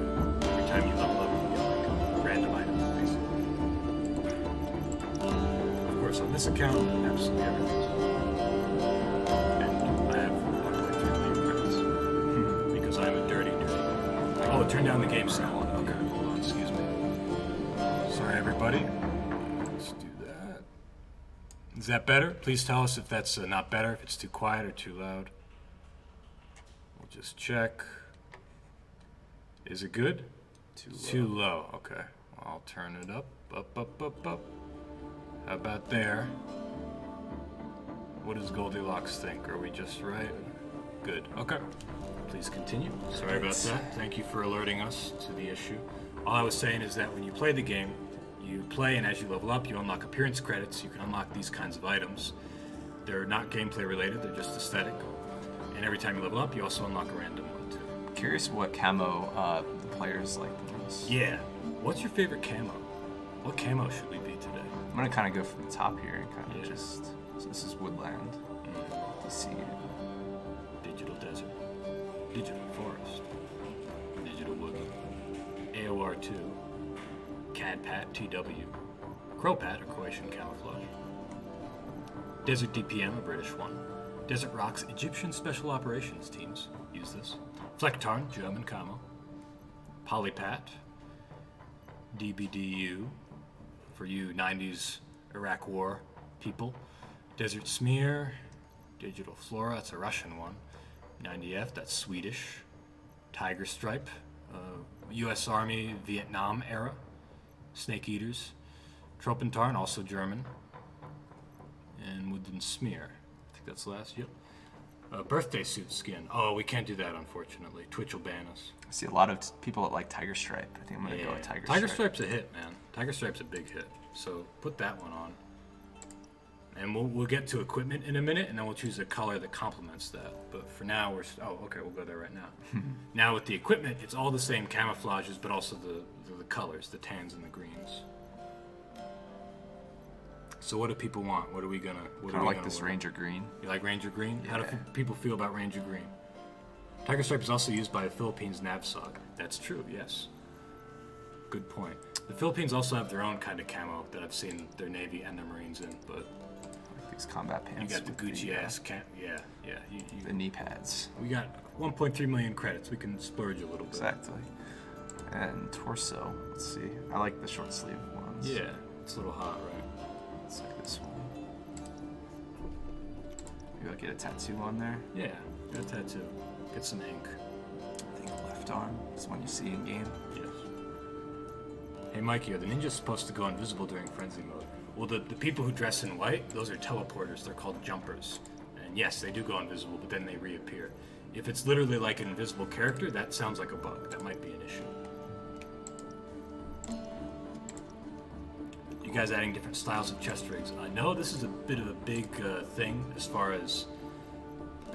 [SPEAKER 1] every time you level up, you get like random items, basically. Of course, on this account, absolutely everything's Oh, turn down the game sound. Okay, hold on, excuse me. Sorry, everybody. Let's do that. Is that better? Please tell us if that's not better, if it's too quiet or too loud. We'll just check. Is it good? Too low. Okay. I'll turn it up. Up. How about there? What does Goldilocks think? Are we just right? Good. Okay. Please continue. Sorry about that. Thank you for alerting us to the issue. All I was saying is that when you play the game, you play, and as you level up, you unlock appearance credits. You can unlock these kinds of items. They're not gameplay related, they're just aesthetic. And every time you level up, you also unlock a random one too.
[SPEAKER 2] Curious what camo the players like the most.
[SPEAKER 1] Yeah. What's your favorite camo? What camo should we be today?
[SPEAKER 2] I'm gonna kind of go from the top here and kind of
[SPEAKER 1] Yeah.
[SPEAKER 2] just. So this is woodland. You see.
[SPEAKER 1] Digital desert. Digital forest. Digital wood. AOR2. CAD-PAT TW. Crow-PAT, or Croatian camouflage. Desert DPM, a British one. Desert Rock's Egyptian Special Operations teams use this. Flecktarn, German camo. Polypat. DBDU, for you 90s Iraq War people. Desert Smear. Digital Flora, that's a Russian one. 90F, that's Swedish. Tiger Stripe, U.S. Army Vietnam era. Snake Eaters. Tropentarn, also German. And Wooden Smear. I think that's the last, yep. Birthday suit skin. Oh, we can't do that, unfortunately. Twitch will ban us.
[SPEAKER 2] I see a lot of people that like Tiger Stripe. I think I'm gonna go with Tiger Stripe.
[SPEAKER 1] Tiger Stripe's a hit, man. Tiger Stripe's a big hit. So put that one on. And we'll get to equipment in a minute, and then we'll choose a color that complements that. But for now, we'll go there right now. Now with the equipment, it's all the same camouflages, but also the colors, the tans and the greens. So what do people want? What are we gonna?
[SPEAKER 2] Kind of like this Ranger Green.
[SPEAKER 1] You like Ranger Green?
[SPEAKER 2] Yeah.
[SPEAKER 1] How do people feel about Ranger Green? Tiger Stripe is also used by the Philippines NAVSOG. That's true, yes. Good point. The Philippines also have their own kind of camo that I've seen their Navy and their Marines in, but
[SPEAKER 2] Like these combat pants.
[SPEAKER 1] you got the
[SPEAKER 2] with
[SPEAKER 1] Gucci ass cam. Yeah.
[SPEAKER 2] the knee pads.
[SPEAKER 1] We got 1.3 million credits. We can splurge a little bit.
[SPEAKER 2] Exactly. And torso. Let's see. I like the short sleeve ones.
[SPEAKER 1] Yeah, it's a little hot, right?
[SPEAKER 2] Let's like this one. Maybe I'll get a tattoo on there.
[SPEAKER 1] Yeah, get a tattoo. Get some ink.
[SPEAKER 2] I think left arm is one you see in game.
[SPEAKER 1] Yes. Hey Mikey, are the ninjas supposed to go invisible during frenzy mode? Well, the people who dress in white, those are teleporters. They're called jumpers. And yes, they do go invisible, but then they reappear. If it's literally like an invisible character, that sounds like a bug. That might be an issue. You guys adding different styles of chest rigs. I know this is a bit of a big thing as far as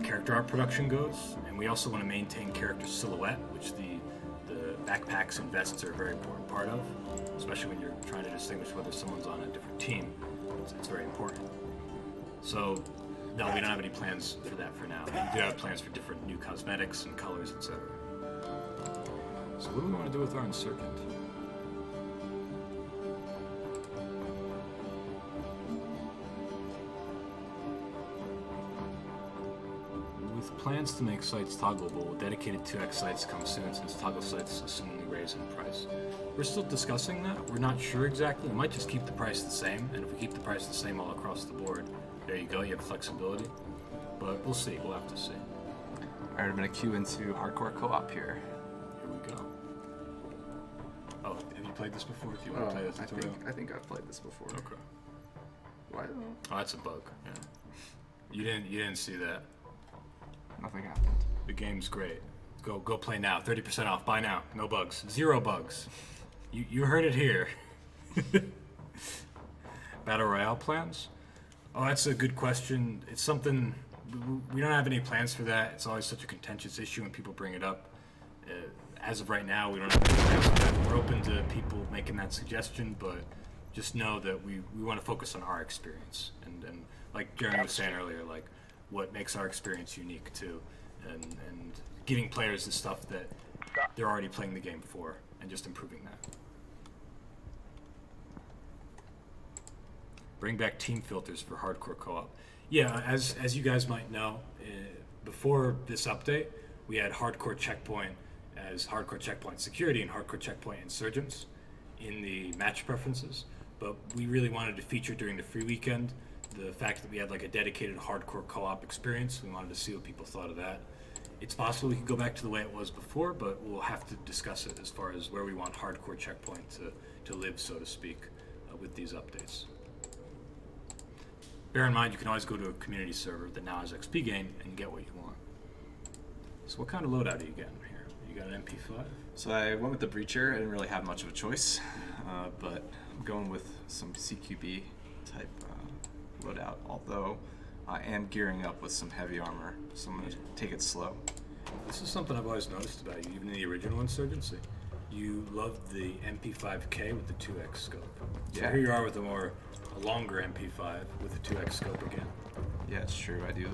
[SPEAKER 1] character art production goes, and we also want to maintain character silhouette, which the backpacks and vests are a very important part of, especially when you're trying to distinguish whether someone's on a different team. It's very important. So, no, we don't have any plans for that for now. We do have plans for different new cosmetics and colors, etc. So what do we want to do with our Insurgent? With plans to make sites toggleable, dedicated 2x sites come soon since toggle sites assumingly raise in price. We're still discussing that. We're not sure exactly. We might just keep the price the same, and if we keep the price the same all across the board, there you go, you have flexibility. But we'll see, we'll have to see.
[SPEAKER 2] Alright, I'm gonna queue into hardcore co-op here.
[SPEAKER 1] Here we go. Oh, have you played this before? Do you want to play the tutorial?
[SPEAKER 2] I think I've played this before.
[SPEAKER 1] Okay.
[SPEAKER 2] Why?
[SPEAKER 1] Oh, that's a bug. Yeah. You didn't see that.
[SPEAKER 2] Nothing happened.
[SPEAKER 1] The game's great. Go play now. 30% off. Buy now. No bugs. 0 bugs. You heard it here. Battle Royale plans? Oh, that's a good question. It's something we don't have any plans for that. It's always such a contentious issue when people bring it up. As of right now, we don't have any plans for that. We're open to people making that suggestion, but just know that we want to focus on our experience and like Jeremy was saying earlier, like what makes our experience unique too, and giving players the stuff that they're already playing the game for, and just improving that. Bring back team filters for hardcore co-op. Yeah, as you guys might know, before this update, we had hardcore checkpoint as hardcore checkpoint security and hardcore checkpoint insurgents in the match preferences, but we really wanted to feature during the free weekend the fact that we had like a dedicated hardcore co-op experience. We wanted to see what people thought of that. It's possible we could go back to the way it was before, but we'll have to discuss it as far as where we want hardcore checkpoint to live, so to speak, with these updates. Bear in mind, you can always go to a community server that now has XP gain and get what you want. So what kind of loadout are you getting here? You got an MP5?
[SPEAKER 2] So I went with the Breacher. I didn't really have much of a choice, but I'm going with some CQB type loadout, although I am gearing up with some heavy armor, so I'm going to take it slow.
[SPEAKER 1] This is something I've always noticed about you, even in the original Insurgency. You loved the MP5K with the 2x scope. So
[SPEAKER 2] Yeah.
[SPEAKER 1] here you are with a longer MP5 with a 2x scope again.
[SPEAKER 2] Yeah, it's true. I do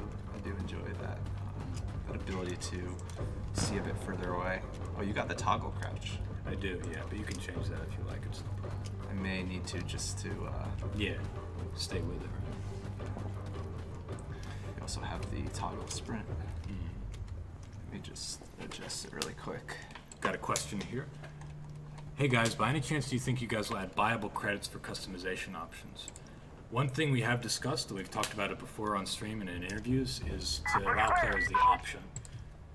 [SPEAKER 2] enjoy that that ability to see a bit further away. Oh, you got the toggle crouch.
[SPEAKER 1] I do, yeah, but you can change that if you like. It's no problem.
[SPEAKER 2] I may need to just to.
[SPEAKER 1] Yeah, stay with it.
[SPEAKER 2] We also have the toggle sprint. Let me just adjust it really quick.
[SPEAKER 1] Got a question here. Hey guys, by any chance do you think you guys will add buyable credits for customization options? One thing we have discussed, and we've talked about it before on stream and in interviews, is to allow players the option,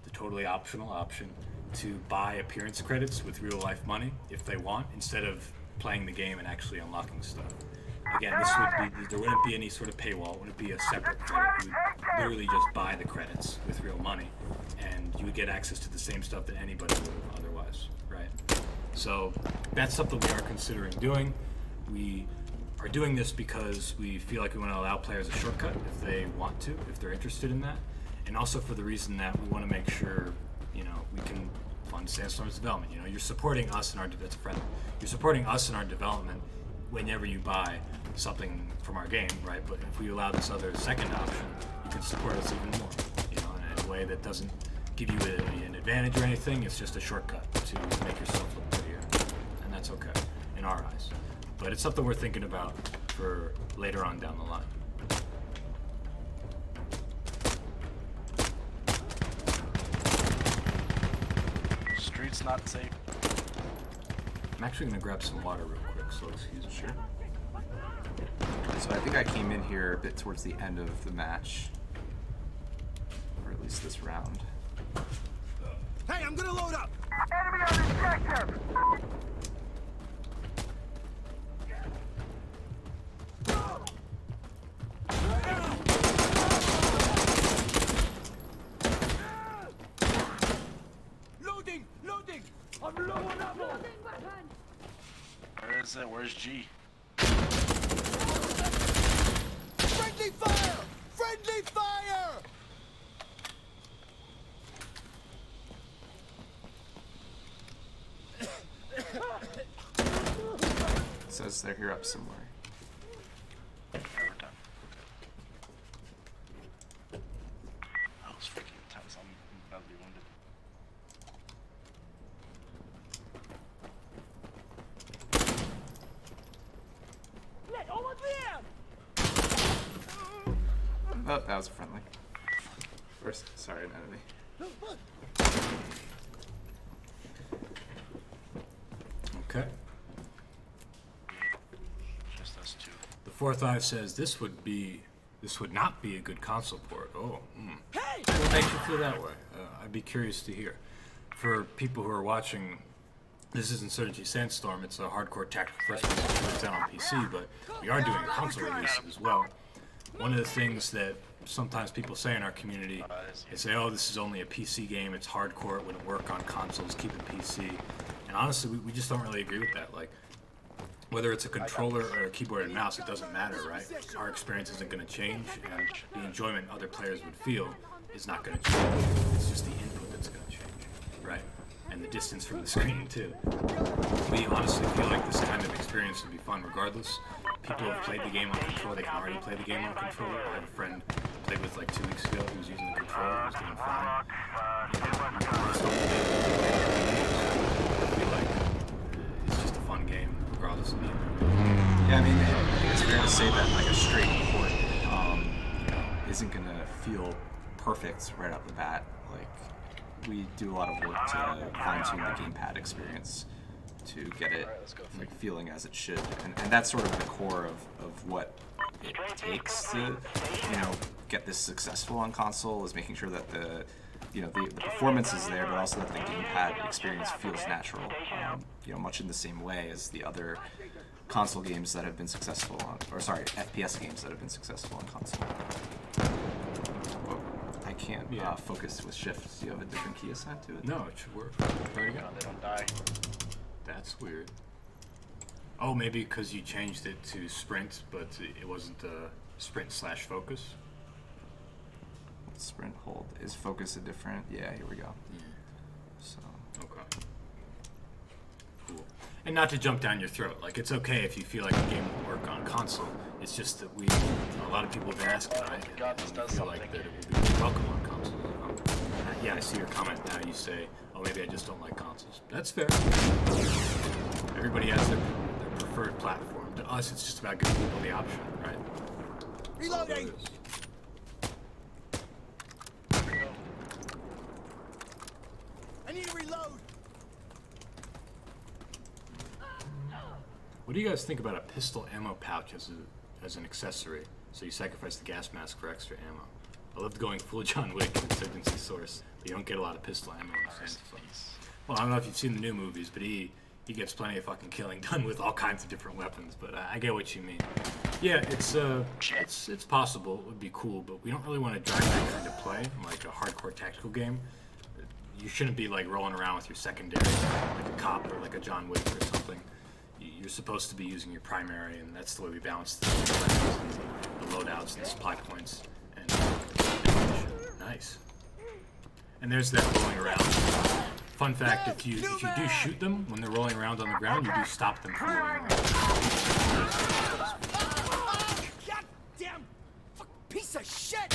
[SPEAKER 1] the totally optional option, to buy appearance credits with real life money if they want, instead of playing the game and actually unlocking stuff. Again, there wouldn't be any sort of paywall, it wouldn't be a separate credit. You would literally just buy the credits with real money, and you would get access to the same stuff that anybody would have otherwise, right? So that's something we are considering doing. We are doing this because we feel like we want to allow players a shortcut if they want to, if they're interested in that, and also for the reason that we want to make sure, we can fund Sandstorm's development. You're supporting us in our that's a friend. You're supporting us in our development whenever you buy something from our game, right? But if we allow this other second option, you can support us even more, in a way that doesn't give you an advantage or anything. It's just a shortcut to make yourself look prettier, and that's okay in our eyes. But it's something we're thinking about for later on down the line.
[SPEAKER 3] Street's not safe.
[SPEAKER 1] I'm actually gonna grab some water real quick, so excuse me.
[SPEAKER 2] Sure. So I think I came in here a bit towards the end of the match, or at least this round.
[SPEAKER 4] Hey, I'm gonna load up!
[SPEAKER 5] Enemy on objective!
[SPEAKER 4] Loading! Loading! I'm low on ammo!
[SPEAKER 3] Where is it? Where's G?
[SPEAKER 4] Friendly fire! Friendly fire!
[SPEAKER 2] It says they're here up somewhere.
[SPEAKER 3] We're done. That was freaking intense. I'm badly wounded.
[SPEAKER 2] Oh, that was a friendly. Sorry, an enemy.
[SPEAKER 1] Okay.
[SPEAKER 3] Just us two.
[SPEAKER 1] The fourth eye says this would not be a good console port. Oh, What makes you feel that way? I'd be curious to hear. For people who are watching, this is Insurgency Sandstorm. It's a hardcore tactical first-person shooter on PC, but we are doing a console release as well. One of the things that sometimes people say in our community is say, oh, this is only a PC game, it's hardcore, it wouldn't work on consoles, keep it PC. And honestly, we just don't really agree with that. Like, whether it's a controller or a keyboard and mouse, it doesn't matter, right? Our experience isn't going to change, and the enjoyment other players would feel is not going to change. It's just the input that's going to change, right? And the distance from the screen, too. We honestly feel like this kind of experience would be fun regardless. People have played the game on controller, they can already play the game on controller. I have a friend I played with like 2 weeks ago who was using the controller, was doing fine. I feel like it's just a fun game regardless of the input.
[SPEAKER 2] Yeah, I mean, I think it's fair to say that like a straight port isn't gonna feel perfect right off the bat. Like, we do a lot of work to fine-tune the gamepad experience to get it like feeling as it should, and that's sort of the core of what it takes to get this successful on console, is making sure that the performance is there, but also that the gamepad experience feels natural. Much in the same way as the other console games that have been successful on, or sorry, FPS games that have been successful on console. Whoa, I can't focus with shift. Do you have a different key assigned to it?
[SPEAKER 1] No, it should work. Try it again.
[SPEAKER 3] No, they don't die.
[SPEAKER 1] That's weird. Oh, maybe because you changed it to sprint, but it wasn't sprint / focus.
[SPEAKER 2] Sprint hold. Is focus a different? Yeah, here we go.
[SPEAKER 1] Yeah.
[SPEAKER 2] So.
[SPEAKER 1] Okay. Cool. And not to jump down your throat, like it's okay if you feel like the game will work on console. It's just that a lot of people have asked about it,
[SPEAKER 3] God, this
[SPEAKER 1] and
[SPEAKER 3] does
[SPEAKER 1] we feel
[SPEAKER 3] something.
[SPEAKER 1] like that it will be welcome on console. Yeah, I see your comment now. You say, "Oh, maybe I just don't like consoles." That's fair. Everybody has their preferred platform. To us, it's just about giving people the option, right?
[SPEAKER 4] Reloading! I need to reload!
[SPEAKER 1] What do you guys think about a pistol ammo pouch as an accessory? So you sacrifice the gas mask for extra ammo. I loved going full John Wick in Insurgency source, but you don't get a lot of pistol ammo in Sandstorm. Well, I don't know if you've seen the new movies, but he gets plenty of fucking killing done with all kinds of different weapons. But I get what you mean. Yeah, it's possible. It would be cool, but we don't really want to drive that kind of play, like a hardcore tactical game. You shouldn't be like rolling around with your secondary, like a cop or like a John Wick or something. You're supposed to be using your primary, and that's the way we balance the loadouts and the supply points. And nice. And there's that rolling around. Fun fact: if you do shoot them when they're rolling around on the ground, you do stop them from rolling around.
[SPEAKER 4] Goddamn piece of shit!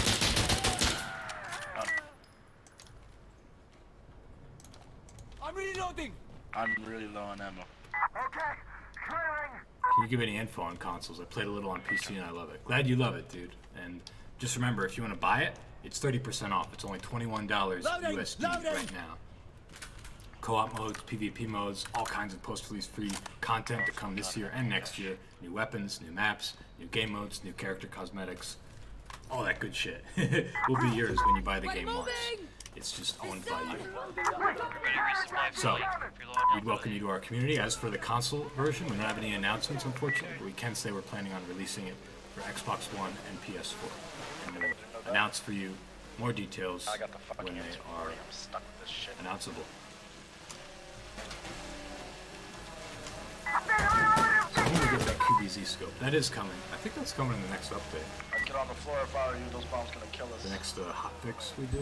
[SPEAKER 4] I'm reloading!
[SPEAKER 3] I'm really low on ammo.
[SPEAKER 5] Okay, clearing.
[SPEAKER 1] Can you give any info on consoles? I played a little on PC and I love it. Glad you love it, dude. And just remember, if you want to buy it, it's 30% off. It's only $21 USD right now. Co-op modes, PvP modes, all kinds of post-release free content to come this year and next year. New weapons, new maps, new game modes, new character cosmetics, all that good shit will be yours when you buy the game once. It's just owned by you. So, we'd welcome you to our community. As for the console version, we don't have any announcements, unfortunately, but we can say we're planning on releasing it for Xbox One and PS4. And we'll announce for you more details
[SPEAKER 3] I got the fucking
[SPEAKER 1] when they
[SPEAKER 3] answer
[SPEAKER 1] are
[SPEAKER 3] already. I'm stuck with this shit.
[SPEAKER 1] announceable. So when do we get that QBZ scope? That is coming. I think that's coming in the next update.
[SPEAKER 3] I'd get on the floor if I were you. Those bombs gonna kill us.
[SPEAKER 1] The next hotfix we do.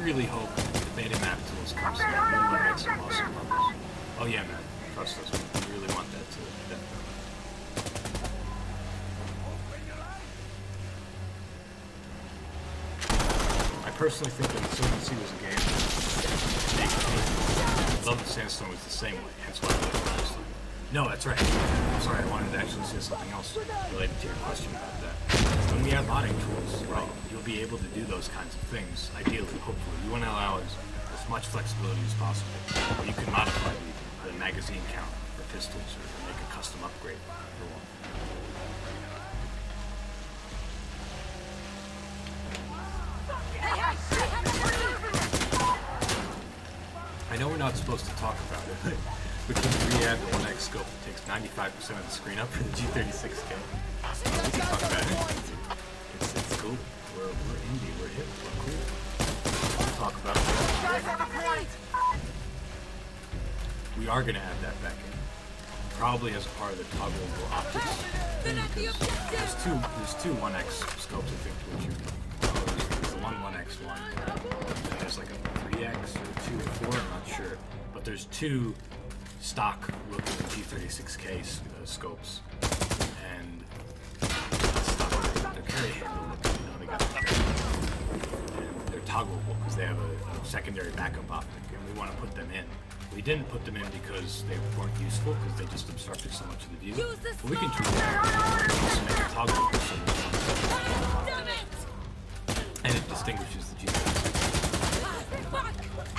[SPEAKER 1] Really hope the beta map tools comes out and make some awesome levels. Oh yeah, man, trust us. We really want that too. Definitely. I personally think that Insurgency was a game that Love of Sandstorm was the same way. Hence why I played it last time. No, that's right. I'm sorry, I wanted to actually say something else related to your question about that. When we have modding tools, right, you'll be able to do those kinds of things, ideally, hopefully. You want to allow as much flexibility as possible. Or you can modify the magazine count for pistols or make a custom upgrade for one. I know we're not supposed to talk about it, but can you re-add the 1X scope that takes 95% of the screen up for the G36K? We can talk about it. It's cool. We're indie, we're hip, we're cool. We'll talk about it. We are going to add that back in. Probably as a part of the toggleable optics thing, because there's two 1X scopes, I think, which there's the 1X1, and there's like a 3X or 2 or 4, I'm not sure. But there's two stock looking G36K scopes, and they're carry handle looking, you know, they got the carry handle. And they're toggleable because they have a secondary backup optic, and we want to put them in. We didn't put them in because they weren't useful, because they just obstructed so much of the view. But we can treat them and also make it toggleable so and it distinguishes the G36.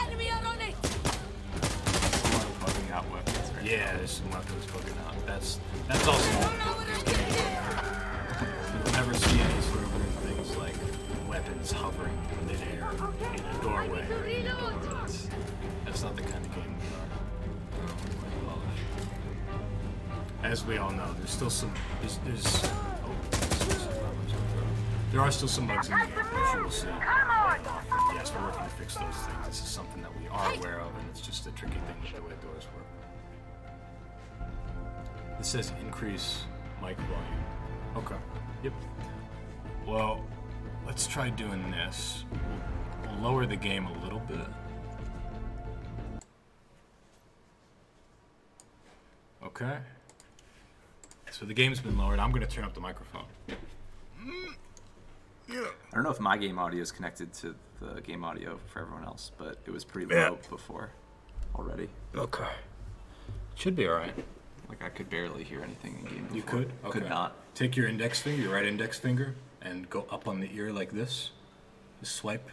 [SPEAKER 6] Enemy are on it!
[SPEAKER 2] Bugging out weapons, right?
[SPEAKER 1] Yeah, there's some weapons bugging out. That's also you'll never see any sort of weird things like weapons is hovering in midair in a doorway or in a door. That's not the kind of game we are. As we all know, there's still some. There are still some bugs in the game, which you will see. Yes, we're working to fix those things. This is something that we are aware of, and it's just a tricky thing with the way doors work. It says increase mic volume. Okay. Yep. Well, let's try doing this. We'll lower the game a little bit. Okay. So the game's been lowered. I'm going to turn up the microphone.
[SPEAKER 2] I don't know if my game audio is connected to the game audio for everyone else, but it was pretty low before already.
[SPEAKER 1] Okay. Should be alright.
[SPEAKER 2] Like I could barely hear anything in game before.
[SPEAKER 1] You could? Okay.
[SPEAKER 2] Could not.
[SPEAKER 1] Take your index finger, your right index finger, and go up on the ear like this. Just swipe.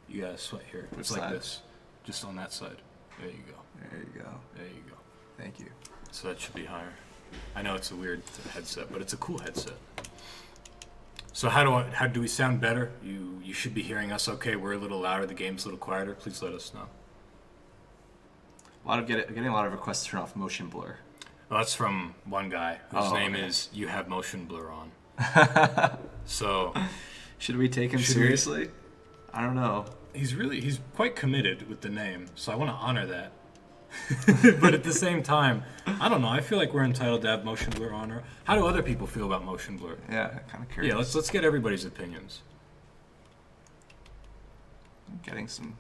[SPEAKER 1] You gotta swipe here.
[SPEAKER 2] Which
[SPEAKER 1] It's like
[SPEAKER 2] side?
[SPEAKER 1] this. Just on that side. There you go.
[SPEAKER 2] There you go.
[SPEAKER 1] There you go.
[SPEAKER 2] Thank you.
[SPEAKER 1] So that should be higher. I know it's a weird headset, but it's a cool headset. So how do we sound better? You should be hearing us okay. We're a little louder. The game's a little quieter. Please let us know.
[SPEAKER 2] Getting a lot of requests to turn off motion blur.
[SPEAKER 1] Well, that's from one guy whose name
[SPEAKER 2] okay.
[SPEAKER 1] is You Have Motion Blur On. So
[SPEAKER 2] Should we take him seriously? I don't know.
[SPEAKER 1] he's quite committed with the name, so I want to honor that. But at the same time, I don't know. I feel like we're entitled to have motion blur on. Or how do other people feel about motion blur?
[SPEAKER 2] Yeah, kind of curious.
[SPEAKER 1] Yeah, let's get everybody's opinions.
[SPEAKER 2] I'm getting some.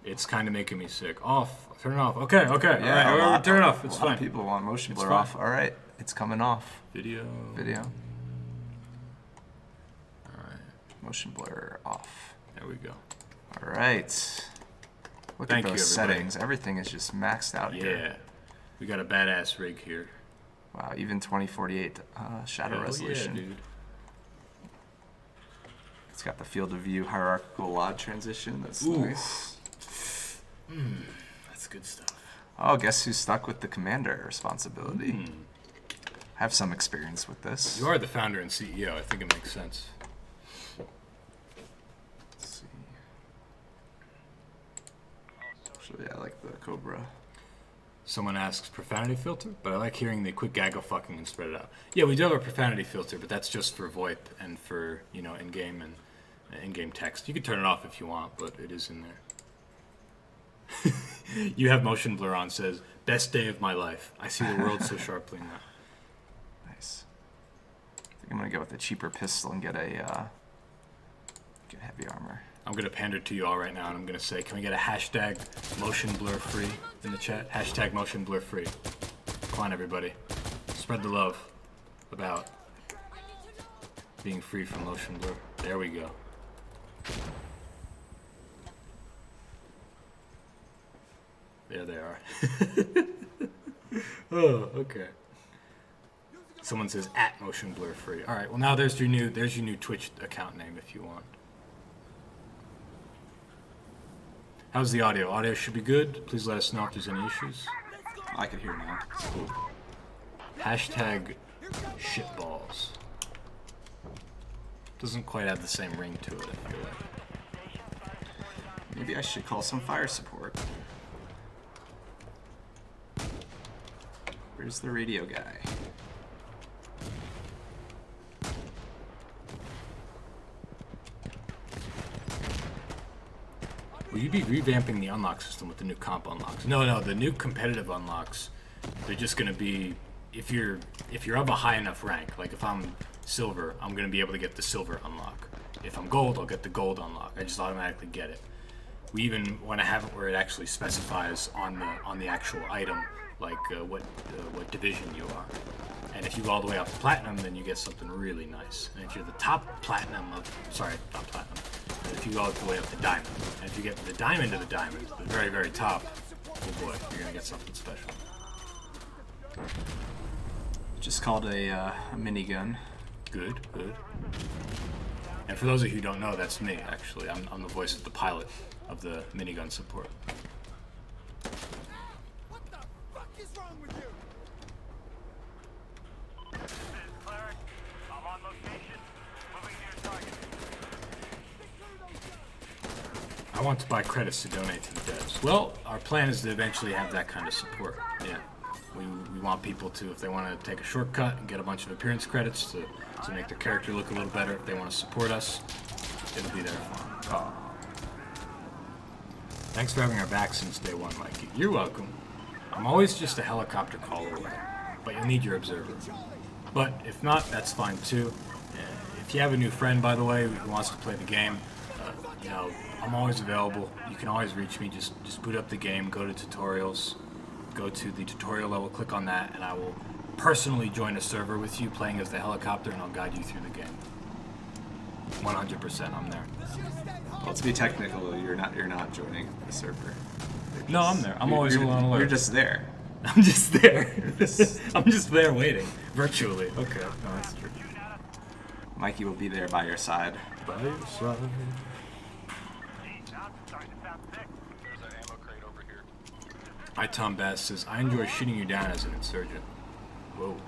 [SPEAKER 1] It's kind of making me sick. Off. Turn it off. Okay.
[SPEAKER 2] Yeah,
[SPEAKER 1] All right. Turn it off. It's
[SPEAKER 2] a lot
[SPEAKER 1] fine.
[SPEAKER 2] of people want motion
[SPEAKER 1] It's
[SPEAKER 2] blur
[SPEAKER 1] fine.
[SPEAKER 2] off. All right, it's coming off.
[SPEAKER 1] Video.
[SPEAKER 2] Video.
[SPEAKER 1] All right.
[SPEAKER 2] Motion blur off.
[SPEAKER 1] There we go.
[SPEAKER 2] All right. Look
[SPEAKER 1] Thank
[SPEAKER 2] at
[SPEAKER 1] you,
[SPEAKER 2] those
[SPEAKER 1] everybody.
[SPEAKER 2] settings. Everything is just maxed out
[SPEAKER 1] Yeah.
[SPEAKER 2] here.
[SPEAKER 1] We got a badass rig here.
[SPEAKER 2] Wow, even 2048 shadow
[SPEAKER 1] Hell
[SPEAKER 2] resolution.
[SPEAKER 1] Yeah, dude.
[SPEAKER 2] It's got the field of view hierarchical LOD transition. That's
[SPEAKER 1] Ooh.
[SPEAKER 2] nice.
[SPEAKER 1] That's good stuff.
[SPEAKER 2] Oh, guess who's stuck with the commander responsibility?
[SPEAKER 1] Hmm.
[SPEAKER 2] I have some experience with this.
[SPEAKER 1] You are the founder and CEO. I think it makes sense.
[SPEAKER 2] Let's see. Actually, I like the Cobra.
[SPEAKER 1] Someone asks profanity filter, but I like hearing the quick gaggle fucking and spread it out. Yeah, we do have a profanity filter, but that's just for VoIP and for, in-game and in-game text. You can turn it off if you want, but it is in there. You Have Motion Blur On says, best day of my life. I see the world so sharply now.
[SPEAKER 2] Nice. I think I'm gonna go with a cheaper pistol and get a get heavy armor.
[SPEAKER 1] I'm going to pander to you all right now, and I'm going to say, can we get a hashtag motion blur free in the chat? Hashtag motion blur free. Come on, everybody. Spread the love about being free from motion blur. There we go. There they are. Oh, okay. Someone says at motion blur free. All right. Well, now there's your new Twitch account name if you want. How's the audio? Audio should be good. Please let us know if there's any issues.
[SPEAKER 2] I can hear now.
[SPEAKER 1] Cool. Hashtag shitballs. Doesn't quite have the same ring to it, I feel like.
[SPEAKER 2] Maybe I should call some fire support. Where's the radio guy?
[SPEAKER 1] Will you be revamping the unlock system with the new comp unlocks? No, the new competitive unlocks, they're just gonna be, if you're of a high enough rank, like if I'm silver, I'm gonna be able to get the silver unlock. If I'm gold, I'll get the gold unlock. I just automatically get it. We even want to have it where it actually specifies on the actual item, like what division you are. And if you go all the way up to platinum, then you get something really nice. And if you're the top platinum not platinum. If you go all the way up to diamond, and if you get the diamond of the diamond, the very, very top, oh boy, you're gonna get something special.
[SPEAKER 2] Just called a minigun.
[SPEAKER 1] Good. And for those of you who don't know, that's me, actually. I'm the voice of the pilot of the minigun support.
[SPEAKER 4] What the fuck is wrong with you?
[SPEAKER 5] This is Cleric. I'm on location. Moving to your target.
[SPEAKER 1] I want to buy credits to donate to the devs. Well, our plan is to eventually have that kind of support. Yeah. We want people to, if they want to take a shortcut and get a bunch of appearance credits to make their character look a little better, if they want to support us, it'll be there for them. Oh. Thanks for having our back since day one, Mikey. You're welcome. I'm always just a helicopter call away, but you'll need your observer. But if not, that's fine too. If you have a new friend, by the way, who wants to play the game, you know, I'm always available. You can always reach me. Just boot up the game, go to tutorials, go to the tutorial level, click on that, and I will personally join a server with you playing as the helicopter, and I'll guide you through the game. 100%, I'm there.
[SPEAKER 2] Well, to be technical, you're not joining the server.
[SPEAKER 1] No, I'm there. I'm always on alert.
[SPEAKER 2] You're just there.
[SPEAKER 1] I'm just there. I'm just there waiting, virtually. Okay, no, that's true.
[SPEAKER 2] Mikey will be there by your side.
[SPEAKER 1] By your side. Hi, Tom Bass says, I enjoy shooting you down as an insurgent. Whoa.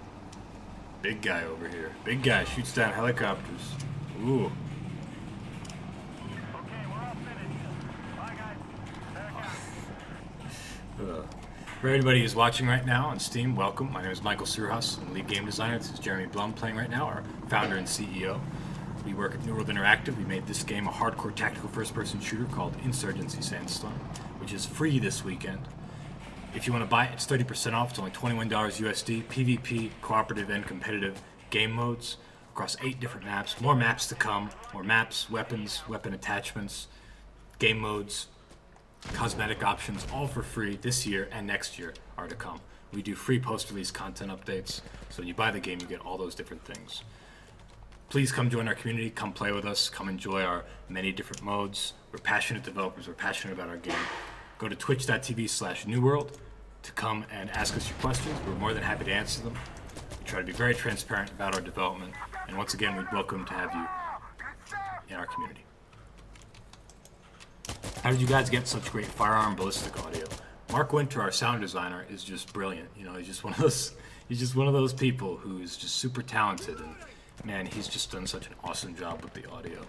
[SPEAKER 1] Big guy over here. Big guy shoots down helicopters. Ooh. For everybody who's watching right now on Steam, welcome. My name is Michael Surhas. I'm the lead game designer. This is Jeremy Blum playing right now, our founder and CEO. We work at New World Interactive. We made this game a hardcore tactical first-person shooter called Insurgency Sandstorm, which is free this weekend. If you want to buy it, it's 30% off. It's only $21 USD. PvP, cooperative, and competitive game modes across 8 different maps. More maps to come. More maps, weapons, weapon attachments, game modes, cosmetic options, all for free this year and next year are to come. We do free post-release content updates, so when you buy the game, you get all those different things. Please come join our community, come play with us, come enjoy our many different modes. We're passionate developers, we're passionate about our game. Go to twitch.tv/newworld to come and ask us your questions. We're more than happy to answer them. We try to be very transparent about our development, and once again, we'd welcome to have you in our community. How did you guys get such great firearm ballistic audio? Mark Winter, our sound designer, is just brilliant. You know, he's just one of those people who's just super talented, and man, he's just done such an awesome job with the audio,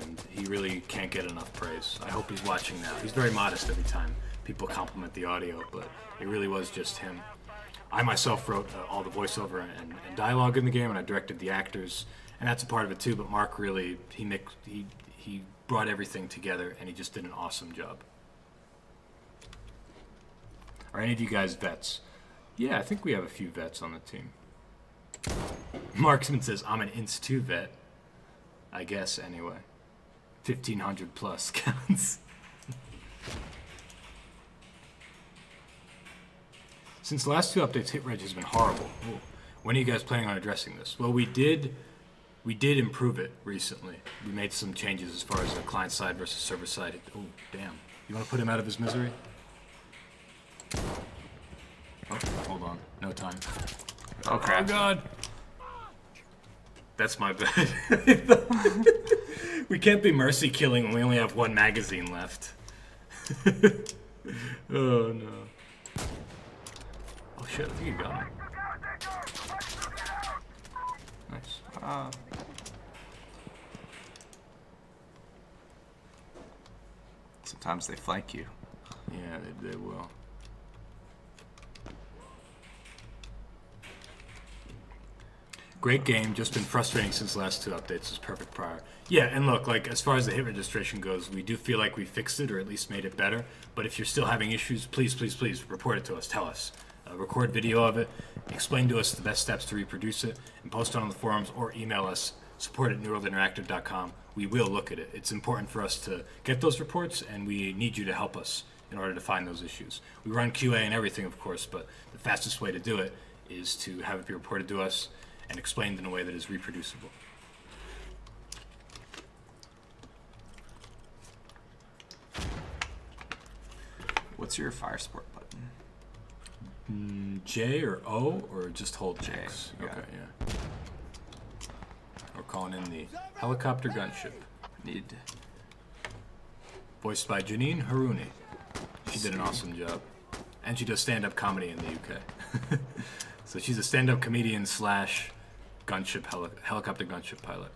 [SPEAKER 1] and he really can't get enough praise. I hope he's watching now. He's very modest every time people compliment the audio, but it really was just him. I myself wrote all the voiceover and dialogue in the game, and I directed the actors, and that's a part of it too. But Mark really he brought everything together, and he just did an awesome job. Are any of you guys vets? Yeah, I think we have a few vets on the team. Marksman says, I'm an Inst 2 vet. I guess, anyway. 1,500 plus counts. Since the last 2 updates, hit reg has been horrible. Ooh. When are you guys planning on addressing this? Well, we did improve it recently. We made some changes as far as the client side versus server side. Oh, damn. You want to put him out of his misery? Oh, hold on. No time.
[SPEAKER 2] Oh, crap.
[SPEAKER 1] Oh, God. That's my bad. We can't be mercy killing when we only have 1 magazine left. Oh, no. Oh, shit. I think you got him. Nice.
[SPEAKER 2] Sometimes they flank you.
[SPEAKER 1] Yeah, they will. Great game, just been frustrating since the last 2 updates. Is perfect prior. Yeah, and look, like as far as the hit registration goes, we do feel like we fixed it or at least made it better. But if you're still having issues, please, please, please report it to us. Tell us. Record video of it, explain to us the best steps to reproduce it, and post it on the forums or email us, support@newworldinteractive.com. We will look at it. It's important for us to get those reports, and we need you to help us in order to find those issues. We run QA and everything, of course, but the fastest way to do it is to have it be reported to us and explained in a way that is reproducible.
[SPEAKER 2] What's your fire support button?
[SPEAKER 1] J or O, or just hold
[SPEAKER 2] J.
[SPEAKER 1] X?
[SPEAKER 2] Yeah.
[SPEAKER 1] Okay, yeah. We're calling in the helicopter gunship.
[SPEAKER 2] Need.
[SPEAKER 1] Voiced by Janine Haruni. She did an awesome job. And she does stand-up comedy in the UK. So she's a stand-up comedian slash gunship helicopter gunship pilot.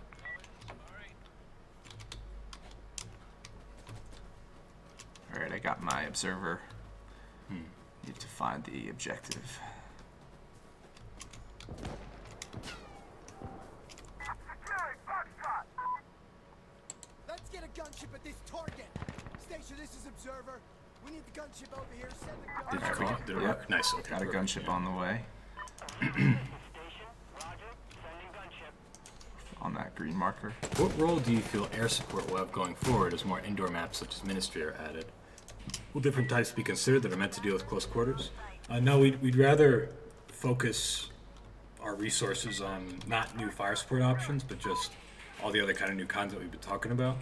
[SPEAKER 2] Alright, I got my observer. Need to find the objective.
[SPEAKER 4] Let's get a gunship at this target. Station, this is observer. We need the gunship over here. Send the
[SPEAKER 1] Did you call it? Did it
[SPEAKER 2] Yep.
[SPEAKER 1] work? Nice. Okay.
[SPEAKER 2] Got a
[SPEAKER 1] perfect.
[SPEAKER 2] gunship on the way. On that green marker.
[SPEAKER 1] What role do you feel air support will have going forward as more indoor maps such as Ministry are added? Will different types be considered that are meant to deal with close quarters? No, we'd rather focus our resources on not new fire support options, but just all the other kind of new content we've been talking about.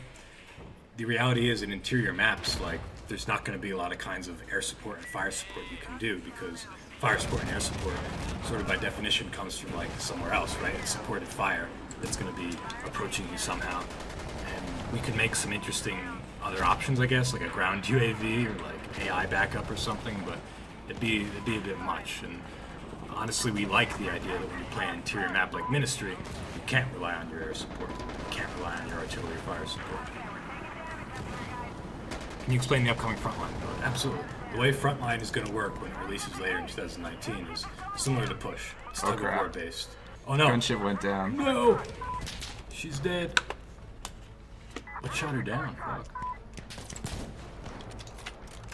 [SPEAKER 1] The reality is in interior maps, like, there's not going to be a lot of kinds of air support and fire support you can do, because fire support and air support sort of by definition comes from like somewhere else, right? It's supported fire that's going to be approaching you somehow. And we could make some interesting other options, I guess, like a ground UAV or like AI backup or something, but it'd be a bit much. And honestly, we like the idea that when you play an interior map like Ministry, you can't rely on your air support. You can't rely on your artillery fire support. Can you explain the upcoming Frontline build? Absolutely. The way Frontline is going to work when it releases later in 2019 is similar to Push. It's tug of war based. Oh no!
[SPEAKER 2] Gunship went down.
[SPEAKER 1] No! She's dead. What shot her down? Fuck.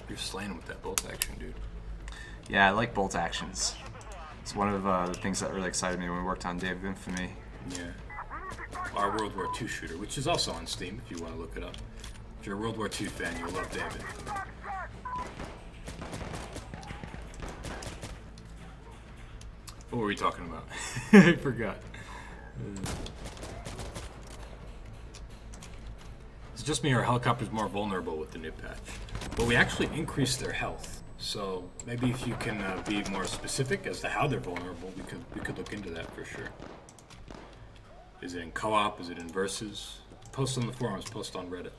[SPEAKER 1] You're slaying him with that bolt action, dude.
[SPEAKER 2] Yeah, I like bolt actions. It's one of the things that really excited me when we worked on Day of Infamy.
[SPEAKER 1] Yeah. Our World War II shooter, which is also on Steam if you want to look it up. If you're a World War II fan, you'll love David. What were we talking about? I forgot. It's just me, or helicopters more vulnerable with the new patch. But we actually increased their health. So maybe if you can be more specific as to how they're vulnerable, we could look into that for sure. Is it in co-op? Is it in versus? Post on the forums, post on Reddit.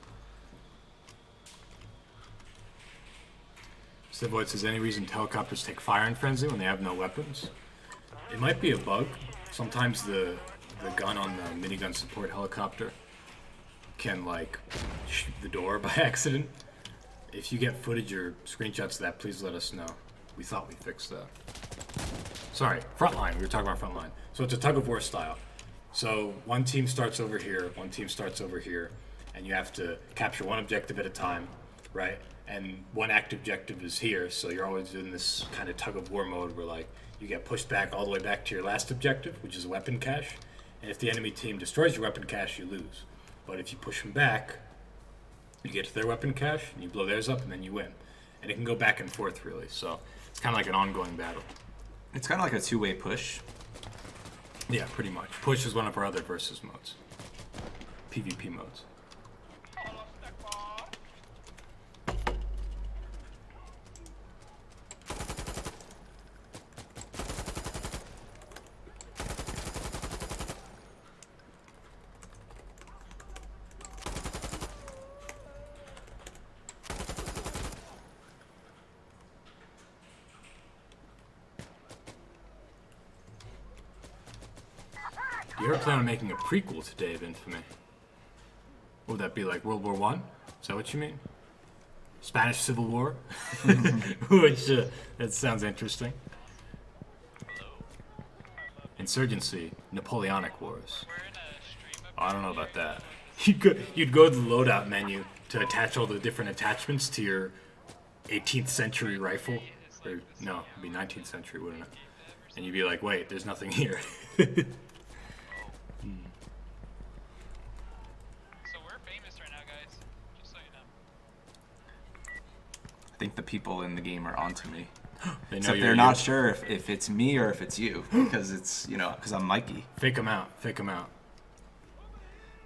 [SPEAKER 1] Stivoid says, any reason helicopters take fire in Frenzy when they have no weapons? It might be a bug. Sometimes the gun on the minigun support helicopter can like shoot the door by accident. If you get footage or screenshots of that, please let us know. We thought we fixed that. Sorry, Frontline. We were talking about Frontline. So it's a tug of war style. So one team starts over here, one team starts over here, and you have to capture one objective at a time, right? And one active objective is here, so you're always in this kind of tug of war mode where like you get pushed back all the way back to your last objective, which is a weapon cache. And if the enemy team destroys your weapon cache, you lose. But if you push them back, you get to their weapon cache, and you blow theirs up, and then you win. And it can go back and forth, really. So it's kind of like an ongoing battle.
[SPEAKER 2] It's kind of like a two-way push.
[SPEAKER 1] Yeah, pretty much. Push is one of our other versus modes. PvP modes. You ever plan on making a prequel to Day of Infamy? What would that be, like World War One? Is that what you mean? Spanish Civil War? Which, that sounds interesting. Insurgency, Napoleonic Wars. Oh, I don't know about that. You'd go to the loadout menu to attach all the different attachments to your 18th century rifle. Or, no, it'd be 19th century, wouldn't it? And you'd be like, wait, there's nothing here.
[SPEAKER 2] I think the people in the game are onto me.
[SPEAKER 1] They know
[SPEAKER 2] Except
[SPEAKER 1] you're
[SPEAKER 2] they're
[SPEAKER 1] you.
[SPEAKER 2] not sure if it's me or if it's you, because it's, because I'm Mikey.
[SPEAKER 1] Fake them out. Fake them out.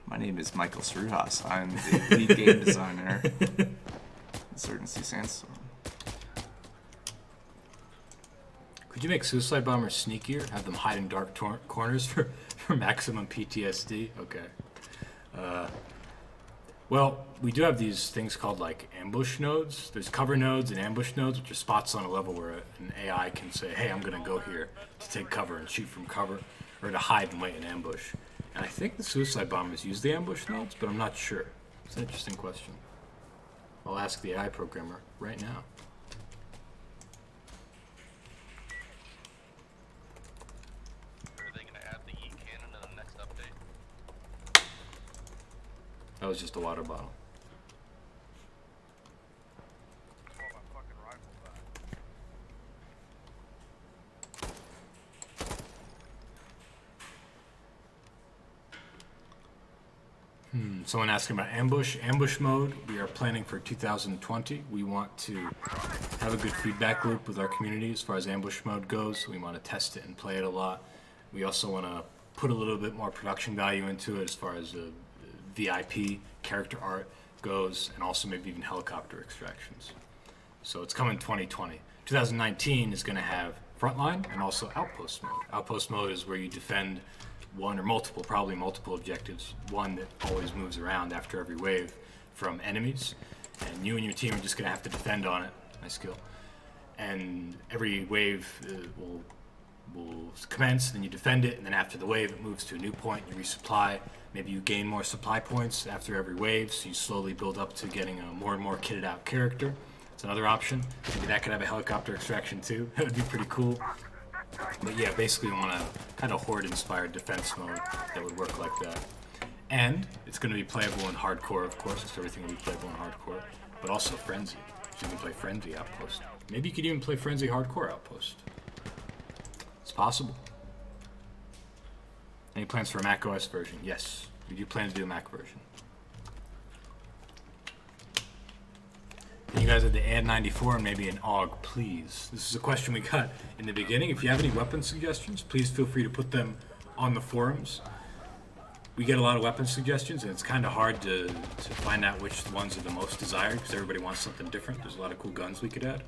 [SPEAKER 2] My name is Michael Sruhas. I'm the lead game designer. Insurgency Sandstorm.
[SPEAKER 1] Could you make suicide bombers sneakier? Have them hide in dark corners for maximum PTSD? Okay. Well, we do have these things called like ambush nodes. There's cover nodes and ambush nodes, which are spots on a level where an AI can say, hey, I'm going to go here to take cover and shoot from cover, or to hide and wait in ambush. And I think the suicide bombers use the ambush nodes, but I'm not sure. It's an interesting question. I'll ask the AI programmer right now.
[SPEAKER 3] Are they gonna add the E-cannon in the next update?
[SPEAKER 1] That was just a water bottle. Someone asking about ambush. Ambush mode, we are planning for 2020. We want to have a good feedback loop with our community as far as ambush mode goes. We want to test it and play it a lot. We also want to put a little bit more production value into it as far as VIP character art goes, and also maybe even helicopter extractions. So it's coming 2020. 2019 is going to have frontline and also outpost mode. Outpost mode is where you defend one or multiple, probably multiple objectives, one that always moves around after every wave from enemies, and you and your team are just going to have to defend on it. Nice skill. And every wave will commence, then you defend it, and then after the wave it moves to a new point, you resupply. Maybe you gain more supply points after every wave, so you slowly build up to getting a more and more kitted out character. It's another option. Maybe that could have a helicopter extraction too. That would be pretty cool. But yeah, basically we want a kind of horde-inspired defense mode that would work like that. And it's going to be playable in hardcore, of course, because everything will be playable in hardcore, but also Frenzy. So you can play Frenzy Outpost. Maybe you could even play Frenzy Hardcore Outpost. It's possible. Any plans for a Mac OS version? Yes, we do plan to do a Mac version. You guys have the AD94 and maybe an AUG, please. This is a question we got in the beginning. If you have any weapon suggestions, please feel free to put them on the forums. We get a lot of weapon suggestions, and it's kind of hard to find out which ones are the most desired, because everybody wants something different. There's a lot of cool guns we could add.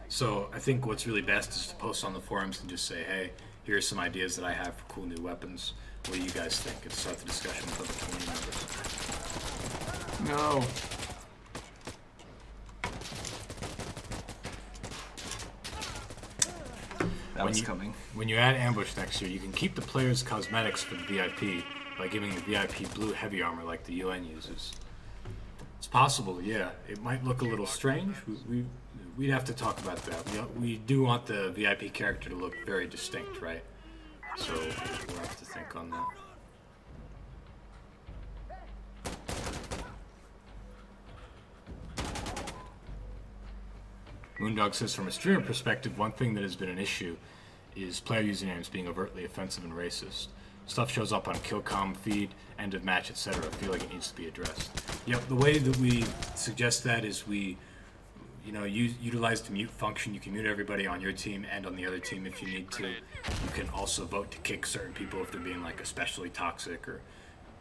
[SPEAKER 1] So I think what's really best is to post on the forums and just say, hey, here's some ideas that I have for cool new weapons. What do you guys think? And start the discussion with other community members.
[SPEAKER 2] No. That was coming.
[SPEAKER 1] When you add ambush next year, you can keep the player's cosmetics for the VIP by giving the VIP blue heavy armor like the UN uses. It's possible, yeah. It might look a little strange. We'd have to talk about that. We do want the VIP character to look very distinct, right? So we'll have to think on that. Moondog says, from a streamer perspective, one thing that has been an issue is player usernames being overtly offensive and racist. Stuff shows up on Killcom feed, end of match, etc. I feel like it needs to be addressed. Yep, the way that we suggest that is we, utilize the mute function. You can mute everybody on your team and on the other team if you need to. You can also vote to kick certain people if they're being like especially toxic or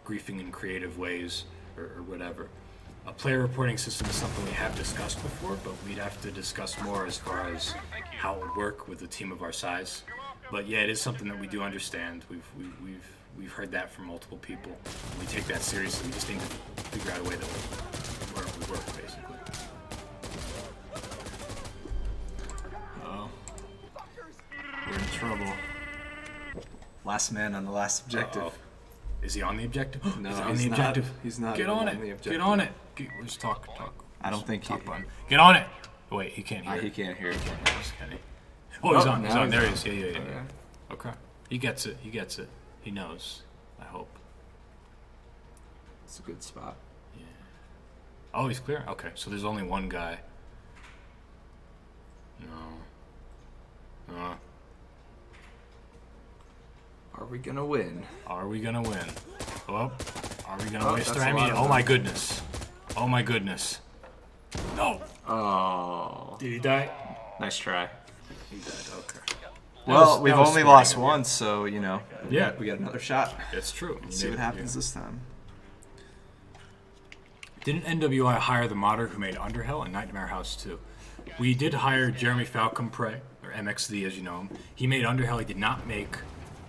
[SPEAKER 1] griefing in creative ways or whatever. A player reporting system is something we have discussed before, but we'd have to discuss more as far as how it would work with a team of our size. But yeah, it is something that we do understand. We've heard that from multiple people. We take that seriously. We just need to figure out a way that would work, basically.
[SPEAKER 2] Oh, we're in trouble. Last man on the last objective.
[SPEAKER 1] Uh-oh. Is he on the objective?
[SPEAKER 2] No,
[SPEAKER 1] he's on
[SPEAKER 2] he's
[SPEAKER 1] the
[SPEAKER 2] not.
[SPEAKER 1] objective.
[SPEAKER 2] He's not
[SPEAKER 1] Get
[SPEAKER 2] even
[SPEAKER 1] on
[SPEAKER 2] on the
[SPEAKER 1] it.
[SPEAKER 2] objective.
[SPEAKER 1] Get on it. Let's talk.
[SPEAKER 2] I don't think
[SPEAKER 1] Talk
[SPEAKER 2] he.
[SPEAKER 1] button. Get on it. Wait, he can't hear.
[SPEAKER 2] He can't hear.
[SPEAKER 1] Can he? Oh, he's on. He's
[SPEAKER 2] now
[SPEAKER 1] on. There he
[SPEAKER 2] he's
[SPEAKER 1] is. Yeah.
[SPEAKER 2] Okay.
[SPEAKER 1] Okay. He gets it. He knows. I hope.
[SPEAKER 2] It's a good spot.
[SPEAKER 1] Yeah. Oh, he's clear? Okay, so there's only one guy. No.
[SPEAKER 2] Are we gonna win?
[SPEAKER 1] Are we gonna win? Oh, are we gonna waste
[SPEAKER 2] that's
[SPEAKER 1] our
[SPEAKER 2] a lot
[SPEAKER 1] ammunition?
[SPEAKER 2] of
[SPEAKER 1] Oh my
[SPEAKER 2] them.
[SPEAKER 1] goodness. Oh my goodness. No.
[SPEAKER 2] Oh.
[SPEAKER 1] Did he die?
[SPEAKER 2] Nice try.
[SPEAKER 1] He died. Okay.
[SPEAKER 2] Well, we've
[SPEAKER 1] that was
[SPEAKER 2] only
[SPEAKER 1] smart.
[SPEAKER 2] lost once, so
[SPEAKER 1] Yeah.
[SPEAKER 2] we got another shot.
[SPEAKER 1] That's true.
[SPEAKER 2] Let's see what happens this time.
[SPEAKER 1] Didn't NWI hire the modder who made Underhell and Nightmare House 2? We did hire Jeremy Falcon Prey, or MXD as you know him. He made Underhell. He did not make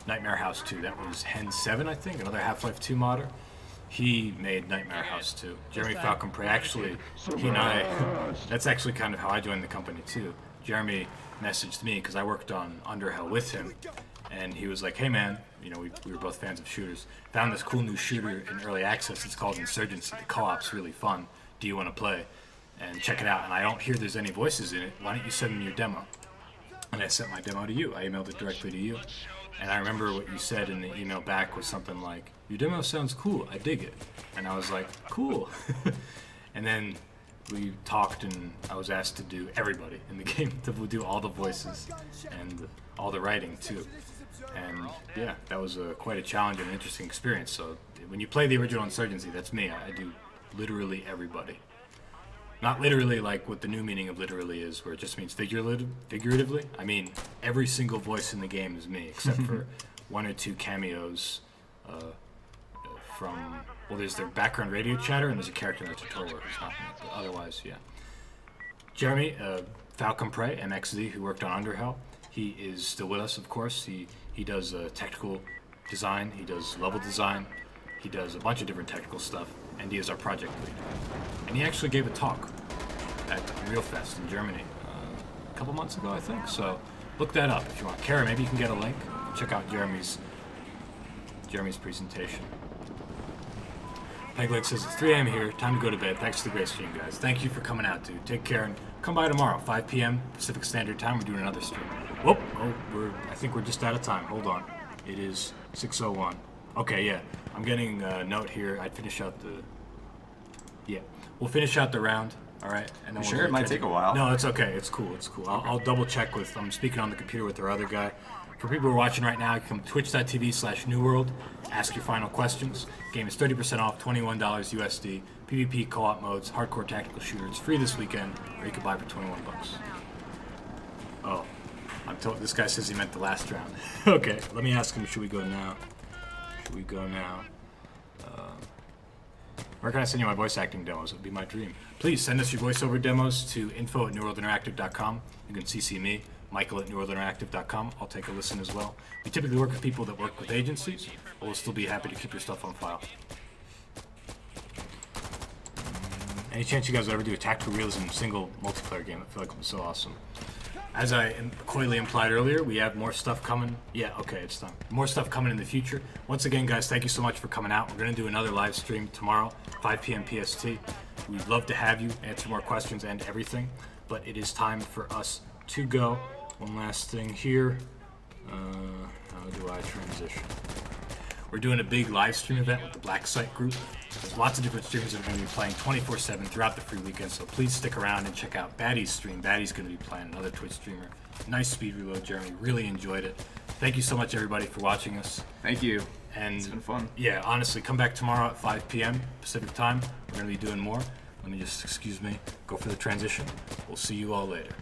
[SPEAKER 1] Nightmare House 2. That was Hen 7, I think, another Half-Life 2 modder. He made Nightmare House 2. Jeremy Falcon Prey, actually, he and I, that's actually kind of how I joined the company too. Jeremy messaged me because I worked on Underhell with him, and he was like, hey man, we were both fans of shooters. Found this cool new shooter in early access. It's called Insurgency. The co-op's really fun. do you want to play? And check it out. And I don't hear there's any voices in it. Why don't you send me your demo? And I sent my demo to you. I emailed it directly to you. And I remember what you said in the email back was something like, your demo sounds cool, I dig it. And I was like, cool. And then we talked and I was asked to do everybody in the game, to do all the voices and all the writing too. And yeah, that was quite a challenge and an interesting experience. So when you play the original Insurgency, that's me. I do literally everybody. Not literally like what the new meaning of literally is, where it just means figuratively. I mean, every single voice in the game is me, except for 1 or 2 cameos from, well, there's their background radio chatter, and there's a character in the tutorial who's not me. But otherwise, yeah. Jeremy, Falcon Prey, MXZ, who worked on Underhell, he is still with us, of course. He does technical design, he does level design, he does a bunch of different technical stuff, and he is our project lead. And he actually gave a talk at Unreal Fest in Germany a couple months ago, I think. So look that up if you want. Kara, maybe you can get a link. Check out Jeremy's presentation. Pegleg says, it's 3 a.m. here, time to go to bed. Thanks for the great stream, guys. Thank you for coming out, dude. Take care, and come by tomorrow, 5 p.m. Pacific Standard Time. We're doing another stream. Whoop! Oh, I think we're just out of time. Hold on. It is 6:01. Okay, yeah. I'm getting a note here. I'd finish out the... Yeah. We'll finish out the round, all right? And then
[SPEAKER 2] Sure, it might take a while.
[SPEAKER 1] No, it's okay. It's cool. It's cool. I'll double check with... I'm speaking on the computer with our other guy. For people who are watching right now, you can come to twitch.tv/newworld, ask your final questions. Game is 30% off, $21 USD. PvP co-op modes, hardcore tactical shooter. It's free this weekend, or you can buy for 21 bucks. Oh, I'm told this guy says he meant the last round. Okay, let me ask him, should we go now? Should we go now? Where can I send you my voice acting demos? It would be my dream. Please send us your voiceover demos to info@newworldinteractive.com. You can CC me, Michael at newworldinteractive.com. I'll take a listen as well. We typically work with people that work with agencies, but we'll still be happy to keep your stuff on file. Any chance you guys will ever do a tactical realism single multiplayer game? I feel like it would be so awesome. As I coyly implied earlier, we have more stuff coming. Yeah, okay, it's done. More stuff coming in the future. Once again, guys, thank you so much for coming out. We're going to do another live stream tomorrow, 5 p.m. PST. We'd love to have you answer more questions and everything, but it is time for us to go. One last thing here. How do I transition? We're doing a big live stream event with the Black Site group. There's lots of different streamers that are going to be playing 24/7 throughout the free weekend, so please stick around and check out Batty's stream. Batty's going to be playing, another Twitch streamer. Nice speed reload, Jeremy. Really enjoyed it. Thank you so much, everybody, for watching us.
[SPEAKER 2] Thank you.
[SPEAKER 1] And
[SPEAKER 2] it's been fun.
[SPEAKER 1] Yeah, honestly, come back tomorrow at 5 p.m. Pacific time. We're going to be doing more. Let me just, excuse me, go for the transition. We'll see you all later.